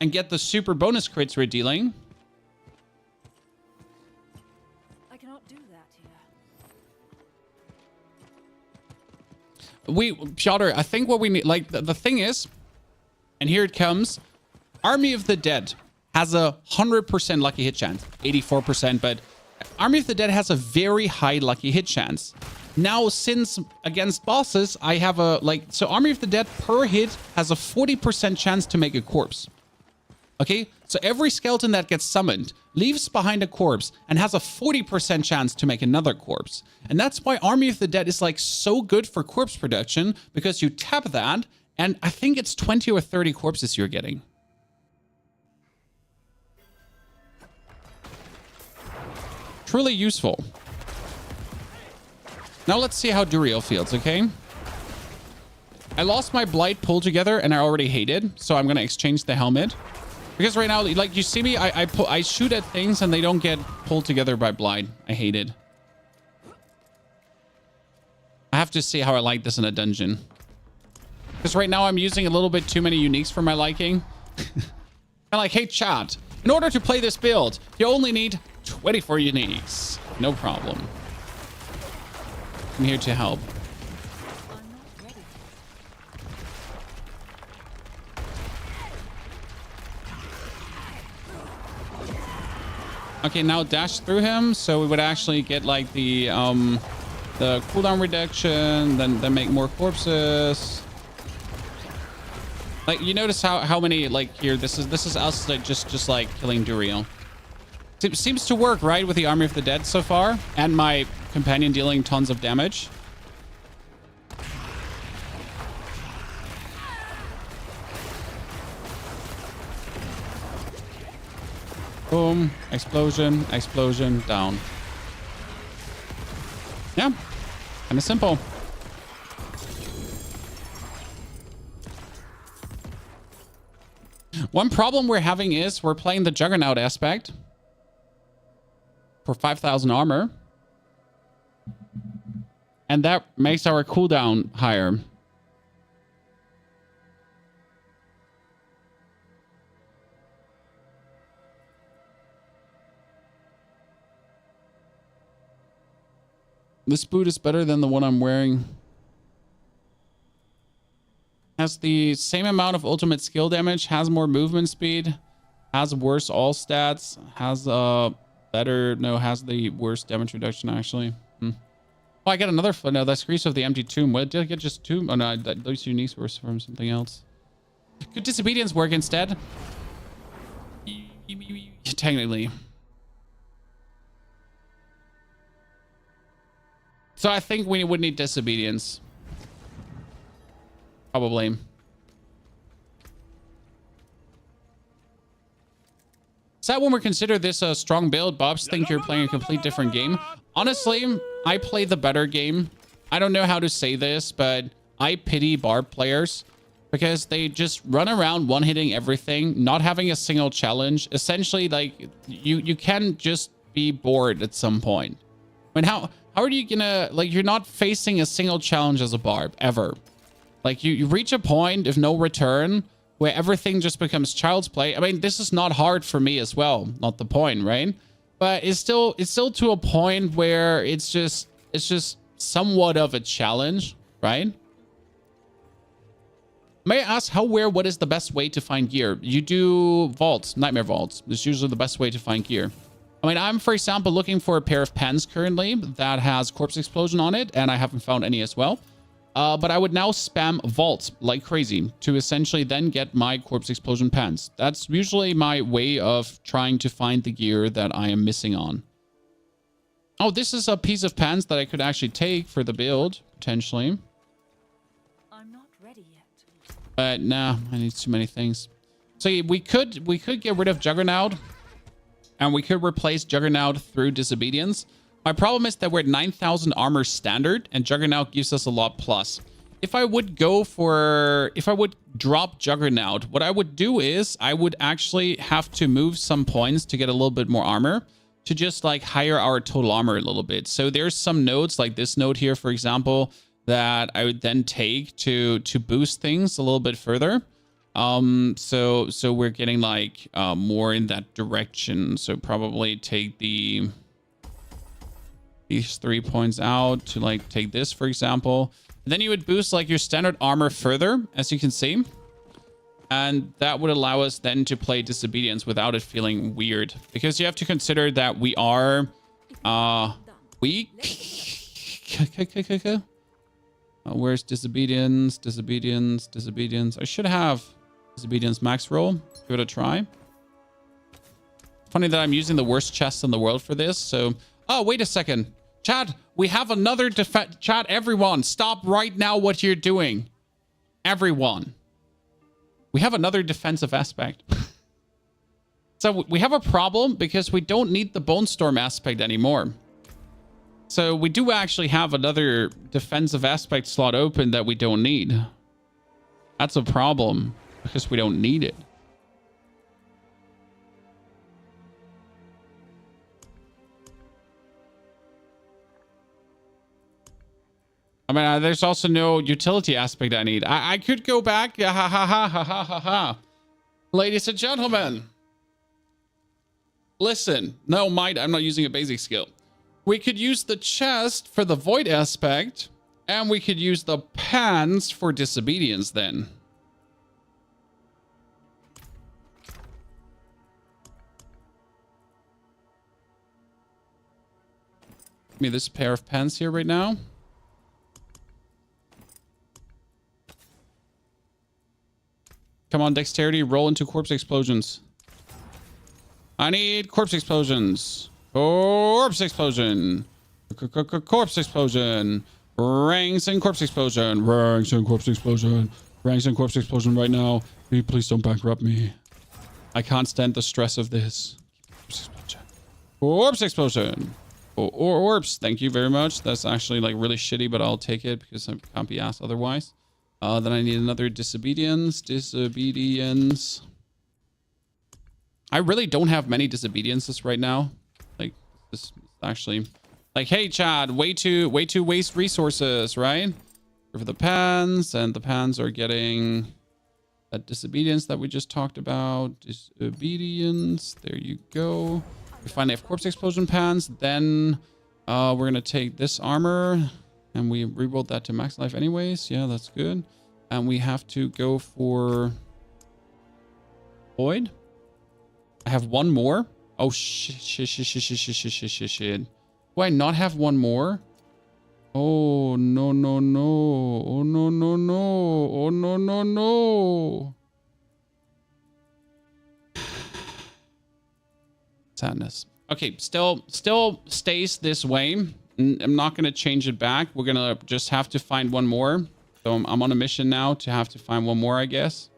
and get the super bonus crits we're dealing. I cannot do that here. Piotr, I think what we need, like the thing is, and here it comes, Army of the Dead has a 100% lucky hit chance, 84%, but Army of the Dead has a very high lucky hit chance. Now, since against bosses, I have a, so Army of the Dead per hit has a 40% chance to make a corpse. Okay, so every skeleton that gets summoned leaves behind a corpse and has a 40% chance to make another corpse. And that's why Army of the Dead is like so good for corpse production, because you tap that and I think it's 20 or 30 corpses you're getting. Truly useful. Now let's see how Duriel feels, okay? I lost my Blight pull together and I already hate it, so I'm gonna exchange the helmet. Because right now, like you see me, I shoot at things and they don't get pulled together by Blight. I hate it. I have to see how I like this in a dungeon. Because right now I'm using a little bit too many uniques for my liking. I'm like, hey chat, in order to play this build, you only need 24 uniques. No problem. I'm here to help. I'm not ready. Okay, now dash through him, so we would actually get like the cooldown reduction, then make more corpses. Like you notice how many, like here, this is us like just like killing Duriel. It seems to work, right, with the Army of the Dead so far, and my companion dealing tons of damage. Boom, explosion, explosion, down. Yeah, kind of simple. One problem we're having is we're playing the Juggernaut aspect. for 5,000 armor. And that makes our cooldown higher. This boot is better than the one I'm wearing. Has the same amount of ultimate skill damage, has more movement speed, has worse all stats, has has the worst damage reduction actually. Oh, I got another no, that's Grease of the Empty Tomb. What did I get? Just tomb? Oh no, those uniques were from something else. Could Disobedience work instead? Technically. So I think we would need Disobedience. Probably. Is that when we consider this a strong build? Bobs think you're playing a complete different game. Honestly, I play the better game. I don't know how to say this, but I pity Barb players because they just run around one-hitting everything, not having a single challenge. Essentially, like, you can just be bored at some point. I mean, how are you gonna, like, you're not facing a single challenge as a Barb, ever. Like, you reach a point of no return where everything just becomes child's play. I mean, this is not hard for me as well. Not the point, right? But it's still to a point where it's just somewhat of a challenge, right? May I ask what is the best way to find gear? You do vaults, nightmare vaults. It's usually the best way to find gear. I mean, I'm, for example, looking for a pair of pants currently that has corpse explosion on it, and I haven't found any as well. But I would now spam vault like crazy to essentially then get my corpse explosion pants. That's usually my way of trying to find the gear that I am missing on. Oh, this is a piece of pants that I could actually take for the build, potentially. I'm not ready yet. But nah, I need too many things. So we could get rid of Juggernaut, and we could replace Juggernaut through Disobedience. My problem is that we're at 9,000 armor standard, and Juggernaut gives us a lot plus. If I would drop Juggernaut, what I would do is I would actually have to move some points to get a little bit more armor to just like higher our total armor a little bit. So there's some nodes like this node here, for example, that I would then take to boost things a little bit further. So we're getting like more in that direction. So probably take these 3 points out to like take this, for example. And then you would boost like your standard armor further, as you can see. And that would allow us then to play Disobedience without it feeling weird. Because you have to consider that we are weak. Where's Disobedience? Disobedience. I should have Disobedience max roll. Give it a try. Funny that I'm using the worst chest in the world for this. So, oh, wait a second. Chat, we have another chat, everyone, stop right now what you're doing. Everyone. We have another defensive aspect. So we have a problem because we don't need the Bone Storm aspect anymore. So we do actually have another defensive aspect slot open that we don't need. That's a problem because we don't need it. I mean, there's also no utility aspect I need. I could go back. Ha ha ha ha ha ha ha. Ladies and gentlemen. Listen. No, mind, I'm not using a basic skill. We could use the chest for the void aspect. And we could use the pants for Disobedience then. Give me this pair of pants here right now. Come on, dexterity, roll into corpse explosions. I need corpse explosions. Corpse explosion. Corpse explosion. Ranks and corpse explosion. Ranks and corpse explosion. Ranks and corpse explosion right now. Please don't bankrupt me. I can't stand the stress of this. Corpse explosion. Corpse explosion. Orbs. Thank you very much. That's actually like really shitty, but I'll take it because I can't be asked otherwise. Then I need another Disobedience. Disobedience. I really don't have many Disobediences right now. Like, This is actually like, hey, Chad, way to waste resources, right? For the pans, and the pans are getting that disobedience that we just talked about. Disobedience. There you go. We finally have corpse explosion pans. Then we're gonna take this armor and we rebuild that to max life anyways. Yeah, that's good. And we have to go for void. I have one more. Oh shit. Do I not have one more? Oh no. Oh no. Oh no. Sadness. Okay, still stays this way. I'm not gonna change it back. We're gonna just have to find one more. So I'm on a mission now to have to find one more, I guess.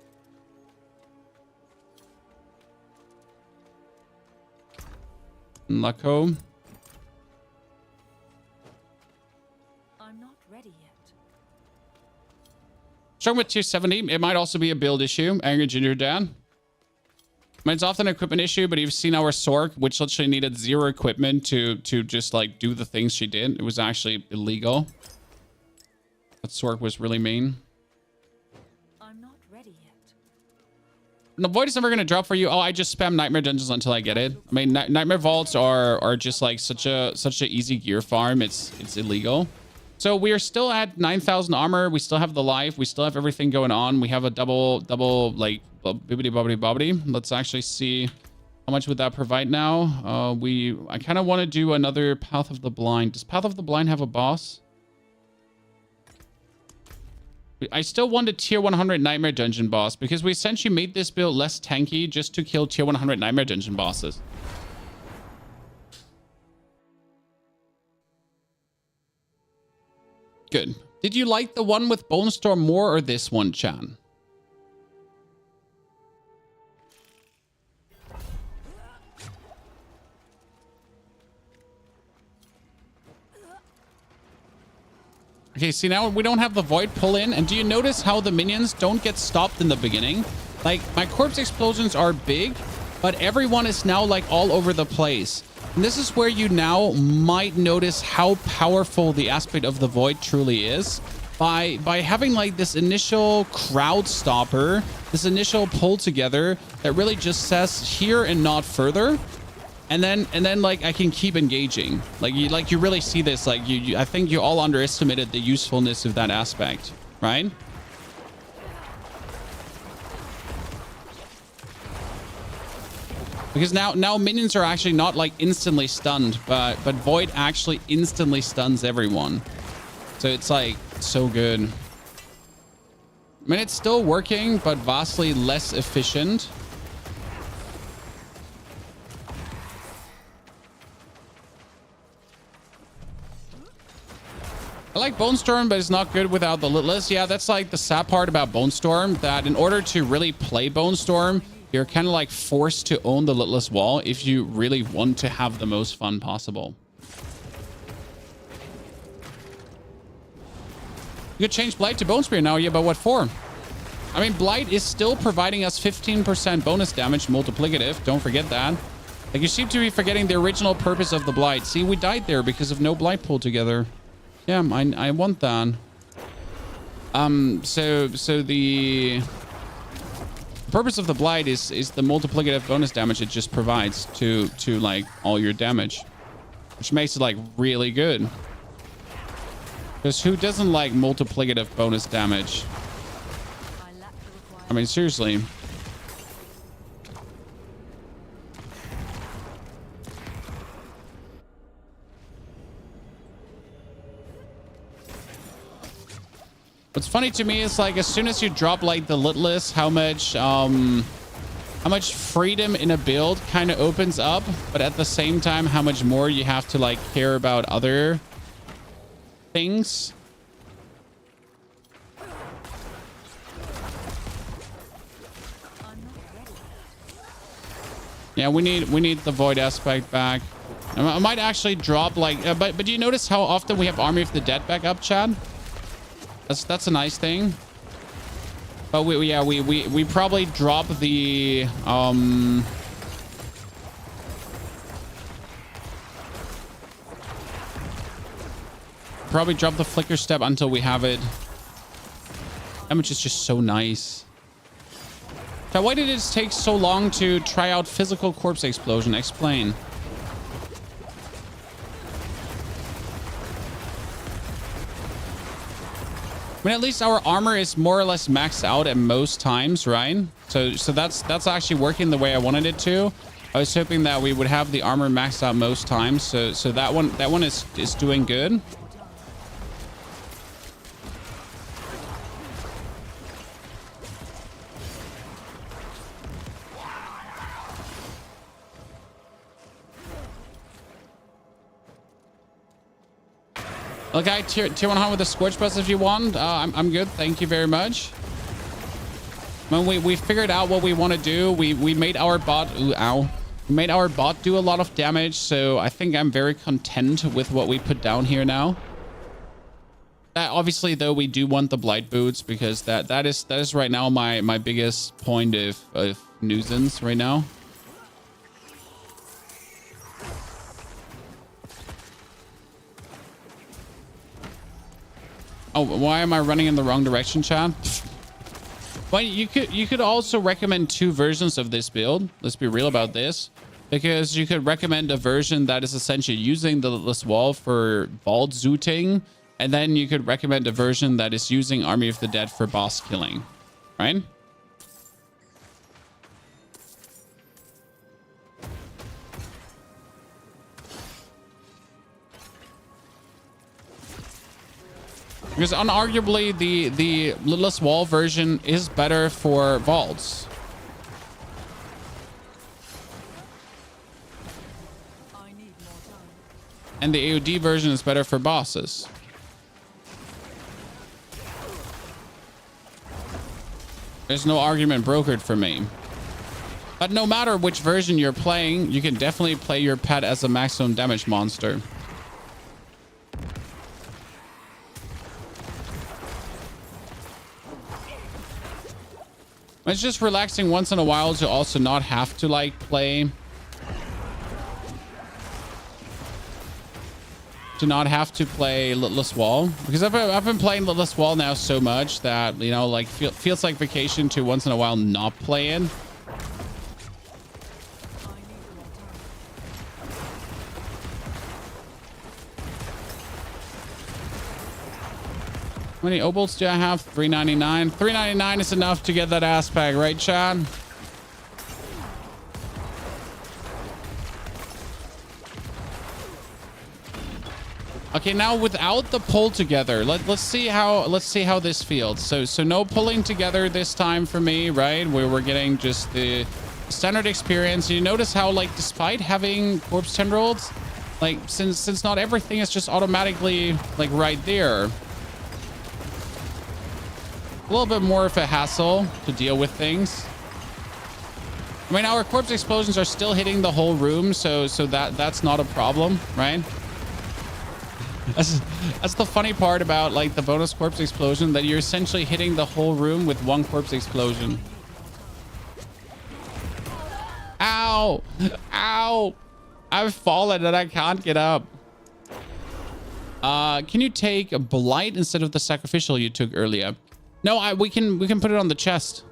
Laco. I'm not ready yet. Starting with 270, it might also be a build issue. Angry Ginger Dad. I mean, it's often an equipment issue, but you've seen our Sork, which literally needed 0 equipment to just like do the things she did. It was actually illegal. That Sork was really mean. I'm not ready yet. The void is never going to drop for you. Oh, I just spam nightmare dungeons until I get it. I mean, nightmare vaults are just like such a easy gear farm. It's illegal. So we are still at 9,000 armor. We still have the life. We still have everything going on. We have a double like bibbity bobbity bobbity. Let's actually see how much would that provide now. I kind of want to do another Path of the Blind. Does Path of the Blind have a boss? I still want a tier 100 nightmare dungeon boss because we essentially made this build less tanky just to kill tier 100 nightmare dungeon bosses. Good. Did you like the one with Bone Storm more or this one, Chan? Okay, see, now we don't have the void pull in. And do you notice how the minions don't get stopped in the beginning? Like, my corpse explosions are big, but everyone is now, like, all over the place. And this is where you now might notice how powerful the aspect of the void truly is. By having, like, this initial crowd stopper, this initial pull together that really just says here and not further. And then like I can keep engaging. Like you really see this. Like I think you all underestimated the usefulness of that aspect, right? Because now minions are actually not like instantly stunned, but void actually instantly stuns everyone. So it's like so good. I mean, it's still working, but vastly less efficient. I like Bone Storm, but it's not good without the Litless. Yeah, that's like the sad part about Bone Storm, that in order to really play Bone Storm, you're kind of like forced to own the Litless Wall if you really want to have the most fun possible. You could change Blight to Bone Spear now, yeah, but what for? I mean, Blight is still providing us 15% bonus damage multiplicative. Don't forget that. Like, you seem to be forgetting the original purpose of the Blight. See, we died there because of no Blight pulled together. Yeah, I want that. So the purpose of the Blight is the multiplicative bonus damage it just provides to like all your damage, which makes it like really good. Because who doesn't like multiplicative bonus damage? I mean, seriously. What's funny to me is like as soon as you drop like the Litless, how much freedom in a build kind of opens up, but at the same time, how much more you have to like care about other things. Yeah, we need the void aspect back. I might actually drop like, but do you notice how often we have Army of the Dead back up, Chad? That's a nice thing. But we probably drop the probably drop the flicker step until we have it. Damage is just so nice. So why did it take so long to try out physical corpse explosion? Explain. I mean, at least our armor is more or less maxed out at most times, right? So that's actually working the way I wanted it to. I was hoping that we would have the armor maxed out most times. So that one is doing good. Okay, tier 1 hunt with a Scorch Bus if you want. I'm good. Thank you very much. When we figured out what we want to do, we made our bot... Ooh, ow. We made our bot do a lot of damage, so I think I'm very content with what we put down here now. Obviously, though, we do want the Blight Boots because that is right now my biggest point of nuisance right now. Oh, why am I running in the wrong direction, chat? Well, you could also recommend 2 versions of this build. Let's be real about this. Because you could recommend a version that is essentially using the Limitless Wall for vault zooting. And then you could recommend a version that is using Army of the Dead for boss killing. Right? Because unarguably, the Limitless Wall version is better for vaults. And the AOD version is better for bosses. There's no argument brokered for me. But no matter which version you're playing, you can definitely play your pet as a maximum damage monster. It's just relaxing once in a while to also not have to like play. To not have to play Limitless Wall. Because I've been playing Limitless Wall now so much that, you know, like feels like vacation to once in a while not play it. How many obols do I have? 399. 399 is enough to get that aspect, right, Chad? Okay, now without the pull together, let's see how this feels. So no pulling together this time for me, right? Where we're getting just the standard experience. You notice how, like, despite having corpse tendrils, like since not everything is just automatically like right there. A little bit more of a hassle to deal with things. I mean, our corpse explosions are still hitting the whole room, so that's not a problem, right? That's the funny part about like the bonus corpse explosion, that you're essentially hitting the whole room with one corpse explosion. Ow! Ow! I've fallen and I can't get up. Can you take a blight instead of the sacrificial you took earlier? No, we can put it on the chest.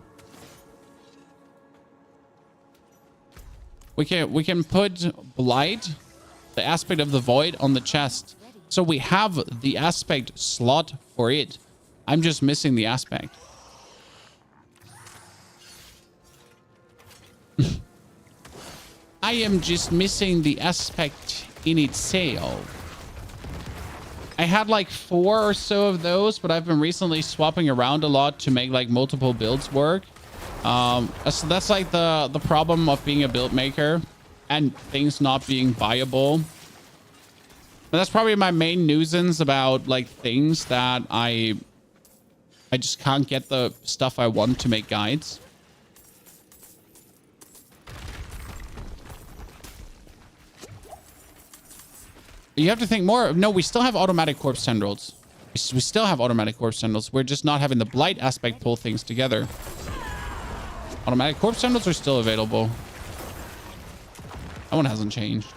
We can put blight, the aspect of the void, on the chest. So we have the aspect slot for it. I'm just missing the aspect. I am just missing the aspect in itself. I had like 4 or so of those, but I've been recently swapping around a lot to make like multiple builds work. So that's like the problem of being a build maker and things not being viable. But that's probably my main nuisance about like things that I just can't get the stuff I want to make guides. You have to think more. No, we still have automatic corpse tendrils. We still have automatic corpse tendrils. We're just not having the blight aspect pull things together. Automatic corpse tendrils are still available. That one hasn't changed.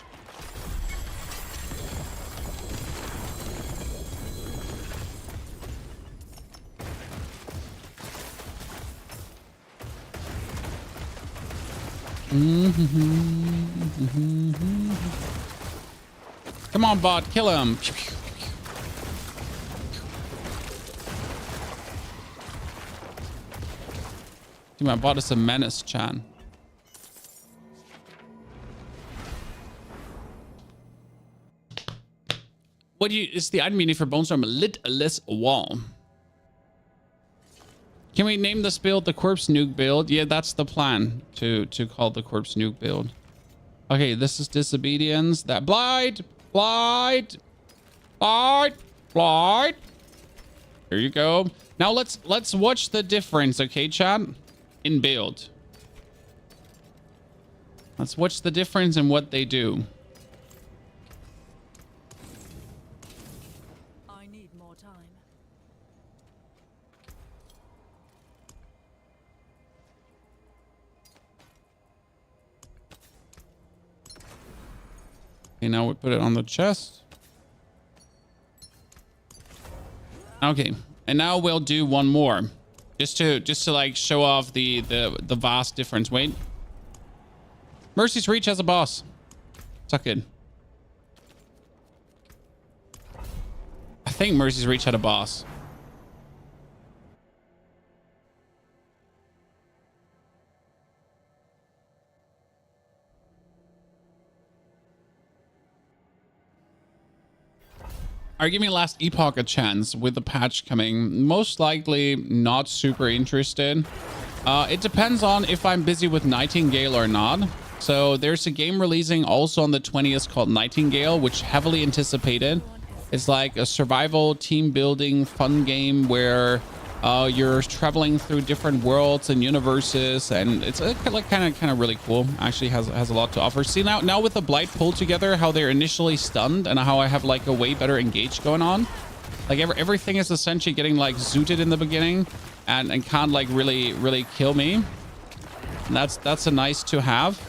Come on, bot, kill him. Dude, my bot is a menace, Chan. What do you is the item meaning for Bonestorm? Litless wall. Can we name this build the corpse nuke build? Yeah, that's the plan to call the corpse nuke build. Okay, this is disobedience. That blight. There you go. Now let's watch the difference, okay, chat? In build. Let's watch the difference in what they do. I need more time. Okay, now we put it on the chest. Okay, and now we'll do one more, just to like show off the vast difference. Wait, Mercy's Reach has a boss. Suck it. I think Mercy's Reach had a boss. Are you giving Last Epoch a chance with the patch coming? Most likely not super interested. It depends on if I'm busy with Nightingale or not. So there's a game releasing also on the 20th called Nightingale, which heavily anticipated. It's like a survival team building fun game where you're traveling through different worlds and universes, and it's like kind of really cool. Actually has a lot to offer. See now with the Blight pulled together, how they're initially stunned and how I have like a way better engage going on. Like everything is essentially getting like zooted in the beginning and can't like really kill me. And that's a nice to have.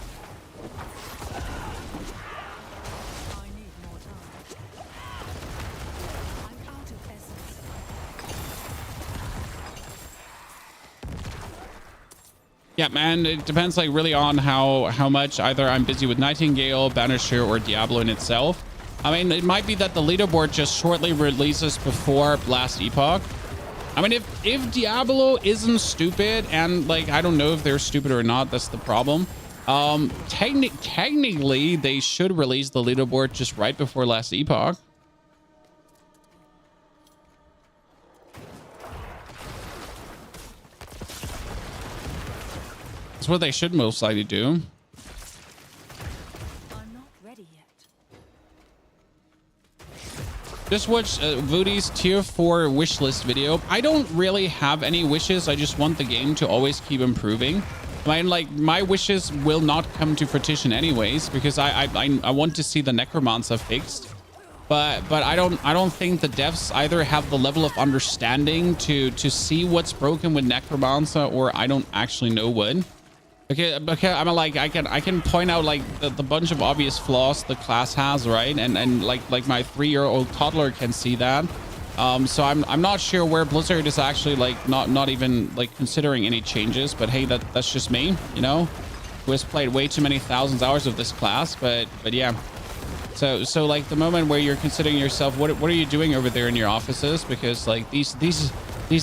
Yeah, man, it depends like really on how much either I'm busy with Nightingale, Banisher, or Diablo in itself. I mean, it might be that the leaderboard just shortly releases before Last Epoch. I mean, if Diablo isn't stupid, and like I don't know if they're stupid or not, that's the problem. Technically, they should release the leaderboard just right before Last Epoch. That's what they should most likely do. I'm not ready yet. Just watch Voody's tier 4 wish list video. I don't really have any wishes. I just want the game to always keep improving. I mean, like, my wishes will not come to fruition anyways, because I want to see the Necromancer fixed. But I don't think the devs either have the level of understanding to see what's broken with Necromancer, or I don't actually know what. Okay, I mean, like I can point out like the bunch of obvious flaws the class has, right? And like my 3-year-old toddler can see that. So I'm not sure where Blizzard is actually like not even like considering any changes. But hey, that's just me, you know, who has played way too many thousands hours of this class. But yeah. So like the moment where you're considering yourself, what are you doing over there in your offices? Because like these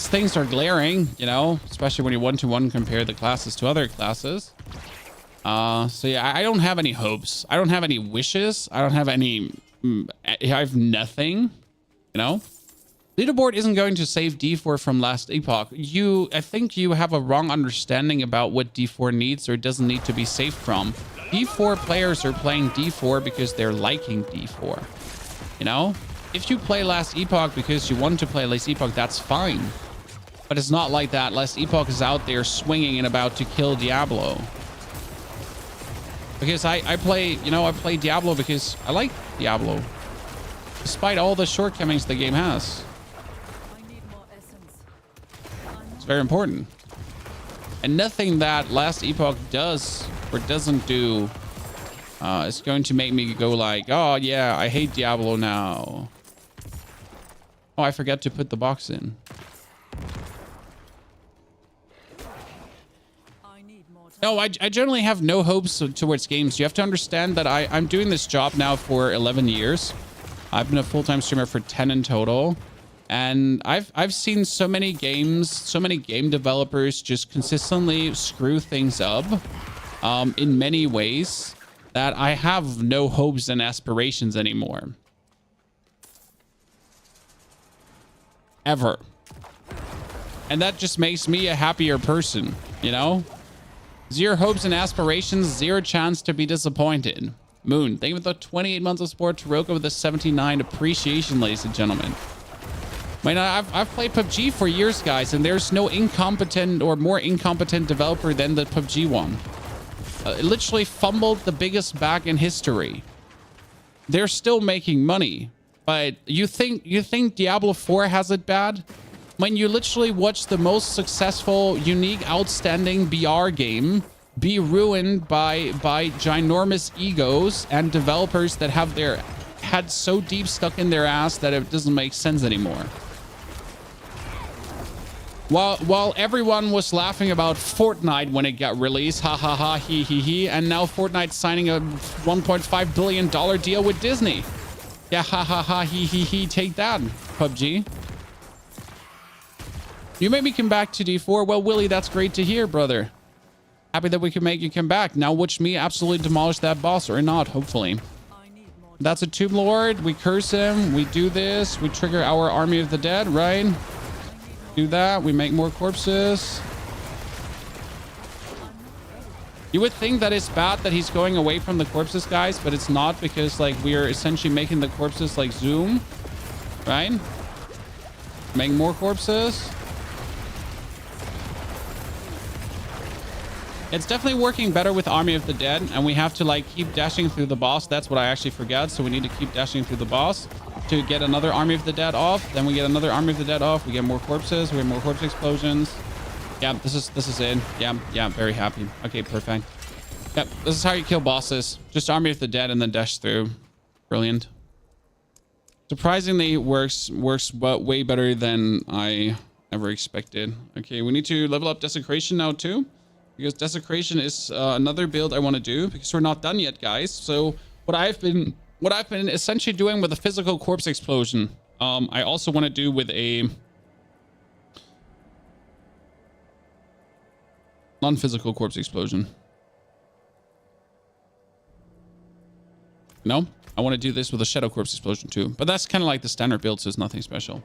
things are glaring, you know, especially when you one-to-one compare the classes to other classes. So yeah, I don't have any hopes. I don't have any wishes. I don't have any. I have nothing, you know. Leaderboard isn't going to save D4 from Last Epoch. I think you have a wrong understanding about what D4 needs or doesn't need to be saved from. D4 players are playing D4 because they're liking D4. You know, if you play Last Epoch because you want to play Last Epoch, that's fine. But it's not like that. Last Epoch is out there swinging and about to kill Diablo. Because I play Diablo because I like Diablo. Despite all the shortcomings the game has. It's very important. And nothing that Last Epoch does or doesn't do is going to make me go like, oh yeah, I hate Diablo now. Oh, I forgot to put the box in. I need more more time. No, I generally have no hopes towards games. You have to understand that I'm doing this job now for 11 years. I've been a full-time streamer for 10 in total. And I've seen so many games, so many game developers just consistently screw things up in many ways that I have no hopes and aspirations anymore. Ever. And that just makes me a happier person, you know? Zero hopes and aspirations, zero chance to be disappointed. Moon, thank you for the 28 months of support. Taroko with the 79 appreciation, ladies and gentlemen. I mean, I've played PUBG for years, guys, and there's no incompetent or more incompetent developer than the PUBG one. It literally fumbled the biggest bag in history. They're still making money, but you think Diablo 4 has it bad? When you literally watch the most successful, unique, outstanding BR game be ruined by ginormous egos and developers that have their head so deep stuck in their ass that it doesn't make sense anymore. While everyone was laughing about Fortnite when it got released, ha ha ha, he he he, and now Fortnite's signing a $1.5 billion deal with Disney. Yeah, ha ha ha, he, take that, PUBG. You made me come back to D4. Well, Willie, that's great to hear, brother. Happy that we can make you come back. Now watch me absolutely demolish that boss, or not, hopefully. That's a Tomb Lord. We curse him. We do this. We trigger our Army of the Dead, right? Do that. We make more corpses. You would think that it's bad that he's going away from the corpses, guys, but it's not, because like we are essentially making the corpses like zoom, right? Make more corpses. It's definitely working better with Army of the Dead, and we have to like keep dashing through the boss. That's what I actually forgot. So we need to keep dashing through the boss to get another Army of the Dead off. Then we get another Army of the Dead off. We get more corpses. We get more corpse explosions. Yeah, this is it. Yeah, very happy. Okay, perfect. Yep, this is how you kill bosses. Just Army of the Dead and then dash through. Brilliant. Surprisingly, works way better than I ever expected. Okay, we need to level up Desecration now too, because Desecration is another build I want to do, because we're not done yet, guys. So what I've been essentially doing with a physical corpse explosion, I also want to do with a non-physical corpse explosion. No, I want to do this with a shadow corpse explosion too, but that's kind of like the standard build, so it's nothing special.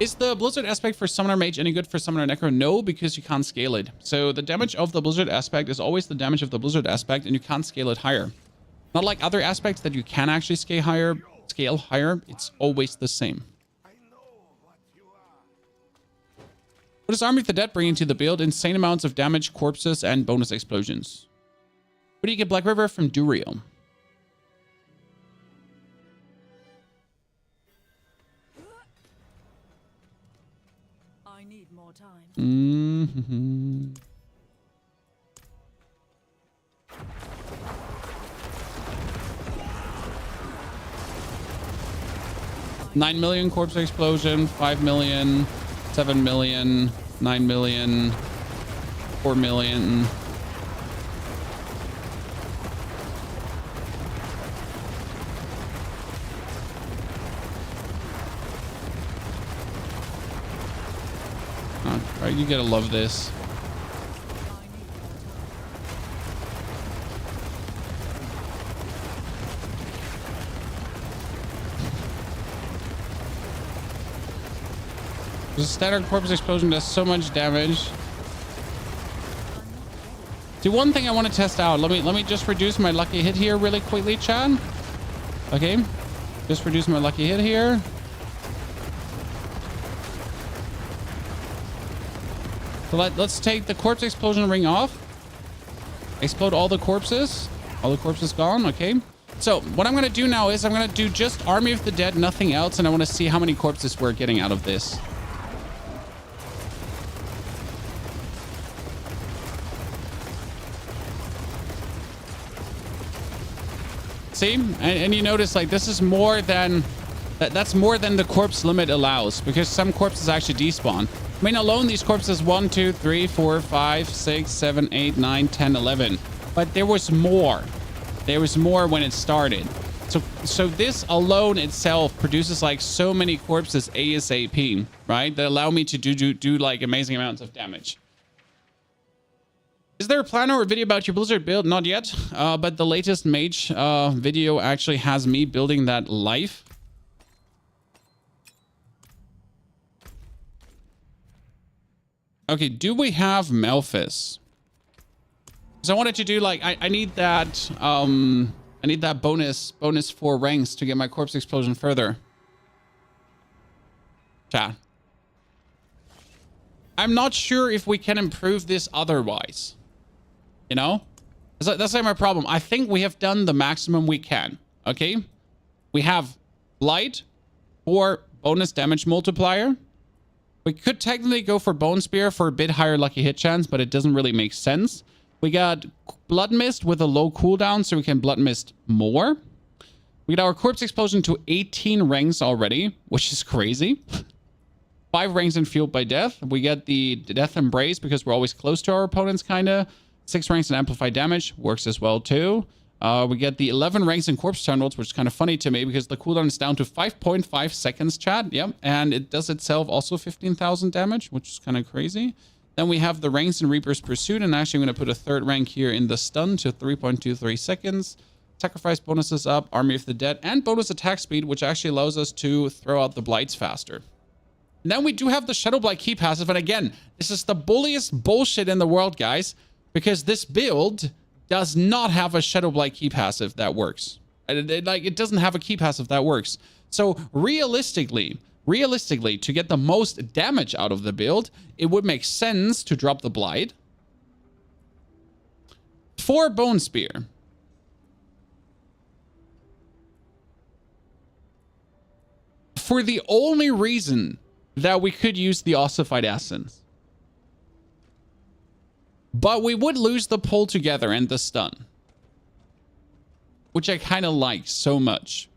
Is the Blizzard aspect for Summoner Mage any good for Summoner Necro? No, because you can't scale it. So the damage of the Blizzard aspect is always the damage of the Blizzard aspect, and you can't scale it higher. Not like other aspects that you can actually scale higher. It's always the same. What does Army of the Dead bring into the build? Insane amounts of damage, corpses, and bonus explosions. Where do you get Black River? From Durio. I need more time. Mm-hmm. $9 million corpse explosion, 5 million, 7 million, 9 million, 4 million. All right, you gotta love this. The standard corpse explosion does so much damage. See, one thing I want to test out. Let me just reduce my lucky hit here really quickly, Chad. Okay, just reduce my lucky hit here. So let's take the corpse explosion ring off. Explode all the corpses. All the corpses gone. Okay. So what I'm going to do now is I'm going to do just Army of the Dead, nothing else, and I want to see how many corpses we're getting out of this. See, and you notice like this is more than that's more than the corpse limit allows, because some corpses actually despawn. I mean, alone, these corpses 1, 2, 3, 4, 5, 6, 7, 8, 9, 10, 11. But there was more. There was more when it started. So this alone itself produces like so many corpses ASAP, right? That allow me to do like amazing amounts of damage. Is there a plan or a video about your Blizzard build? Not yet. But the latest mage video actually has me building that live. Okay, do we have Melphis? Because I wanted to do like I need that bonus 4 ranks to get my corpse explosion further. Chat. I'm not sure if we can improve this otherwise. You know? That's like my problem. I think we have done the maximum we can. Okay? We have Light for bonus damage multiplier. We could technically go for Bone Spear for a bit higher lucky hit chance, but it doesn't really make sense. We got Blood Mist with a low cooldown, so we can Blood Mist more. We got our Corpse Explosion to 18 ranks already, which is crazy. 5 ranks in Fueled by Death. We get the Death Embrace because we're always close to our opponents, kind of. 6 ranks in Amplified Damage. Works as well, too. We get the 11 ranks in Corpse Tunnels, which is kind of funny to me because the cooldown is down to 5.5 seconds, chat. Yep. And it does itself also 15,000 damage, which is kind of crazy. Then we have the ranks in Reaper's Pursuit, and actually I'm going to put a 3rd rank here in the stun to 3.23 seconds. Sacrifice bonuses up, Army of the Dead, and bonus attack speed, which actually allows us to throw out the blights faster. And then we do have the Shadow Blight key passive, and again, this is the bulliest bullshit in the world, guys, because this build does not have a Shadow Blight key passive that works. It doesn't have a key passive that works. So realistically, to get the most damage out of the build, it would make sense to drop the Blight for Bone Spear. For the only reason that we could use the Ossified Essence. But we would lose the pull together and the stun, which I kind of like so much.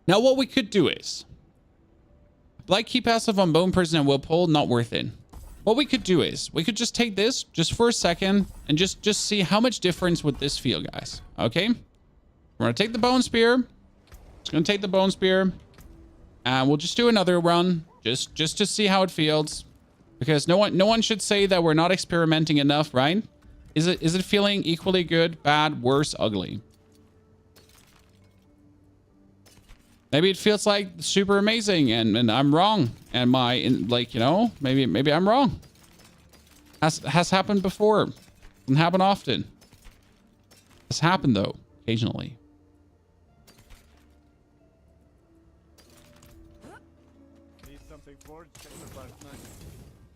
Now, what we could do is Blight key passive on Bone Person and Will Pull, not worth it. What we could do is we could just take this just for a second and just see how much difference would this feel, guys. Okay, we're gonna take the Bone Spear. Just gonna take the Bone Spear, and we'll just do another run. Just to see how it feels, because no one should say that we're not experimenting enough, right? Is it feeling equally good, bad, worse, ugly? Maybe it feels like super amazing, and I'm wrong, and maybe I'm wrong. Has happened before, doesn't happen often. Has happened though, occasionally.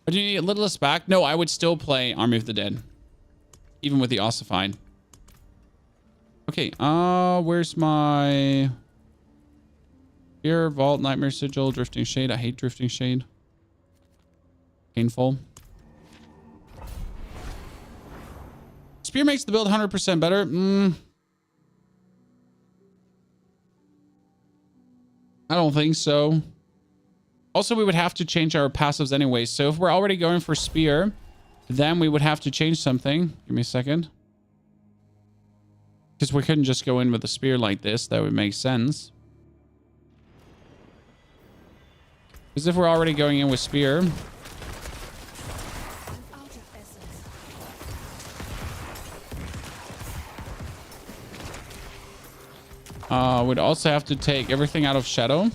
But do you need Littlest back? No, I would still play Army of the Dead, even with the Ossified. Okay, where's my Fear, Vault, Nightmare Sigil, Drifting Shade? I hate Drifting Shade. Painful. Spear makes the build 100% better. I don't think so. Also, we would have to change our passives anyway. So if we're already going for Spear, then we would have to change something. Give me a second. Because we couldn't just go in with a Spear like this. That would make sense. Because if we're already going in with Spear... we'd also have to take everything out of Shadow.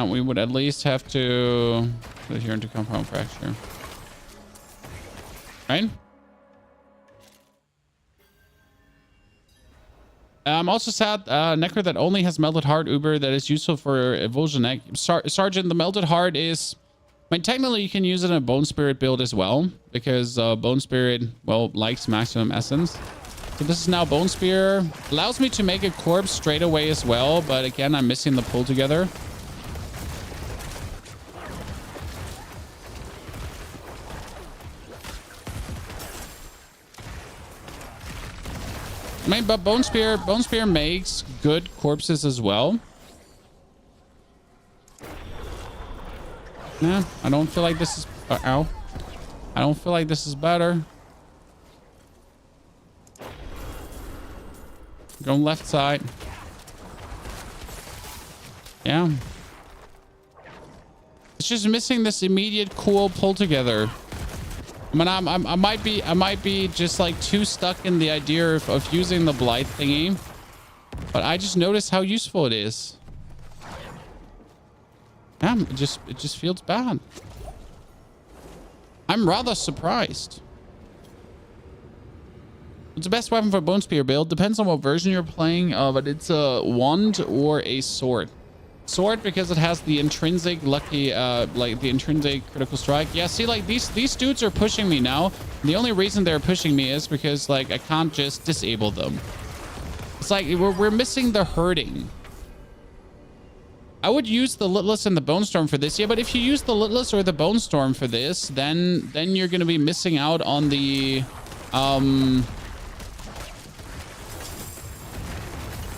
We would at least have to put it here into Compound Fracture. Right? I'm also sad, Necro that only has Melted Heart Uber that is useful for Evulsion. Sergeant, the Melted Heart is... I mean, technically you can use it in a Bone Spirit build as well, because Bone Spirit, well, likes Maximum Essence. So this is now Bone Spear. Allows me to make a corpse straight away as well, but again, I'm missing the pull together. I mean, but Bone Spear makes good corpses as well. Yeah, I don't feel like this is... ow. I don't feel like this is better. Going left side. Yeah. It's just missing this immediate cool pull together. I mean, I might be just like too stuck in the idea of using the blight thingy, but I just noticed how useful it is. Yeah, it just feels bad. I'm rather surprised. What's the best weapon for Bone Spear build? Depends on what version you're playing, but it's a wand or a sword. Sword because it has the intrinsic lucky, like the intrinsic critical strike. Yeah, see, like these dudes are pushing me now. And the only reason they're pushing me is because like I can't just disable them. It's like we're missing the hurting. I would use the Litless and the Bone Storm for this. Yeah, but if you use the Litless or the Bone Storm for this, then you're gonna be missing out on the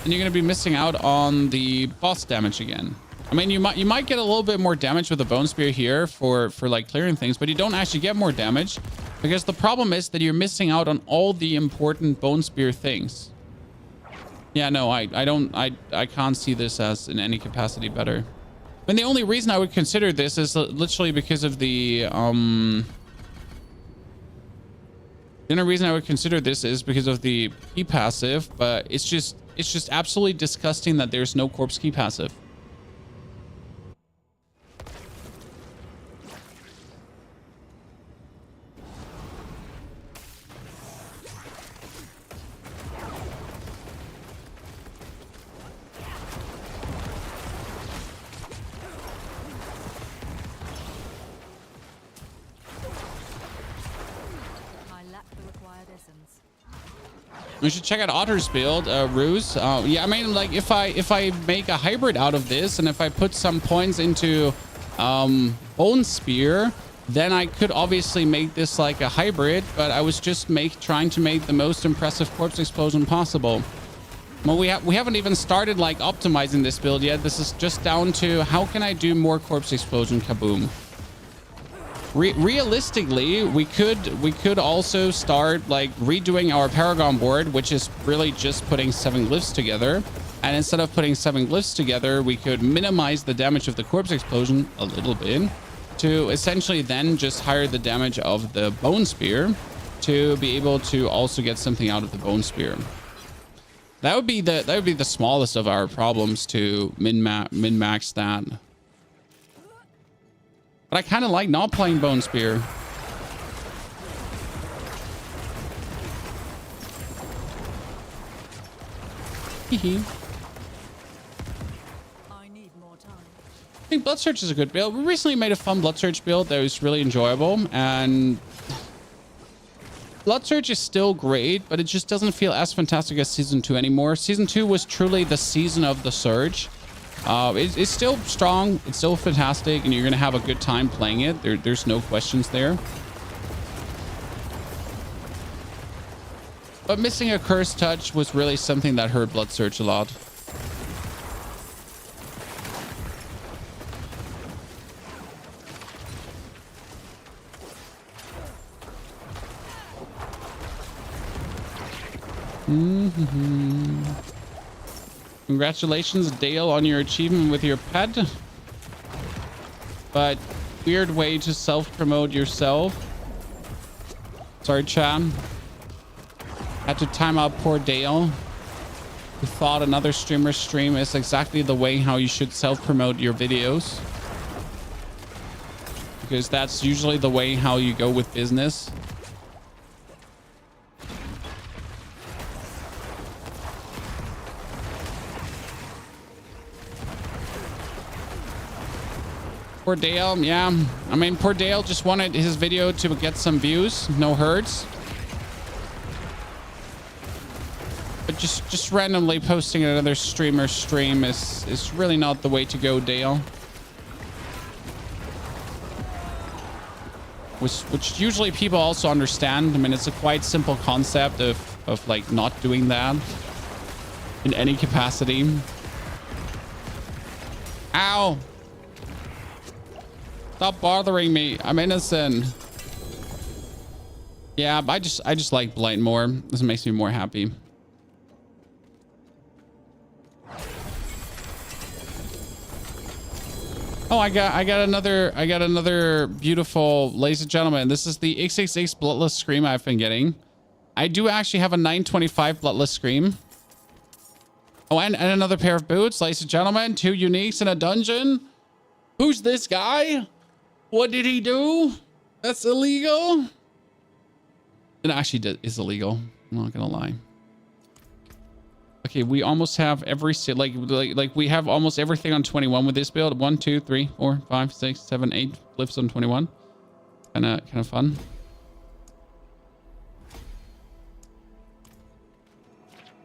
and you're going to be missing out on the boss damage again. I mean, you might get a little bit more damage with the Bone Spear here for like clearing things, but you don't actually get more damage because the problem is that you're missing out on all the important Bone Spear things. Yeah, no, I can't see this as in any capacity better. And the only reason I would consider this is literally because of the only reason I would consider this is because of the key passive, but it's just absolutely disgusting that there's no corpse key passive. We should check out Otter's build, Ruse. Yeah, I mean, like if I make a hybrid out of this, and if I put some points into Bone Spear, then I could obviously make this like a hybrid. But I was just trying to make the most impressive corpse explosion possible. Well, we haven't even started like optimizing this build yet. This is just down to how can I do more corpse explosion kaboom. Realistically, we could also start like redoing our Paragon board, which is really just putting 7 glyphs together. And instead of putting 7 glyphs together, we could minimize the damage of the corpse explosion a little bit to essentially then just hire the damage of the Bone Spear to be able to also get something out of the Bone Spear. That would be the smallest of our problems to min-max that. But I kind of like not playing Bone Spear. Hehe. I need more time. I think Blood Search is a good build. We recently made a fun Blood Search build that was really enjoyable, and Blood Search is still great, but it just doesn't feel as fantastic as Season 2 anymore. Season 2 was truly the season of the Surge. It's still strong, it's still fantastic, and you're gonna have a good time playing it. There's no questions there. But missing a Curse Touch was really something that hurt Blood Search a lot. Congratulations, Dale, on your achievement with your pet. But weird way to self-promote yourself. Sorry, Chad. Had to time out poor Dale, who thought another streamer's stream is exactly the way how you should self-promote your videos. Because that's usually the way how you go with business. Poor Dale, yeah. I mean, poor Dale just wanted his video to get some views, no hurts. But just randomly posting another streamer's stream is really not the way to go, Dale. Which usually people also understand. I mean, it's a quite simple concept of of like not doing that in any capacity. Ow! Stop bothering me. I'm innocent. Yeah, I just like Blight more. This makes me more happy. Oh, I got another beautiful, ladies and gentlemen. This is the XXX Bloodless Scream I've been getting. I do actually have a 925 Bloodless Scream. Oh, and another pair of boots, ladies and gentlemen. 2 uniques in a dungeon. Who's this guy? What did he do? That's illegal. It actually is illegal. I'm not gonna lie. Okay, we almost have every like we have almost everything on 21 with this build. 1, 2, 3, 4, 5, 6, 7, 8 flips on 21. Kind of fun.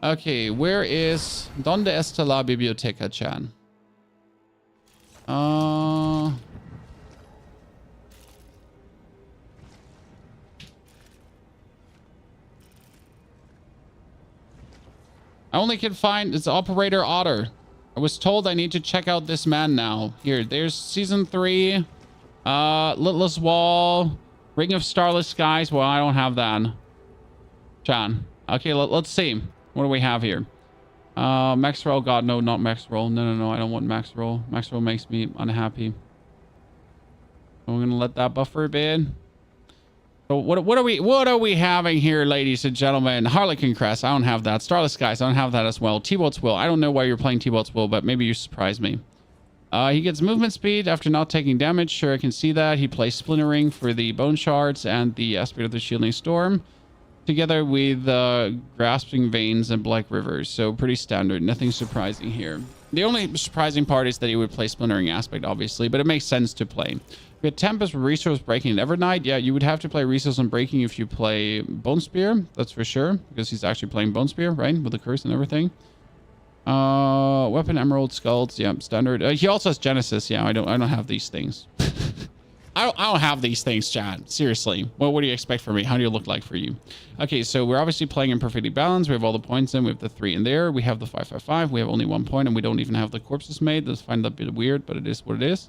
Okay, where is Donde está la biblioteca, Chan? I only can find it's Operator Otter. I was told I need to check out this man now. Here, there's season 3, Litless Wall, Ring of Starless Skies. Well, I don't have that. Chan. Okay, let's see. What do we have here? Max roll. God, no, not max roll. No. I don't want max roll. Max roll makes me unhappy. We're gonna let that buffer a bit. So what are we having here, ladies and gentlemen? Harlequin Crest. I don't have that. Starless Skies. I don't have that as well. T-Bolt's Will. I don't know why you're playing T-Bolt's Will, but maybe you surprise me. He gets movement speed after not taking damage. Sure, I can see that. He plays Splintering for the Bone Shards and the Aspect of the Shielding Storm, together with Grasping Veins and Black River. So pretty standard. Nothing surprising here. The only surprising part is that he would play Splintering Aspect, obviously, but it makes sense to play. We had Tempest, Resource Breaking, and Evernight. Yeah, you would have to play Resource and Breaking if you play Bone Spear. That's for sure, because he's actually playing Bone Spear, right? With the curse and everything. Weapon, Emerald, Skulls. Yeah, standard. He also has Genesis. Yeah, I don't have these things. I don't have these things, Chad. Seriously. Well, what do you expect from me? How do you look like for you? Okay, so we're obviously playing in Perfectly Balanced. We have all the points in. We have the 3 in there. We have the 555. We have only 1 point, and we don't even have the corpses made. Let's find that a bit weird, but it is what it is.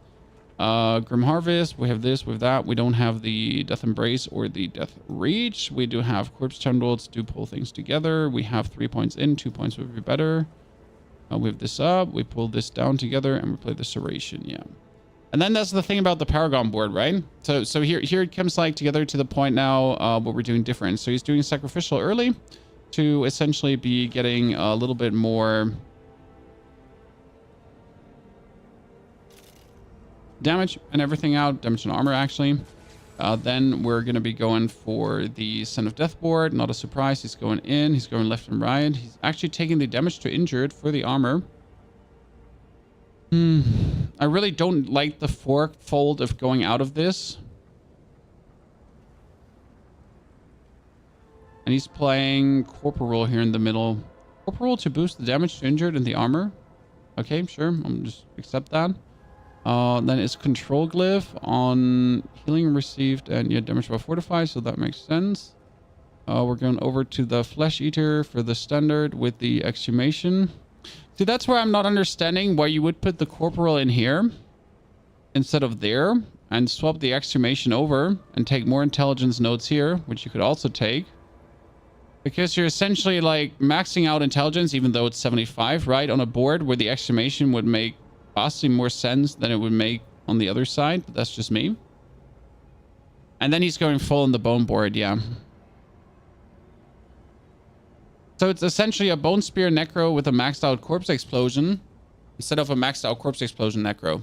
Grim Harvest. We have this. We have that. We don't have the Death Embrace or the Death Reach. We do have Corpse Channels to pull things together. We have 3 points in. 2 points would be better. We have this up. We pull this down together, and we play the Serration. Yeah. And then that's the thing about the Paragon board, right? So here it comes like together to the point now what we're doing different. So he's doing Sacrificial early to essentially be getting a little bit more damage and everything out. Damage and armor, actually. Then we're going to be going for the Son of Death board. Not a surprise. He's going in. He's going left and right. He's actually taking the damage to injured for the armor. I really don't like the fold of going out of this. And he's playing Corporal here in the middle. Corporal to boost the damage to injured and the armor. Okay, sure. I'll just accept that. Then it's Control Glyph on healing received and yeah, damage by Fortify, so that makes sense. We're going over to the Flesh Eater for the standard with the Exhumation. See, that's where I'm not understanding why you would put the Corporal in here instead of there and swap the Exhumation over and take more intelligence nodes here, which you could also take. Because you're essentially like maxing out intelligence, even though it's 75, right? On a board where the Exhumation would make vastly more sense than it would make on the other side. But that's just me. And then he's going full on the Bone board, yeah. So it's essentially a Bone Spear Necro with a maxed out Corpse Explosion instead of a maxed out Corpse Explosion Necro.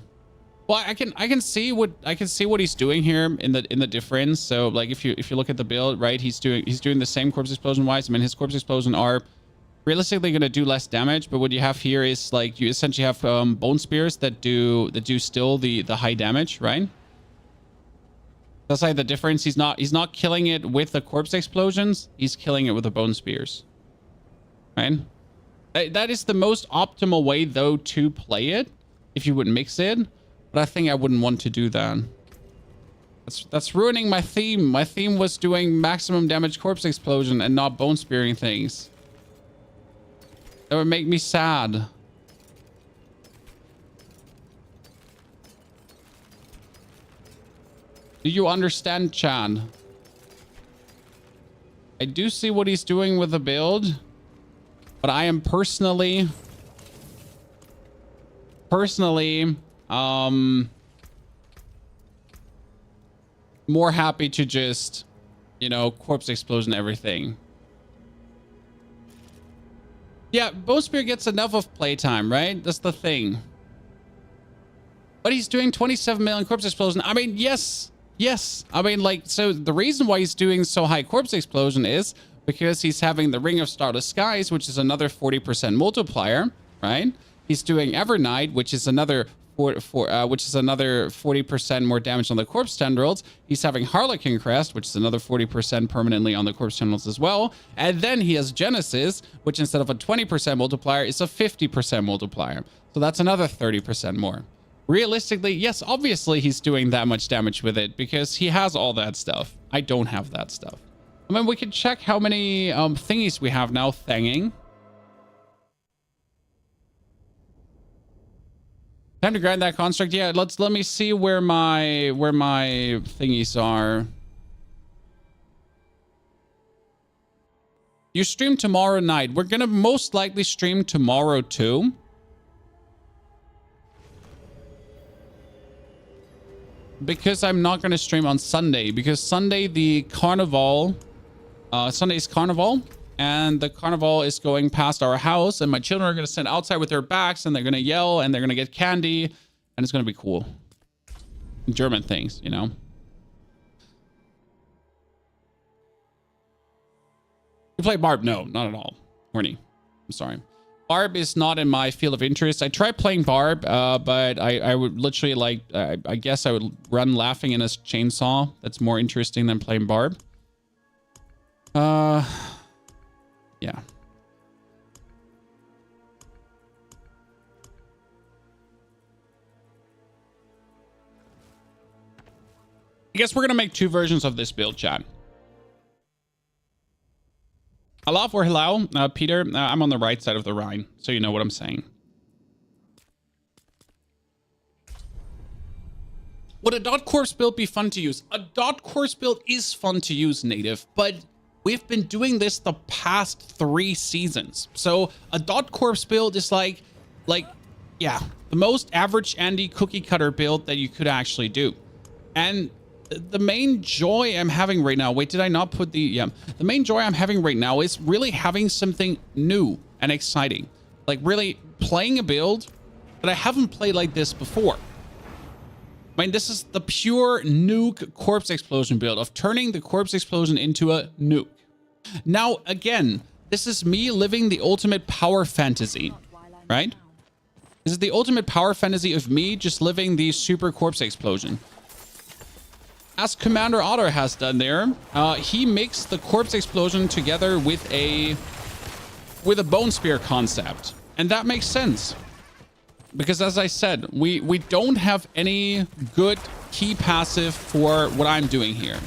Well, I can see what he's doing here in the difference. So like if you look at the build, right, he's doing the same Corpse Explosion wise. I mean, his Corpse Explosion are realistically going to do less damage, but what you have here is like you essentially have Bone Spears that do still the high damage, right? That's like the difference. He's not killing it with the Corpse Explosions. He's killing it with the Bone Spears. Right? That is the most optimal way, though, to play it if you would mix it. But I think I wouldn't want to do that. That's ruining my theme. My theme was doing maximum damage corpse explosion and not bone spearing things. That would make me sad. Do you understand, Chad? I do see what he's doing with the build, but I am personally more happy to just, you know, corpse explosion everything. Yeah, Bowspear gets enough of playtime, right? That's the thing. But he's doing 27 million corpse explosion. I mean, yes. I mean, like, so the reason why he's doing so high corpse explosion is because he's having the Ring of Starless Skies, which is another 40% multiplier, right? He's doing Evernight, which is another 40% more damage on the corpse tendrils. He's having Harlequin Crest, which is another 40% permanently on the corpse tendrils as well. And then he has Genesis, which instead of a 20% multiplier is a 50% multiplier. So that's another 30% more. Realistically, yes, obviously he's doing that much damage with it because he has all that stuff. I don't have that stuff. I mean, we can check how many thingies we have now. Thanging. Time to grind that construct. Yeah, let me see where my thingies are. You stream tomorrow night. We're gonna most likely stream tomorrow too. Because I'm not gonna stream on Sunday, because Sunday the carnival, Sunday's carnival, and the carnival is going past our house, and my children are gonna stand outside with their backs, and they're gonna yell, and they're gonna get candy, and it's gonna be cool. German things, you know. You play Barb? No, not at all. Horny. I'm sorry. Barb is not in my field of interest. I tried playing Barb, but I would literally like, I guess I would run laughing in a chainsaw. That's more interesting than playing Barb. Yeah. I guess we're going to make two versions of this build, chat. Alaf or Hilal, Peter, I'm on the right side of the Rhine, so you know what I'm saying. Would a dot corpse build be fun to use? A dot corpse build is fun to use, native, but we've been doing this the past 3 seasons. So a dot corpse build is like, yeah, the most average Andy cookie cutter build that you could actually do. And the main joy I'm having right now, wait, did I not put the, yeah, the main joy I'm having right now is really having something new and exciting. Like really playing a build that I haven't played like this before. I mean, this is the pure nuke corpse explosion build of turning the corpse explosion into a nuke. Now, again, this is me living the ultimate power fantasy, right? This is the ultimate power fantasy of me just living the super corpse explosion. As Commander Otter has done there, he mixed the corpse explosion together with a bone spear concept. And that makes sense. Because as I said, we don't have any good key passive for what I'm doing here.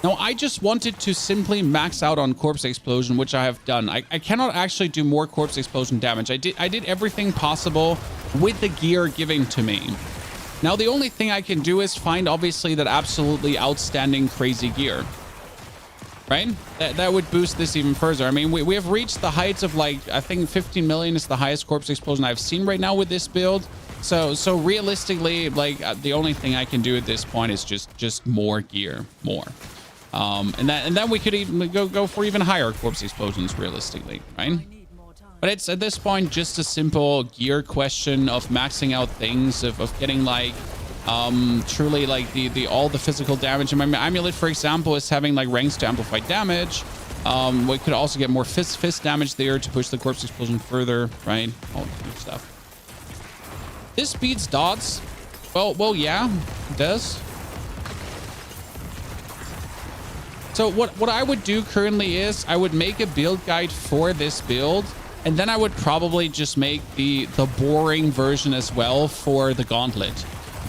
Now, I just wanted to simply max out on corpse explosion, which I have done. I cannot actually do more corpse explosion damage. I did everything possible with the gear given to me. Now, the only thing I can do is find, obviously, that absolutely outstanding crazy gear. Right? That would boost this even further. I mean, we have reached the heights of, like, I think 15 million is the highest corpse explosion I've seen right now with this build. So realistically, like, the only thing I can do at this point is just more gear. More. And then we could even go for even higher corpse explosions, realistically, right? But it's at this point just a simple gear question of maxing out things, of getting like truly like all the physical damage. And my amulet, for example, is having like ranks to amplify damage. We could also get more fist damage there to push the corpse explosion further, right? All that stuff. This beats dots. Well, yeah, it does. So what I would do currently is I would make a build guide for this build. And then I would probably just make the boring version as well for the gauntlet.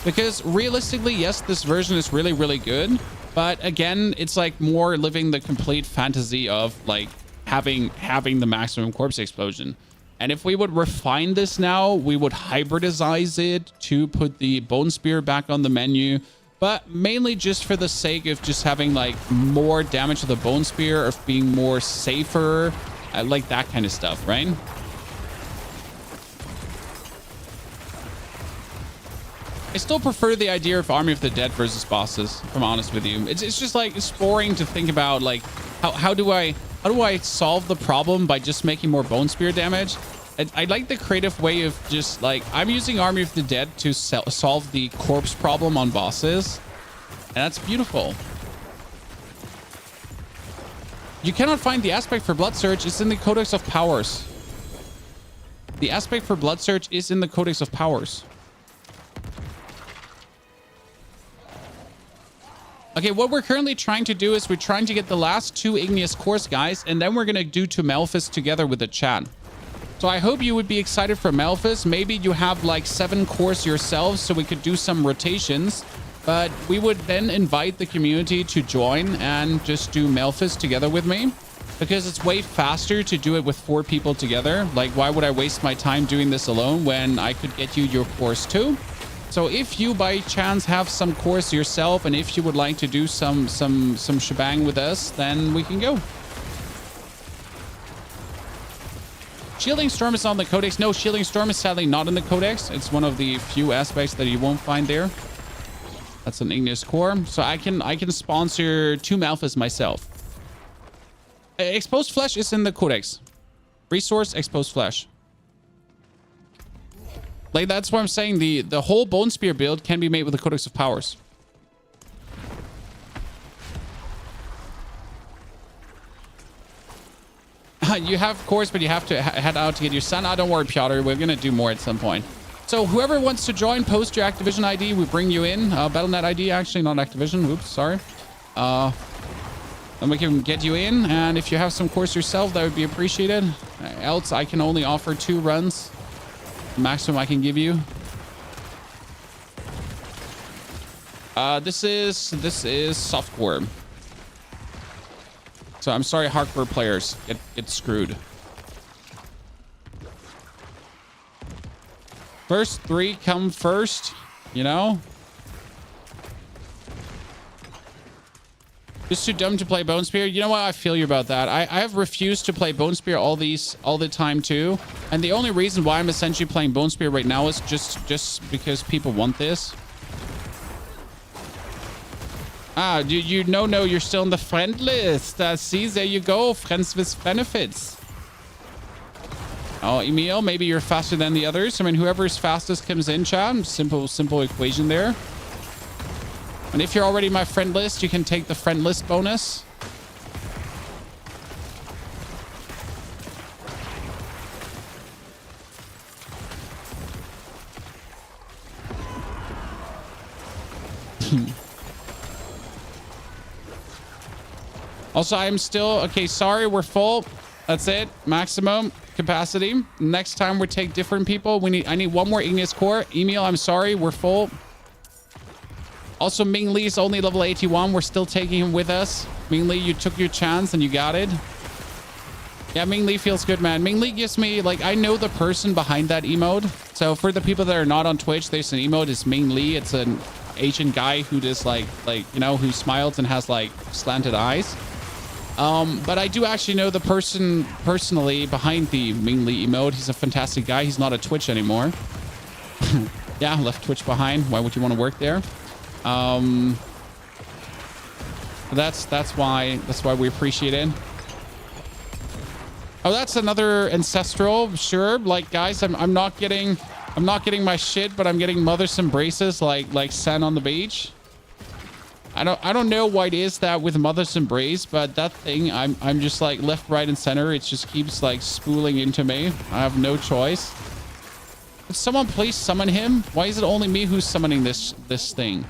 Because realistically, yes, this version is really, really good. But again, it's like more living the complete fantasy of like having the maximum corpse explosion. And if we would refine this now, we would hybridize it to put the bone spear back on the menu. But mainly just for the sake of just having like more damage to the bone spear, of being more safer, like that kind of stuff, right? I still prefer the idea of Army of the Dead versus bosses, if I'm honest with you. It's just like, it's boring to think about like, how do I solve the problem by just making more bone spear damage? I like the creative way of just like, I'm using Army of the Dead to solve the corpse problem on bosses. And that's beautiful. You cannot find the aspect for Blood Surge. It's in the Codex of Powers. The aspect for Blood Surge is in the Codex of Powers. Okay, what we're currently trying to do is we're trying to get the last 2 igneous cores, guys, and then we're going to do to Malphus together with the chat. So I hope you would be excited for Malphus. Maybe you have like 7 cores yourselves so we could do some rotations. But we would then invite the community to join and just do Malphus together with me. Because it's way faster to do it with 4 people together. Like, why would I waste my time doing this alone when I could get you your cores too? So if you by chance have some cores yourself, and if you would like to do some shebang with us, then we can go. Shielding Storm is on the Codex. No, Shielding Storm is sadly not in the Codex. It's one of the few aspects that you won't find there. That's an igneous core. So I can sponsor 2 Malphus myself. Exposed Flesh is in the Codex. Resource, Exposed Flesh. Like, that's what I'm saying. The whole Bone Spear build can be made with the Codex of Powers. You have cores, but you have to head out to get your son. Don't worry, Piotr. We're going to do more at some point. So whoever wants to join, post your Activision ID. We bring you in. Battle.net ID, actually, not Activision. Oops, sorry. And we can get you in. And if you have some cores yourself, that would be appreciated. Else, I can only offer 2 runs. Maximum I can give you. This is softcore. So I'm sorry, hardcore players get screwed. First 3 come first, you know. Just too dumb to play Bone Spear. You know what? I feel you about that. I have refused to play Bone Spear all the time too. And the only reason why I'm essentially playing Bone Spear right now is just because people want this. Ah, you no, you're still on the friend list. See, there you go. Friends with benefits. Oh, Emil, maybe you're faster than the others. I mean, whoever's fastest comes in, chat. Simple equation there. And if you're already my friend list, you can take the friend list bonus. Also, I'm still... Okay, sorry, we're full. That's it. Maximum capacity. Next time we take different people. I need 1 more igneous core. Emil, I'm sorry, we're full. Also, Ming Lee's only level 81. We're still taking him with us. Ming Lee, you took your chance and you got it. Yeah, Ming Lee feels good, man. Ming Lee gives me, like, I know the person behind that emote. So for the people that are not on Twitch, there's an emote. It's Ming Lee. It's an Asian guy who just like, you know, who smiles and has like slanted eyes. But I do actually know the person personally behind the Ming Lee emote. He's a fantastic guy. He's not at Twitch anymore. Yeah, left Twitch behind. Why would you want to work there? That's why we appreciate it. Oh, that's another ancestral. Sure. Like, guys, I'm not getting my shit, but I'm getting mother's embraces like sand on the beach. I don't know why it is that with mother's embrace, but that thing, I'm just like left, right, and center. It just keeps like spooling into me. I have no choice. Could someone please summon him? Why is it only me who's summoning this thing?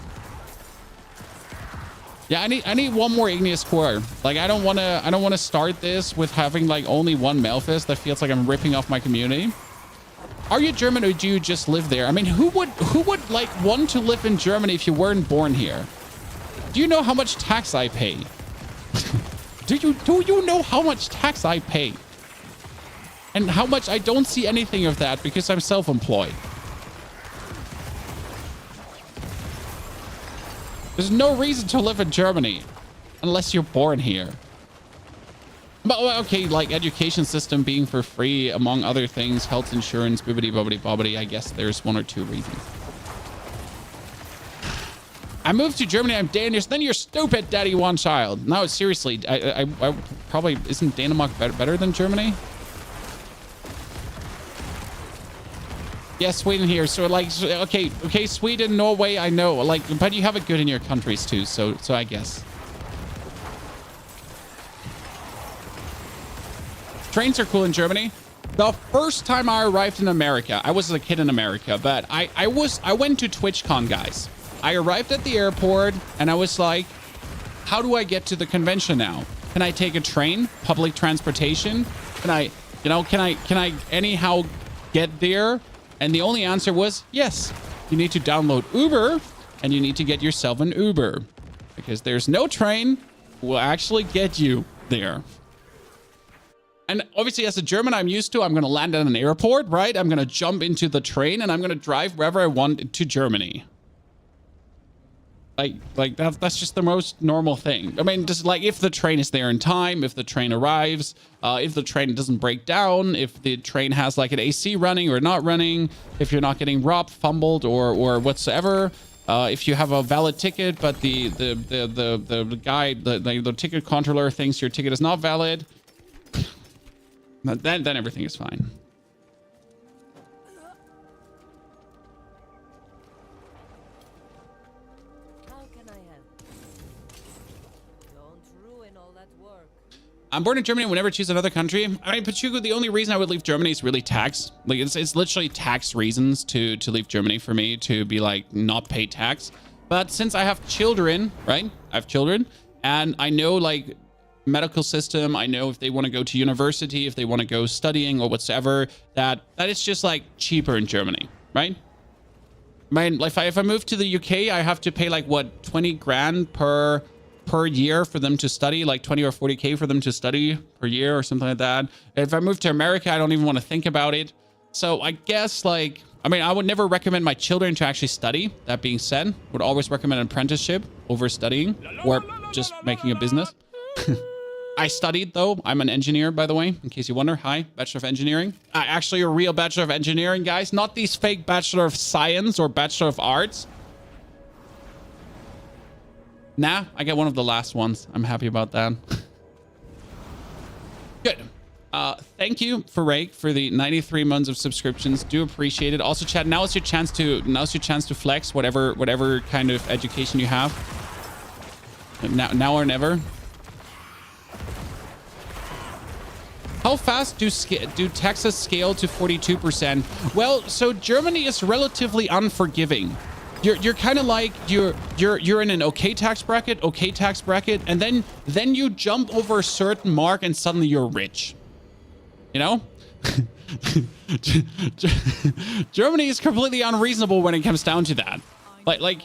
Yeah, I need 1 more igneous core. Like, I don't want to start this with having like only 1 Malphus. That feels like I'm ripping off my community. Are you German or do you just live there? I mean, who would like want to live in Germany if you weren't born here? Do you know how much tax I pay? Do you know how much tax I pay? And how much I don't see anything of that because I'm self-employed. There's no reason to live in Germany unless you're born here. But okay, like education system being for free, among other things, health insurance, bibbity bobbity bobbity. I guess there's one or two reasons. I moved to Germany. I'm Danish. Then you're stupid, daddy, one child. No, seriously, I probably isn't Denmark better than Germany? Yeah, Sweden here. So like, okay, Sweden, Norway, I know. Like, but you have it good in your countries too. So I guess. Trains are cool in Germany. The first time I arrived in America, I was a kid in America, but I went to TwitchCon, guys. I arrived at the airport and I was like, how do I get to the convention now? Can I take a train, public transportation? Can I anyhow get there? And the only answer was yes. You need to download Uber and you need to get yourself an Uber because there's no train will actually get you there. And obviously, as a German, I'm used to, I'm going to land at an airport, right? I'm going to jump into the train and I'm going to drive wherever I want to Germany. Like that's just the most normal thing. I mean, just like if the train is there in time, if the train arrives, if the train doesn't break down, if the train has like an AC running or not running, if you're not getting robbed, fumbled, or whatsoever, if you have a valid ticket, but the guy, the ticket controller thinks your ticket is not valid, then everything is fine. I'm born in Germany and would never choose another country. I mean, Pachuco, the only reason I would leave Germany is really tax. Like, it's literally tax reasons to leave Germany for me, to be like, not pay tax. But since I have children, right? I have children and I know like medical system. I know if they want to go to university, if they want to go studying or whatsoever, that it's just like cheaper in Germany, right? I mean, like if I move to the UK, I have to pay like what, 20 grand per year for them to study, like 20 or 40K for them to study per year or something like that. If I move to America, I don't even want to think about it. So I guess like, I mean, I would never recommend my children to actually study. That being said, would always recommend an apprenticeship over studying or just making a business. I studied though. I'm an engineer, by the way, in case you wonder. Hi, Bachelor of Engineering. Actually a real Bachelor of Engineering, guys. Not these fake Bachelor of Science or Bachelor of Arts. Nah, I get one of the last ones. I'm happy about that. Good. Thank you for Rake for the 93 months of subscriptions. Do appreciate it. Also, chat, now is your chance to flex whatever kind of education you have. Now or never. How fast do taxes scale to 42%? Well, so Germany is relatively unforgiving. You're kind of like you're in an okay tax bracket, and then you jump over a certain mark and suddenly you're rich. You know? Germany is completely unreasonable when it comes down to that. Like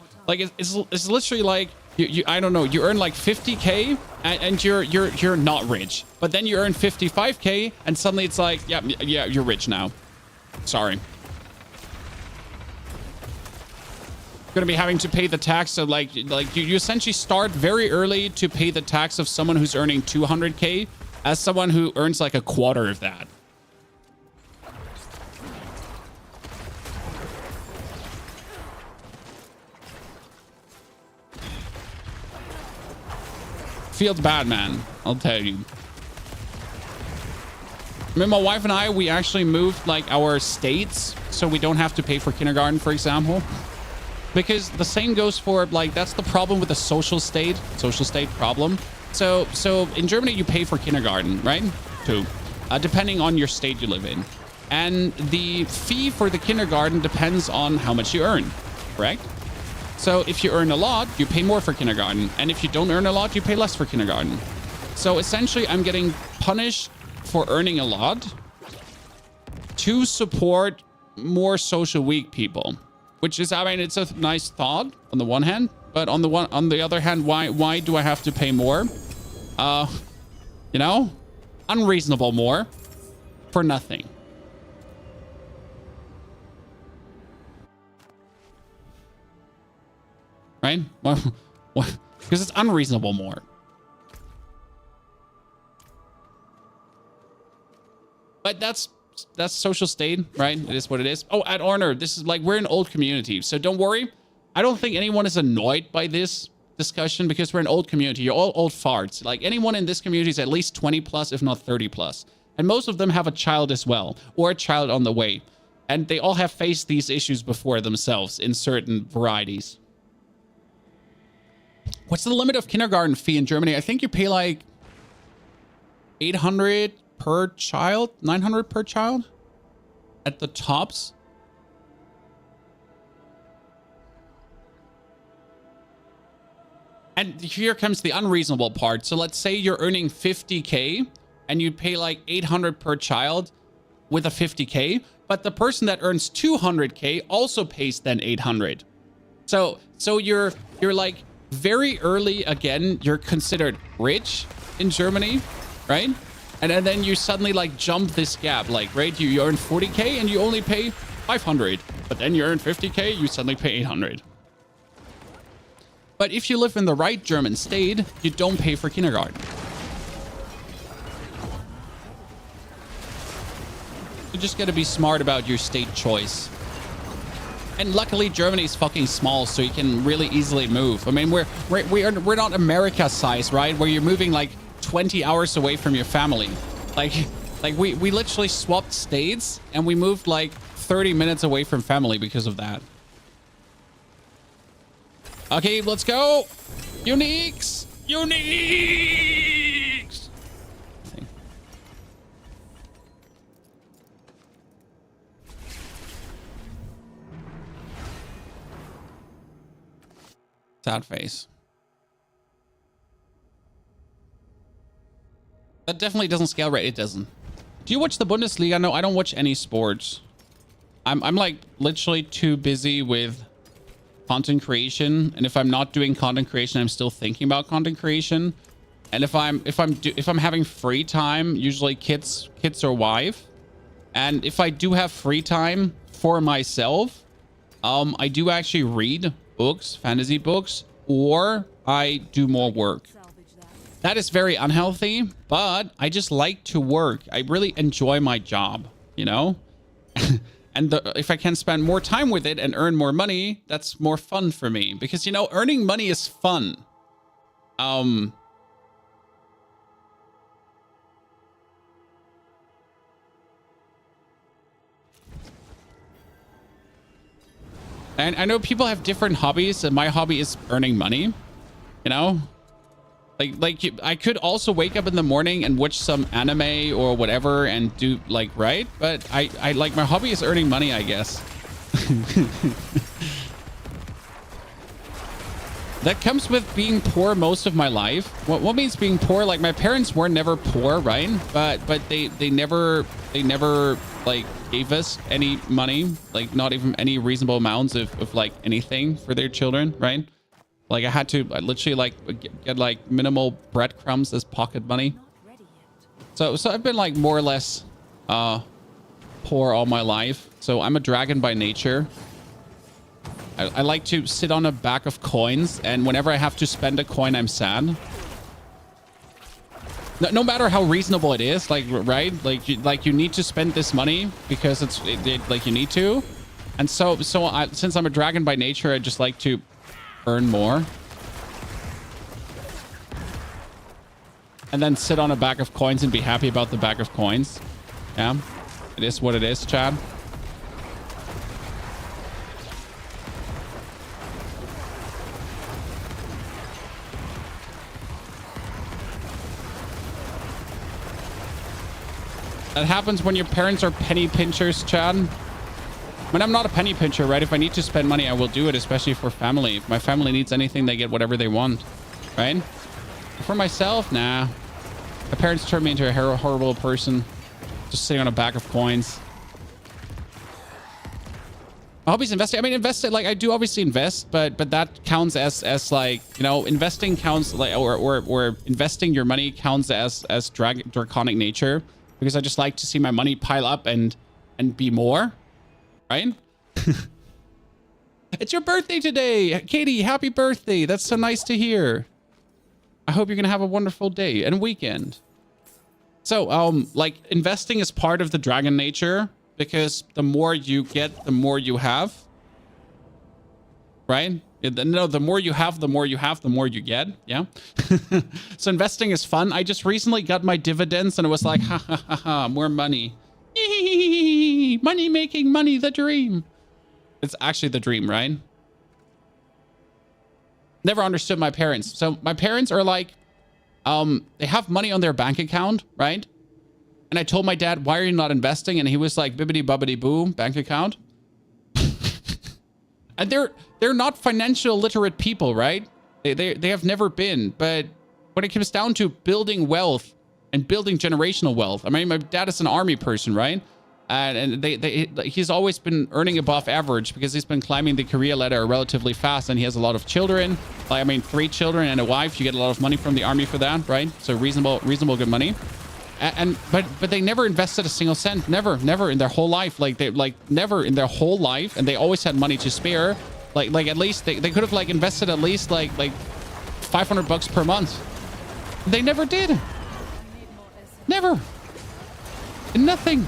it's literally like you I don't know, you earn like 50K and you're not rich. But then you earn 55K and suddenly it's like, yeah, you're rich now. Sorry. Going to be having to pay the tax. So like you essentially start very early to pay the tax of someone who's earning 200K as someone who earns like a quarter of that. Feels bad, man. I'll tell you. I mean, my wife and I, we actually moved like our states so we don't have to pay for kindergarten, for example. Because the same goes for like, that's the problem with the social state problem. So in Germany, you pay for kindergarten, right? Too, depending on your state you live in. And the fee for the kindergarten depends on how much you earn, correct? So if you earn a lot, you pay more for kindergarten. And if you don't earn a lot, you pay less for kindergarten. So essentially, I'm getting punished for earning a lot to support more social weak people, which is, I mean, it's a nice thought on the one hand, but on the other hand, why do I have to pay more? You know, unreasonable more for nothing. Right? Well, because it's unreasonable more. But that's social state, right? It is what it is. Oh, at Honor, this is like, we're an old community, so don't worry. I don't think anyone is annoyed by this discussion because we're an old community. You're all old farts. Like, anyone in this community is at least 20 plus, if not 30 plus. And most of them have a child as well, or a child on the way. And they all have faced these issues before themselves in certain varieties. What's the limit of kindergarten fee in Germany? I think you pay like 800 per child, 900 per child at the tops. And here comes the unreasonable part. So let's say you're earning 50K and you pay like 800 per child with a 50K, but the person that earns 200K also pays then 800. So you're like, very early, again, you're considered rich in Germany, right? And then you suddenly like jump this gap, like, right? You earn 40K and you only pay 500, but then you earn 50K, you suddenly pay 800. But if you live in the right German state, you don't pay for kindergarten. You just got to be smart about your state choice. And luckily, Germany is fucking small, so you can really easily move. I mean, we're not America size, right? Where you're moving like 20 hours away from your family. Like we literally swapped states and we moved like 30 minutes away from family because of that. Okay, let's go. Uniques. Sad face. That definitely doesn't scale right. It doesn't. Do you watch the Bundesliga? No, I don't watch any sports. I'm like literally too busy with content creation, and if I'm not doing content creation, I'm still thinking about content creation. And if I'm having free time, usually kids or wife, and if I do have free time for myself, I do actually read books, fantasy books, or I do more work. That is very unhealthy, but I just like to work. I really enjoy my job, you know? And if I can spend more time with it and earn more money, that's more fun for me. Because, you know, earning money is fun. And I know people have different hobbies, and my hobby is earning money, you know? I could also wake up in the morning and watch some anime or whatever and do like, right? But I like, my hobby is earning money, I guess. That comes with being poor most of my life. What means being poor? Like, my parents were never poor, right? But they never like gave us any money, like not even any reasonable amounts of like anything for their children, right? Like, I literally like get like minimal breadcrumbs as pocket money. So I've been like more or less poor all my life. So I'm a dragon by nature. I like to sit on a bag of coins, and whenever I have to spend a coin, I'm sad. No matter how reasonable it is, like, right? Like you need to spend this money because like you need to. And so since I'm a dragon by nature, I just like to earn more. And then sit on a bag of coins and be happy about the bag of coins. Yeah, it is what it is, Chad. That happens when your parents are penny pinchers, Chad. I mean, I'm not a penny pincher, right? If I need to spend money, I will do it, especially for family. If my family needs anything, they get whatever they want, right? For myself, nah. My parents turned me into a horrible person, just sitting on a bag of coins. Hobbies investing. I mean, invested, like, I do obviously invest, but that counts as like, you know, investing counts like, or investing your money counts as draconic nature, because I just like to see my money pile up and be more, right? It's your birthday today, Katie. Happy birthday. That's so nice to hear. I hope you're gonna have a wonderful day and weekend. So, like, investing is part of the dragon nature, because the more you get, the more you have. Right? No, the more you have, the more you have, the more you get. Yeah. So investing is fun. I just recently got my dividends and it was like, ha ha ha ha, more money. Money making money, the dream. It's actually the dream, right? Never understood my parents. So my parents are like, they have money on their bank account, right? And I told my dad, why are you not investing? And he was like, bibbidi bobbidi boo, bank account. And they're not financial literate people, right? They have never been. But when it comes down to building wealth and building generational wealth, I mean, my dad is an army person, right? And he's always been earning above average because he's been climbing the career ladder relatively fast, and he has a lot of children. Like, I mean, 3 children and a wife. You get a lot of money from the army for that, right? So reasonable good money. But they never invested a single cent. Never in their whole life. Never in their whole life. And they always had money to spare. Like at least they could have like invested at least like $500 per month. They never did. Never. Nothing.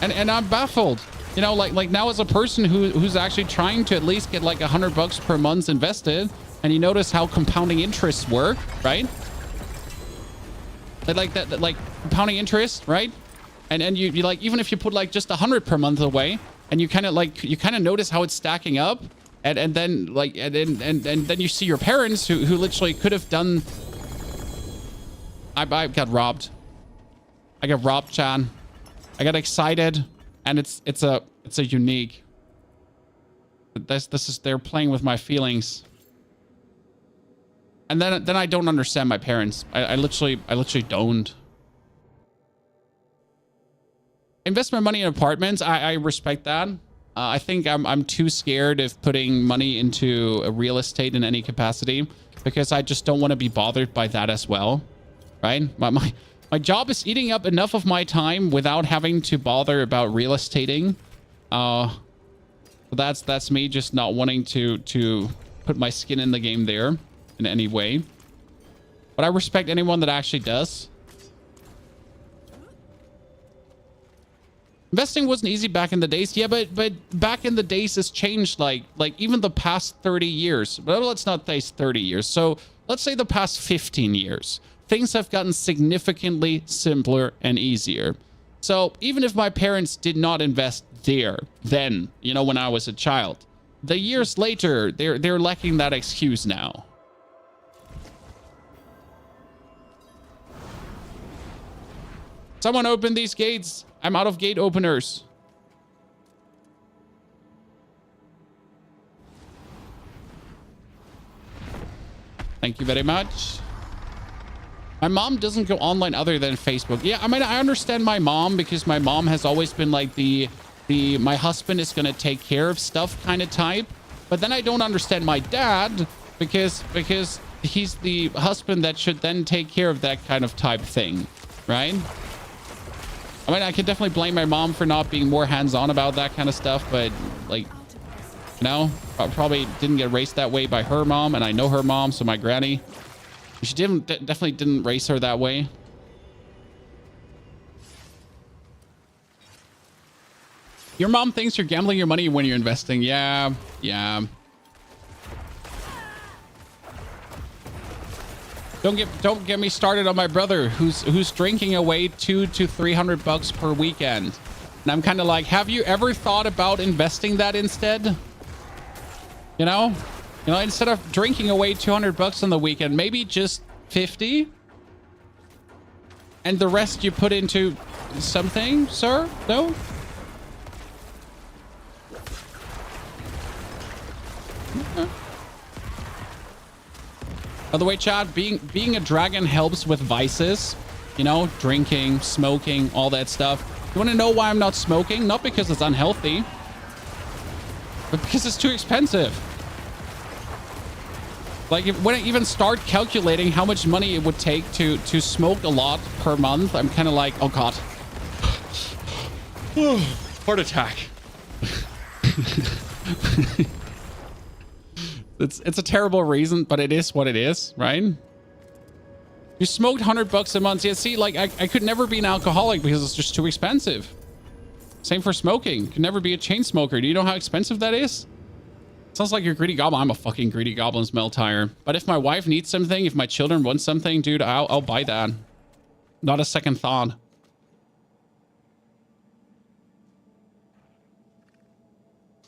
And I'm baffled. You know, like now as a person who's actually trying to at least get like $100 per month invested, and you notice how compounding interests work, right? Like compounding interest, right? And you like, even if you put like just 100 per month away, and you kind of notice how it's stacking up, and then like and then you see your parents who literally could have done. I got robbed. I got robbed, Chan. I got excited, and it's a unique. This is, they're playing with my feelings. And then I don't understand my parents. I literally don't. Invest my money in apartments. I respect that. I think I'm too scared of putting money into a real estate in any capacity, because I just don't want to be bothered by that as well, right? My job is eating up enough of my time without having to bother about real estating. So that's me just not wanting to put my skin in the game there in any way. But I respect anyone that actually does. Investing wasn't easy back in the days. Yeah, but back in the days has changed, like even the past 30 years. But let's not say 30 years. So let's say the past 15 years. Things have gotten significantly simpler and easier. So even if my parents did not invest there then, you know, when I was a child, the years later, they're lacking that excuse now. Someone open these gates. I'm out of gate openers. Thank you very much. My mom doesn't go online other than Facebook. Yeah, I mean, I understand my mom, because my mom has always been like the my husband is going to take care of stuff kind of type. But then I don't understand my dad, because he's the husband that should then take care of that kind of type thing, right? I mean, I can definitely blame my mom for not being more hands-on about that kind of stuff, but like, you know, I probably didn't get raised that way by her mom, and I know her mom, so my granny. She definitely didn't raise her that way. Your mom thinks you're gambling your money when you're investing. Yeah. Don't get me started on my brother who's drinking away $200 to $300 per weekend. And I'm kind of like, have you ever thought about investing that instead? You know, instead of drinking away $200 on the weekend, maybe just 50, and the rest you put into something, sir? No? Okay. By the way, Chad, being a dragon helps with vices, you know, drinking, smoking, all that stuff. You want to know why I'm not smoking? Not because it's unhealthy. But because it's too expensive. Like, when I even start calculating how much money it would take to smoke a lot per month, I'm kind of like, oh god. Heart attack. It's a terrible reason, but it is what it is, right? You smoked $100 a month. Yeah, see, like, I could never be an alcoholic because it's just too expensive. Same for smoking. Could never be a chain smoker. Do you know how expensive that is? Sounds like you're a greedy goblin. I'm a fucking greedy goblin smell tire. But if my wife needs something, if my children want something, dude, I'll buy that. Not a second thought.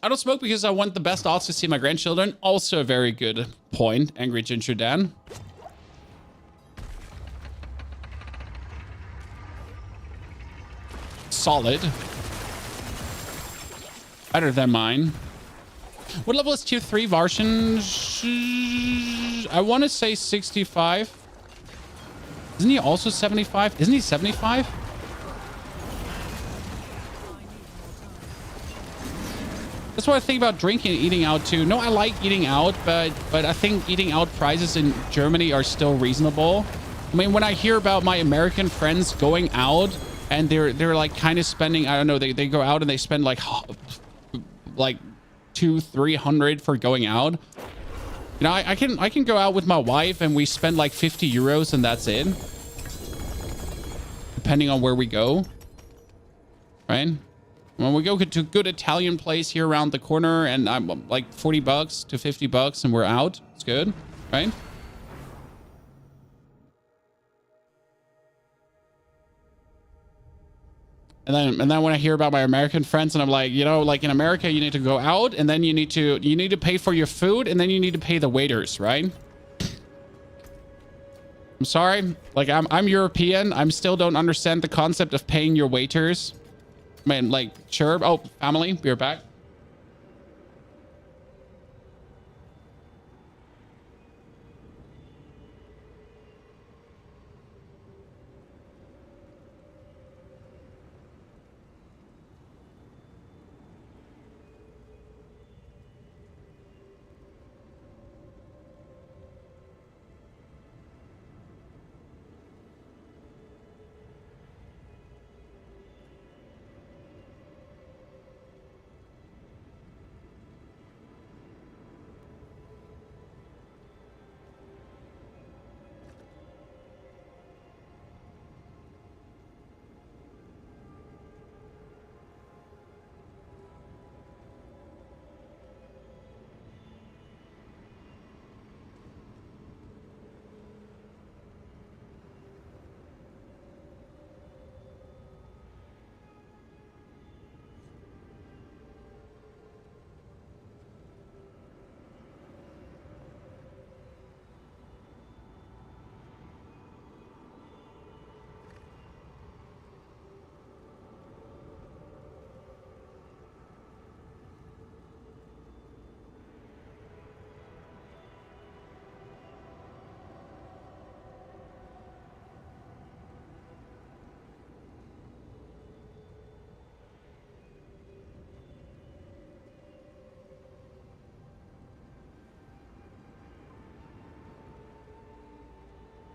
I don't smoke because I want the best odds to see my grandchildren. Also a very good point, Angry Ginger Dan. Solid. Better than mine. What level is tier 3 Varshan? I want to say 65. Isn't he also 75? Isn't he 75? That's what I think about drinking and eating out too. No, I like eating out, but I think eating out prices in Germany are still reasonable. I mean, when I hear about my American friends going out and they're like kind of spending, I don't know, they go out and they spend like 200-300 for going out. You know, I can go out with my wife and we spend like 50 euros and that's it. Depending on where we go. Right? When we go to a good Italian place here around the corner and I'm like $40 to $50 and we're out. It's good. Right? And then when I hear about my American friends and I'm like, you know, like in America, you need to go out and then you need to pay for your food and then you need to pay the waiters, right? I'm sorry. Like I'm European. I still don't understand the concept of paying your waiters. I mean, like, sure. Oh, family, be right back.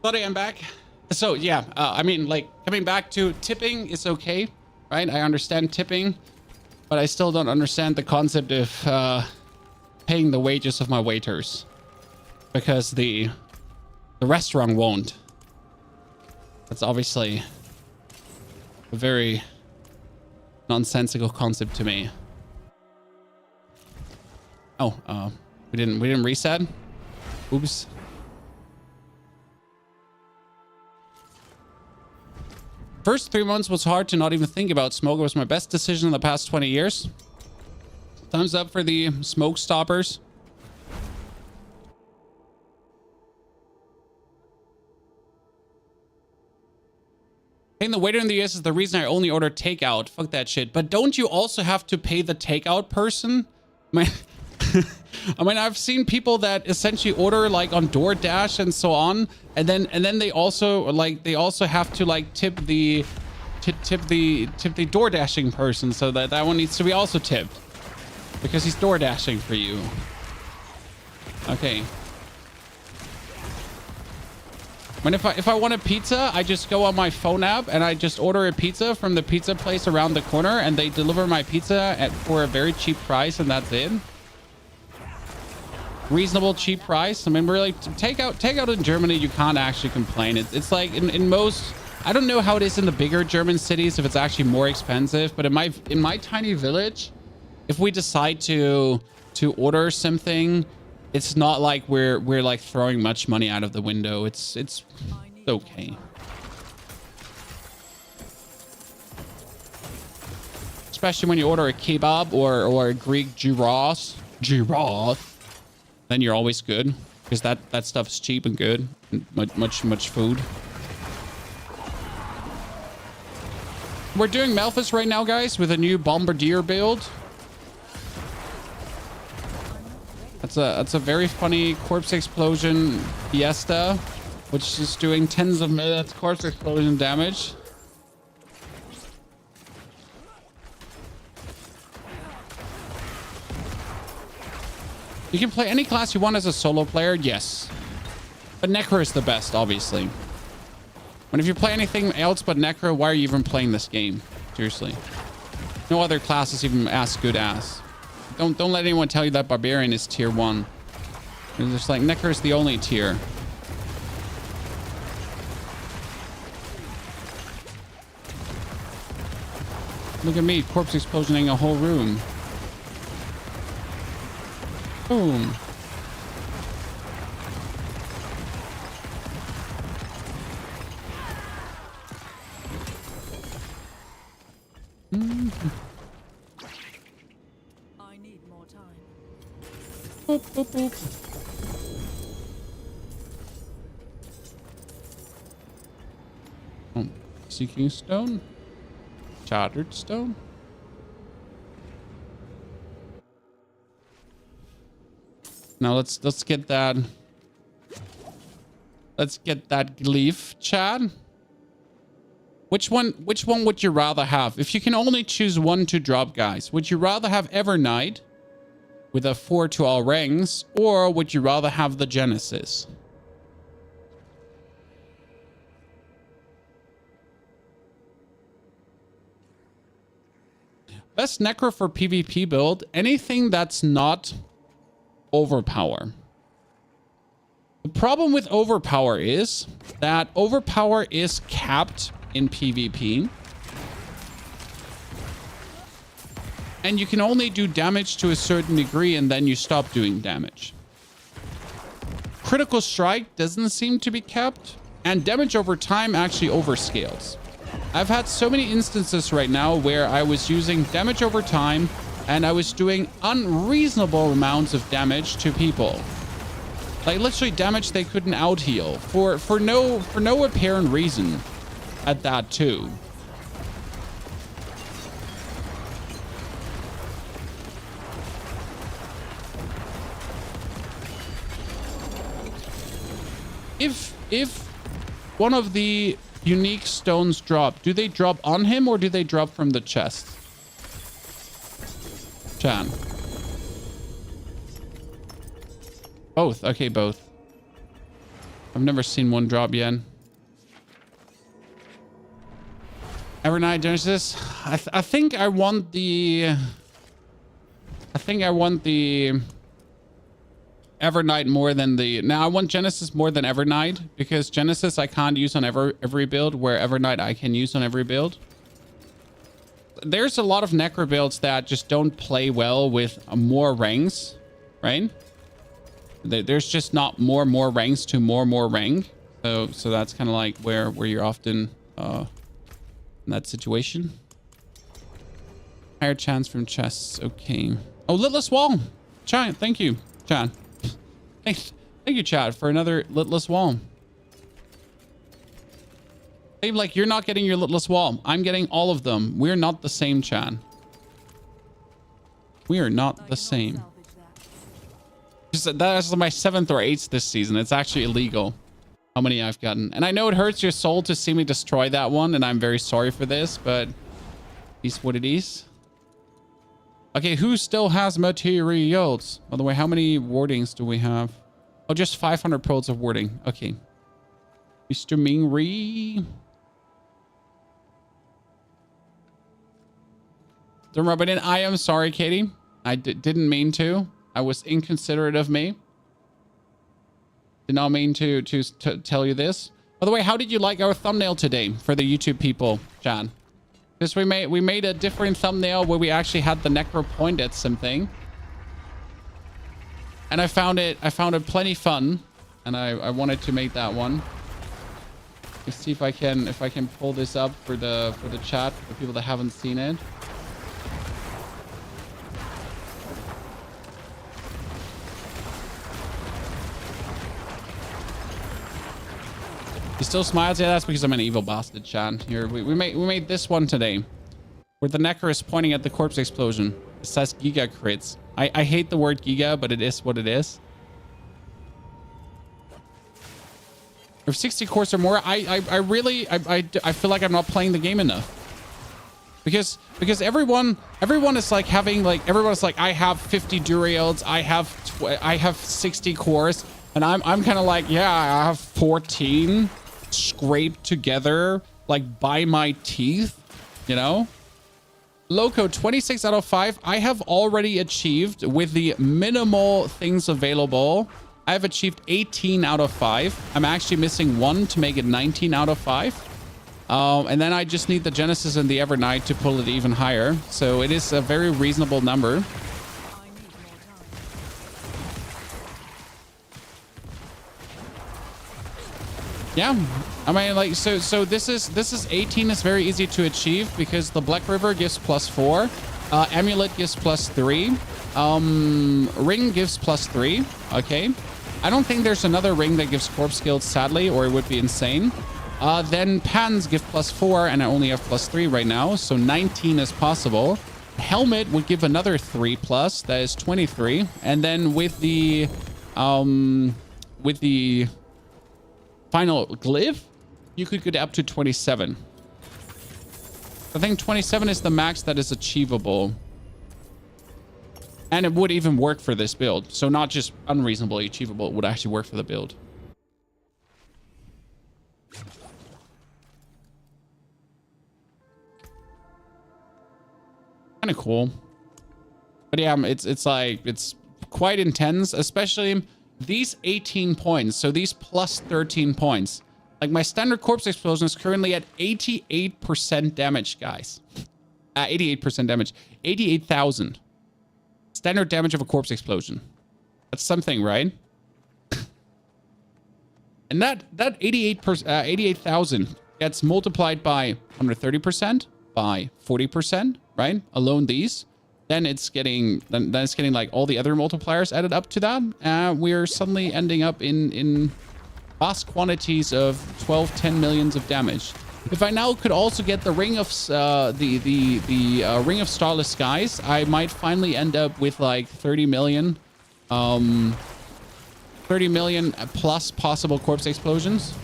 Sorry, I'm back. So yeah, I mean, like coming back to tipping is okay, right? I understand tipping, but I still don't understand the concept of paying the wages of my waiters because the restaurant won't. That's obviously a very nonsensical concept to me. Oh, we didn't reset. Oops. First 3 months was hard to not even think about smoke. It was my best decision in the past 20 years. Thumbs up for the smoke stoppers. Paying the waiter in the US is the reason I only order takeout. Fuck that shit. But don't you also have to pay the takeout person? I mean, I've seen people that essentially order like on DoorDash and so on, and then they also have to like tip the DoorDashing person, so that one needs to be also tipped. Because he's door dashing for you. Okay. When if I want a pizza, I just go on my phone app and I just order a pizza from the pizza place around the corner, and they deliver my pizza for a very cheap price, and that's it. Reasonable, cheap price. I mean, really, takeout in Germany, you can't actually complain. It's like in most, I don't know how it is in the bigger German cities, if it's actually more expensive, but in my tiny village, if we decide to order something, it's not like we're like throwing much money out of the window. It's okay. Especially when you order a kebab or a Greek gyros, then you're always good, because that stuff is cheap and good, and much food. We're doing Malthus right now, guys, with a new bombardier build. That's a very funny corpse explosion fiesta, which is doing tens of millions corpse explosion damage. You can play any class you want as a solo player, yes. But Necro is the best, obviously. But if you play anything else but Necro, why are you even playing this game? Seriously. No other class is even as good as. Don't let anyone tell you that Barbarian is tier 1. It's just like Necro is the only tier. Look at me, corpse explosioning a whole room. Boom. I need more time. Boop, boop, boop. Oh, seeking stone, shattered stone. Now let's get that. Let's get that glyph, Chad. Which one would you rather have? If you can only choose one to drop, guys, would you rather have Evernight with a 4 to all ranks, or would you rather have the Genesis? Best Necro for PvP build, anything that's not Overpower. The problem with Overpower is that Overpower is capped in PvP. And you can only do damage to a certain degree, and then you stop doing damage. Critical Strike doesn't seem to be capped, and damage over time actually overscales. I've had so many instances right now where I was using damage over time and I was doing unreasonable amounts of damage to people. Like literally damage they couldn't out heal for no apparent reason at that too. If one of the unique stones drop, do they drop on him or do they drop from the chest? Chan. Both. Okay, both. I've never seen one drop yet. Evernight Genesis. I think I want the Evernight more than the... Now, I want Genesis more than Evernight, because Genesis I can't use on every build, where Evernight I can use on every build. There's a lot of Necro builds that just don't play well with more ranks, right? There's just not more ranks to more rank. So that's kind of like where you're often in that situation. Higher chance from chests. Okay. Oh, Litless Wall. Chad, thank you, Chad. Thank you, Chad, for another Litless Wall. Hey, like, you're not getting your Litless Wall. I'm getting all of them. We're not the same, Chad. We are not the same. That's my 7th or 8th this season. It's actually illegal how many I've gotten. And I know it hurts your soul to see me destroy that one, and I'm very sorry for this, but it's what it is. Okay, who still has materials? By the way, how many wardings do we have? Oh, just 500 pearls of warding. Okay. Mr. Mingri. Don't rub it in. I am sorry, Katie. I didn't mean to. I was inconsiderate of me. Did not mean to tell you this. By the way, how did you like our thumbnail today for the YouTube people, John? Because we made a different thumbnail where we actually had the necro point at something. And I found it plenty fun. And I wanted to make that one. Let's see if I can pull this up for the chat for people that haven't seen it. He still smiles. Yeah, that's because I'm an evil bastard, Chan. Here, we made this one today, where the Necker is pointing at the corpse explosion. It says Giga crits. I hate the word Giga, but it is what it is. If 60 cores or more, I feel like I'm not playing the game enough. Because everyone is like having like everyone's like I have 50 duriels, I have 60 cores, and I'm kind of like, yeah, I have 14 scraped together like by my teeth, you know. Loco, 26 out of 5. I have already achieved with the minimal things available. I've achieved 18 out of 5. I'm actually missing 1 to make it 19 out of 5. And then I just need the Genesis and the Evernight to pull it even higher. So it is a very reasonable number. Yeah, I mean, like, so this is 18 is very easy to achieve because the Black River gives +4, Amulet gives +3, Ring gives +3. Okay, I don't think there's another ring that gives corpse skills, sadly, or it would be insane. Then Pans give +4, and I only have +3 right now, so 19 is possible. Helmet would give another 3+, that is 23, and then with the final glyph, you could get up to 27. I think 27 is the max that is achievable. And it would even work for this build. So not just unreasonably achievable, it would actually work for the build. Kind of cool. But yeah, it's like, it's quite intense, especially these 18 points, so these plus 13 points. Like my standard corpse explosion is currently at 88% damage, guys. 88% damage. 88,000. Standard damage of a corpse explosion. That's something, right? And that 88,000 gets multiplied by 130%, by 40%, right? Alone these. Then it's getting like all the other multipliers added up to that. We're suddenly ending up in vast quantities of 10 millions of damage. If I now could also get the ring of ring of starless skies, I might finally end up with like 30 million plus possible corpse explosions.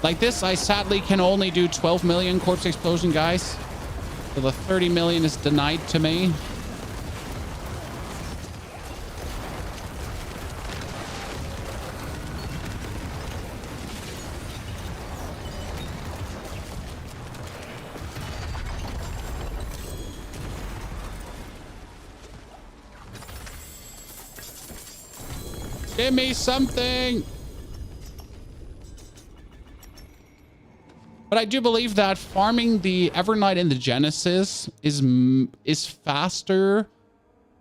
Like this, I sadly can only do 12 million corpse explosion, guys. So the 30 million is denied to me. Give me something. But I do believe that farming the Evernight and the Genesis is faster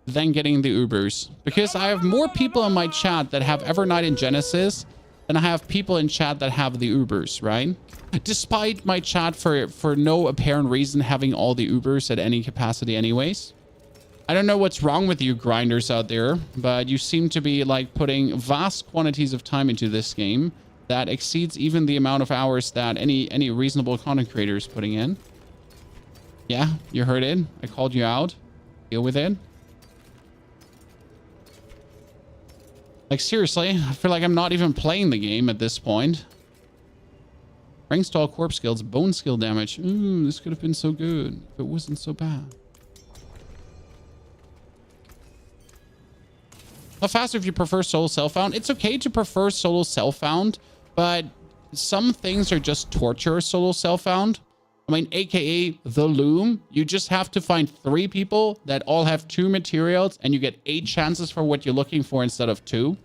than getting the Ubers. Because I have more people in my chat that have Evernight and Genesis than I have people in chat that have the Ubers, right? Despite my chat for no apparent reason having all the Ubers at any capacity anyways. I don't know what's wrong with you grinders out there, but you seem to be like putting vast quantities of time into this game that exceeds even the amount of hours that any reasonable content creator is putting in. Yeah, you heard it. I called you out. Deal with it. Like, seriously, I feel like I'm not even playing the game at this point. Rank stall, corpse skills, bone skill damage. Ooh, this could have been so good if it wasn't so bad. How faster if you prefer solo self-found? It's okay to prefer solo self-found, but some things are just torture solo self-found. I mean, aka the loom. You just have to find 3 people that all have 2 materials and you get 8 chances for what you're looking for instead of 2.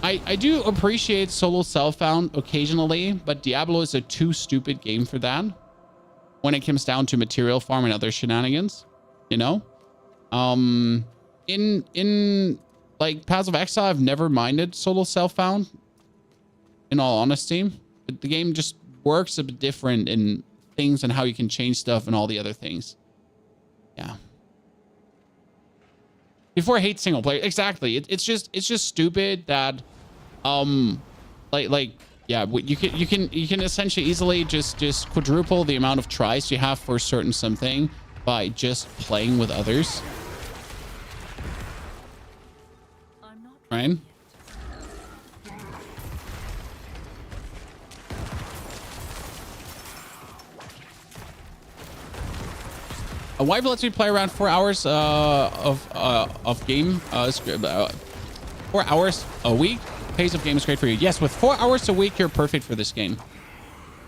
I do appreciate solo self-found occasionally, but Diablo is a too stupid game for that when it comes down to material farm and other shenanigans, you know? In like Paths of Exile, I've never minded solo self-found, in all honesty. But the game just works a bit different in things and how you can change stuff and all the other things. Yeah. Before I hate single player, exactly. It's just stupid that, yeah, you can essentially easily just quadruple the amount of tries you have for certain something by just playing with others. Right? A wife lets me play around 4 hours of game. 4 hours a week. Pace of game is great for you. Yes, with 4 hours a week, you're perfect for this game.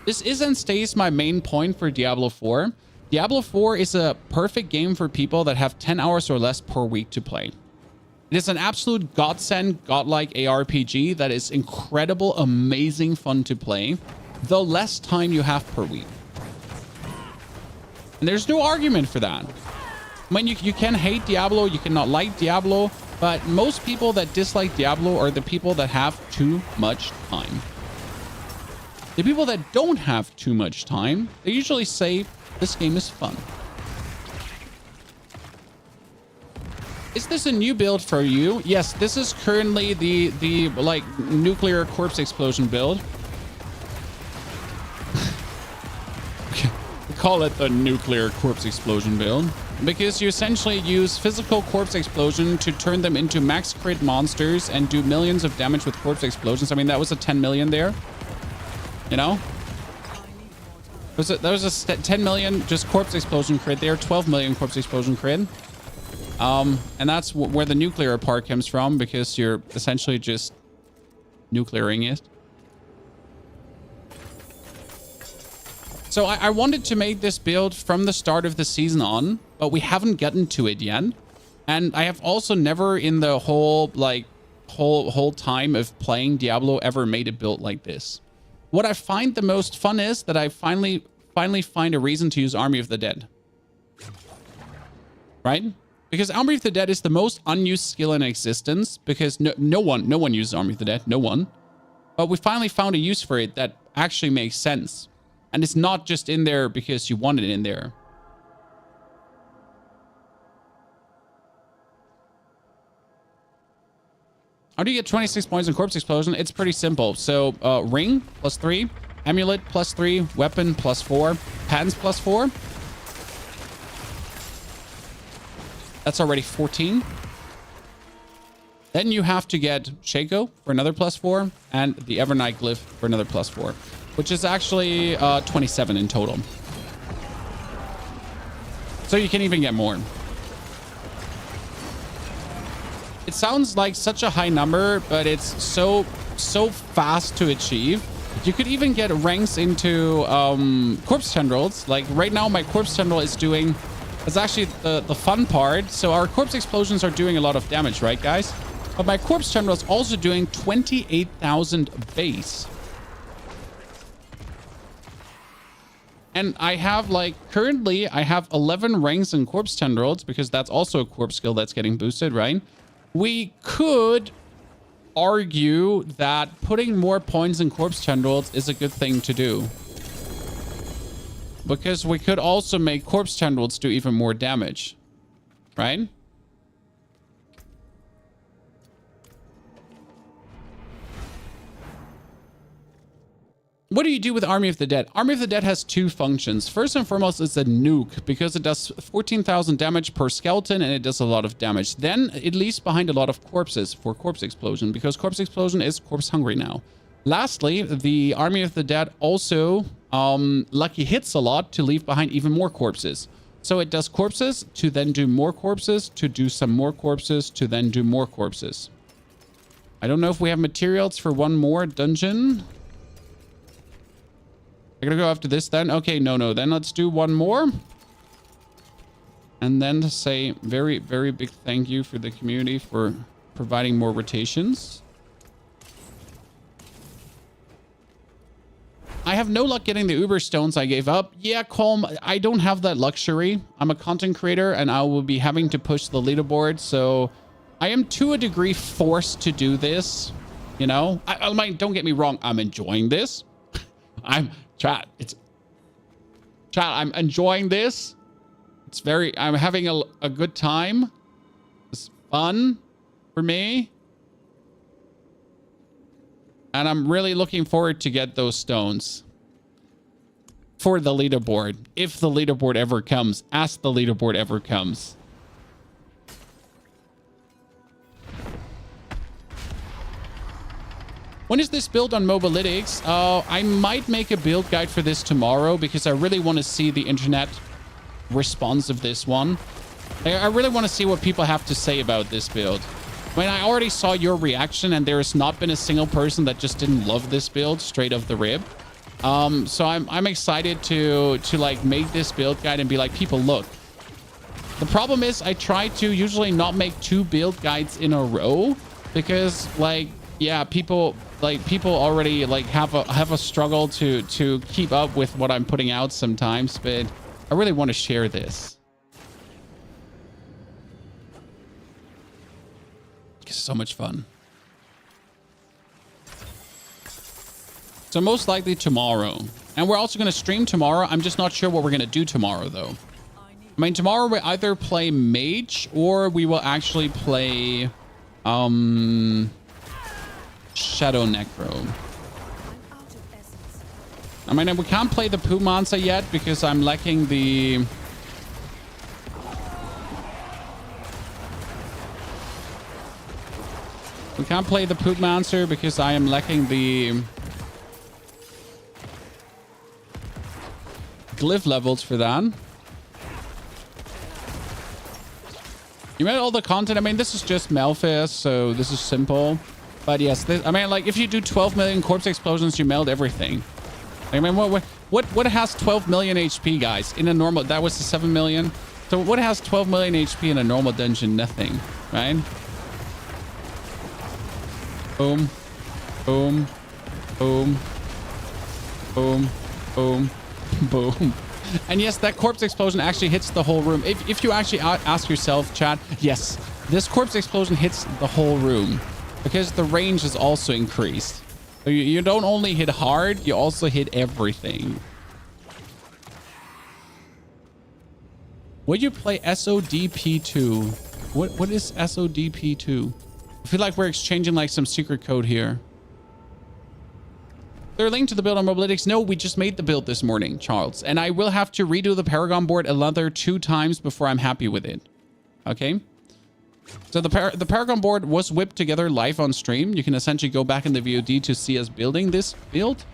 This is and stays my main point for Diablo 4. Diablo 4 is a perfect game for people that have 10 hours or less per week to play. It is an absolute godsend, godlike ARPG that is incredible, amazing fun to play, the less time you have per week. And there's no argument for that. I mean, you can hate Diablo, you cannot like Diablo, but most people that dislike Diablo are the people that have too much time. The people that don't have too much time, they usually say this game is fun. Is this a new build for you? Yes, this is currently the like nuclear corpse explosion build. We call it the nuclear corpse explosion build because you essentially use physical corpse explosion to turn them into max crit monsters and do millions of damage with corpse explosions. I mean, that was a 10 million there, you know? That was a 10 million just corpse explosion crit there, 12 million corpse explosion crit. And that's where the nuclear part comes from, because you're essentially just nuclearing it. So I wanted to make this build from the start of the season on, but we haven't gotten to it yet. And I have also never in the whole time of playing Diablo ever made a build like this. What I find the most fun is that I finally find a reason to use Army of the Dead. Right? Because Army of the Dead is the most unused skill in existence, because no one uses Army of the Dead, no one. But we finally found a use for it that actually makes sense. And it's not just in there because you want it in there. How do you get 26 points in Corpse Explosion? It's pretty simple. So, Ring, +3. Amulet, +3. Weapon, +4. Patents, +4. That's already 14. Then you have to get Shaco for another +4. And the Evernight Glyph for another +4. Which is actually 27 in total. So you can even get more. It sounds like such a high number, but it's so fast to achieve. You could even get ranks into corpse tendrils. Like right now, my corpse tendril is doing... It's actually the fun part. So our corpse explosions are doing a lot of damage, right, guys? But my corpse tendril is also doing 28,000 base. And I have currently I have 11 ranks in corpse tendrils, because that's also a corpse skill that's getting boosted, right? We could argue that putting more points in corpse tendrils is a good thing to do, because we could also make corpse tendrils do even more damage, right? What do you do with Army of the Dead? Army of the Dead has two functions. First and foremost, it's a nuke, because it does 14,000 damage per skeleton, and it does a lot of damage. Then it leaves behind a lot of corpses for Corpse Explosion, because Corpse Explosion is corpse hungry now. Lastly, the Army of the Dead also lucky hits a lot to leave behind even more corpses. So it does corpses to then do more corpses to do some more corpses to then do more corpses. I don't know if we have materials for one more dungeon. I'm gonna go after this then. Okay, no. Then let's do one more. And then to say very, very big thank you for the community for providing more rotations. I have no luck getting the Uber stones. I gave up. Yeah, Colm, I don't have that luxury. I'm a content creator and I will be having to push the leaderboard. So I am to a degree forced to do this. You know, I mean, don't get me wrong. I'm enjoying this. I'm enjoying this. I'm having a good time. It's fun for me. And I'm really looking forward to get those stones for the leaderboard. If the leaderboard ever comes. As the leaderboard ever comes. When is this build on Mobalytics? I might make a build guide for this tomorrow because I really want to see the internet response of this one. I really want to see what people have to say about this build. I mean, I already saw your reaction and there has not been a single person that just didn't love this build straight off the rib. So I'm excited to like make this build guide and be like, people, look. The problem is I try to usually not make 2 build guides in a row because like, yeah, people already like have a struggle to keep up with what I'm putting out sometimes, but I really want to share this. It's so much fun. So most likely tomorrow. And we're also going to stream tomorrow. I'm just not sure what we're going to do tomorrow, though. I mean, tomorrow we either play Mage or we will actually play Shadow Necro. I mean, we can't play the Pumancer yet because I'm lacking the... We can't play the Pumancer because I am lacking the glyph levels for that. You made all the content. I mean, this is just Malphite, so this is simple. But yes, I mean, like, if you do 12 million corpse explosions, you meld everything. I mean, what has 12 million HP, guys? In a normal... That was the 7 million. So what has 12 million HP in a normal dungeon? Nothing, right? Boom. Boom. Boom. Boom. Boom. Boom. And yes, that corpse explosion actually hits the whole room. If you actually ask yourself, chat, yes, this corpse explosion hits the whole room because the range is also increased. So you don't only hit hard, you also hit everything. Would you play SODP2? What is SODP2? I feel like we're exchanging like some secret code here. They're linked to the build on Mobalytics. No, we just made the build this morning, Charles. And I will have to redo the Paragon board another 2 times before I'm happy with it. Okay? So the Paragon board was whipped together live on stream. You can essentially go back in the VOD to see us building this build.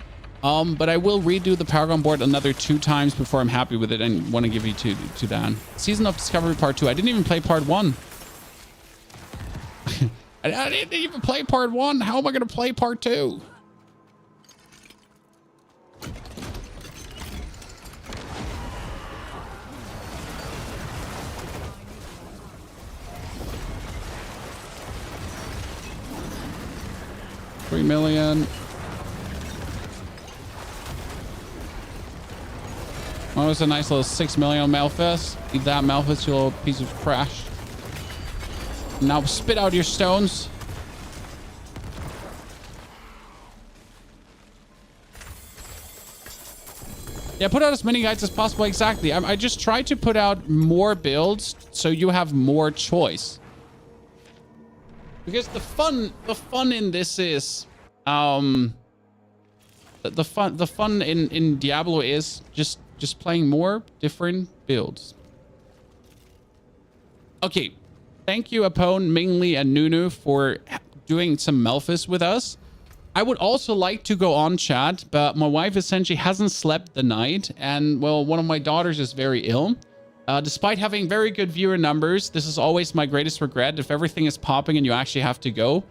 But I will redo the Paragon board another 2 times before I'm happy with it and want to give you to Dan. Season of Discovery Part 2. I didn't even play Part 1. I didn't even play Part 1. How am I going to play Part 2? $3 million. Oh, it's a nice little 6 million Malphite. Eat that, Malphite, you little piece of trash. Now spit out your stones. Yeah, put out as many guides as possible. Exactly. I just try to put out more builds so you have more choice. Because the fun in this is the fun in Diablo is just playing more different builds. Okay. Thank you, Apone, Mingli, and Nunu for doing some Malphite with us. I would also like to go on, chat, but my wife essentially hasn't slept the night. And, well, one of my daughters is very ill. Despite having very good viewer numbers, this is always my greatest regret. If everything is popping and you actually have to go,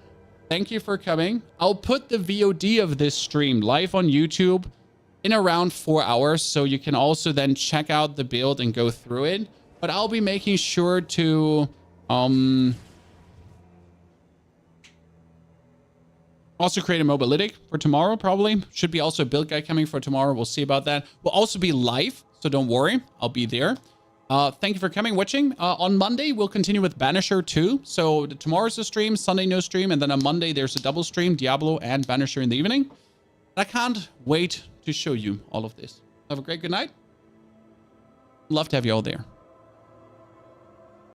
thank you for coming. I'll put the VOD of this stream live on YouTube in around 4 hours, so you can also then check out the build and go through it. But I'll be making sure to also create a mobilytic for tomorrow, probably. Should be also a build guide coming for tomorrow. We'll see about that. We'll also be live, so don't worry. I'll be there. Thank you for coming, watching. On Monday, we'll continue with Banisher 2. So tomorrow's a stream, Sunday no stream, and then on Monday, there's a double stream, Diablo and Banisher in the evening. I can't wait to show you all of this. Have a great good night. Love to have you all there.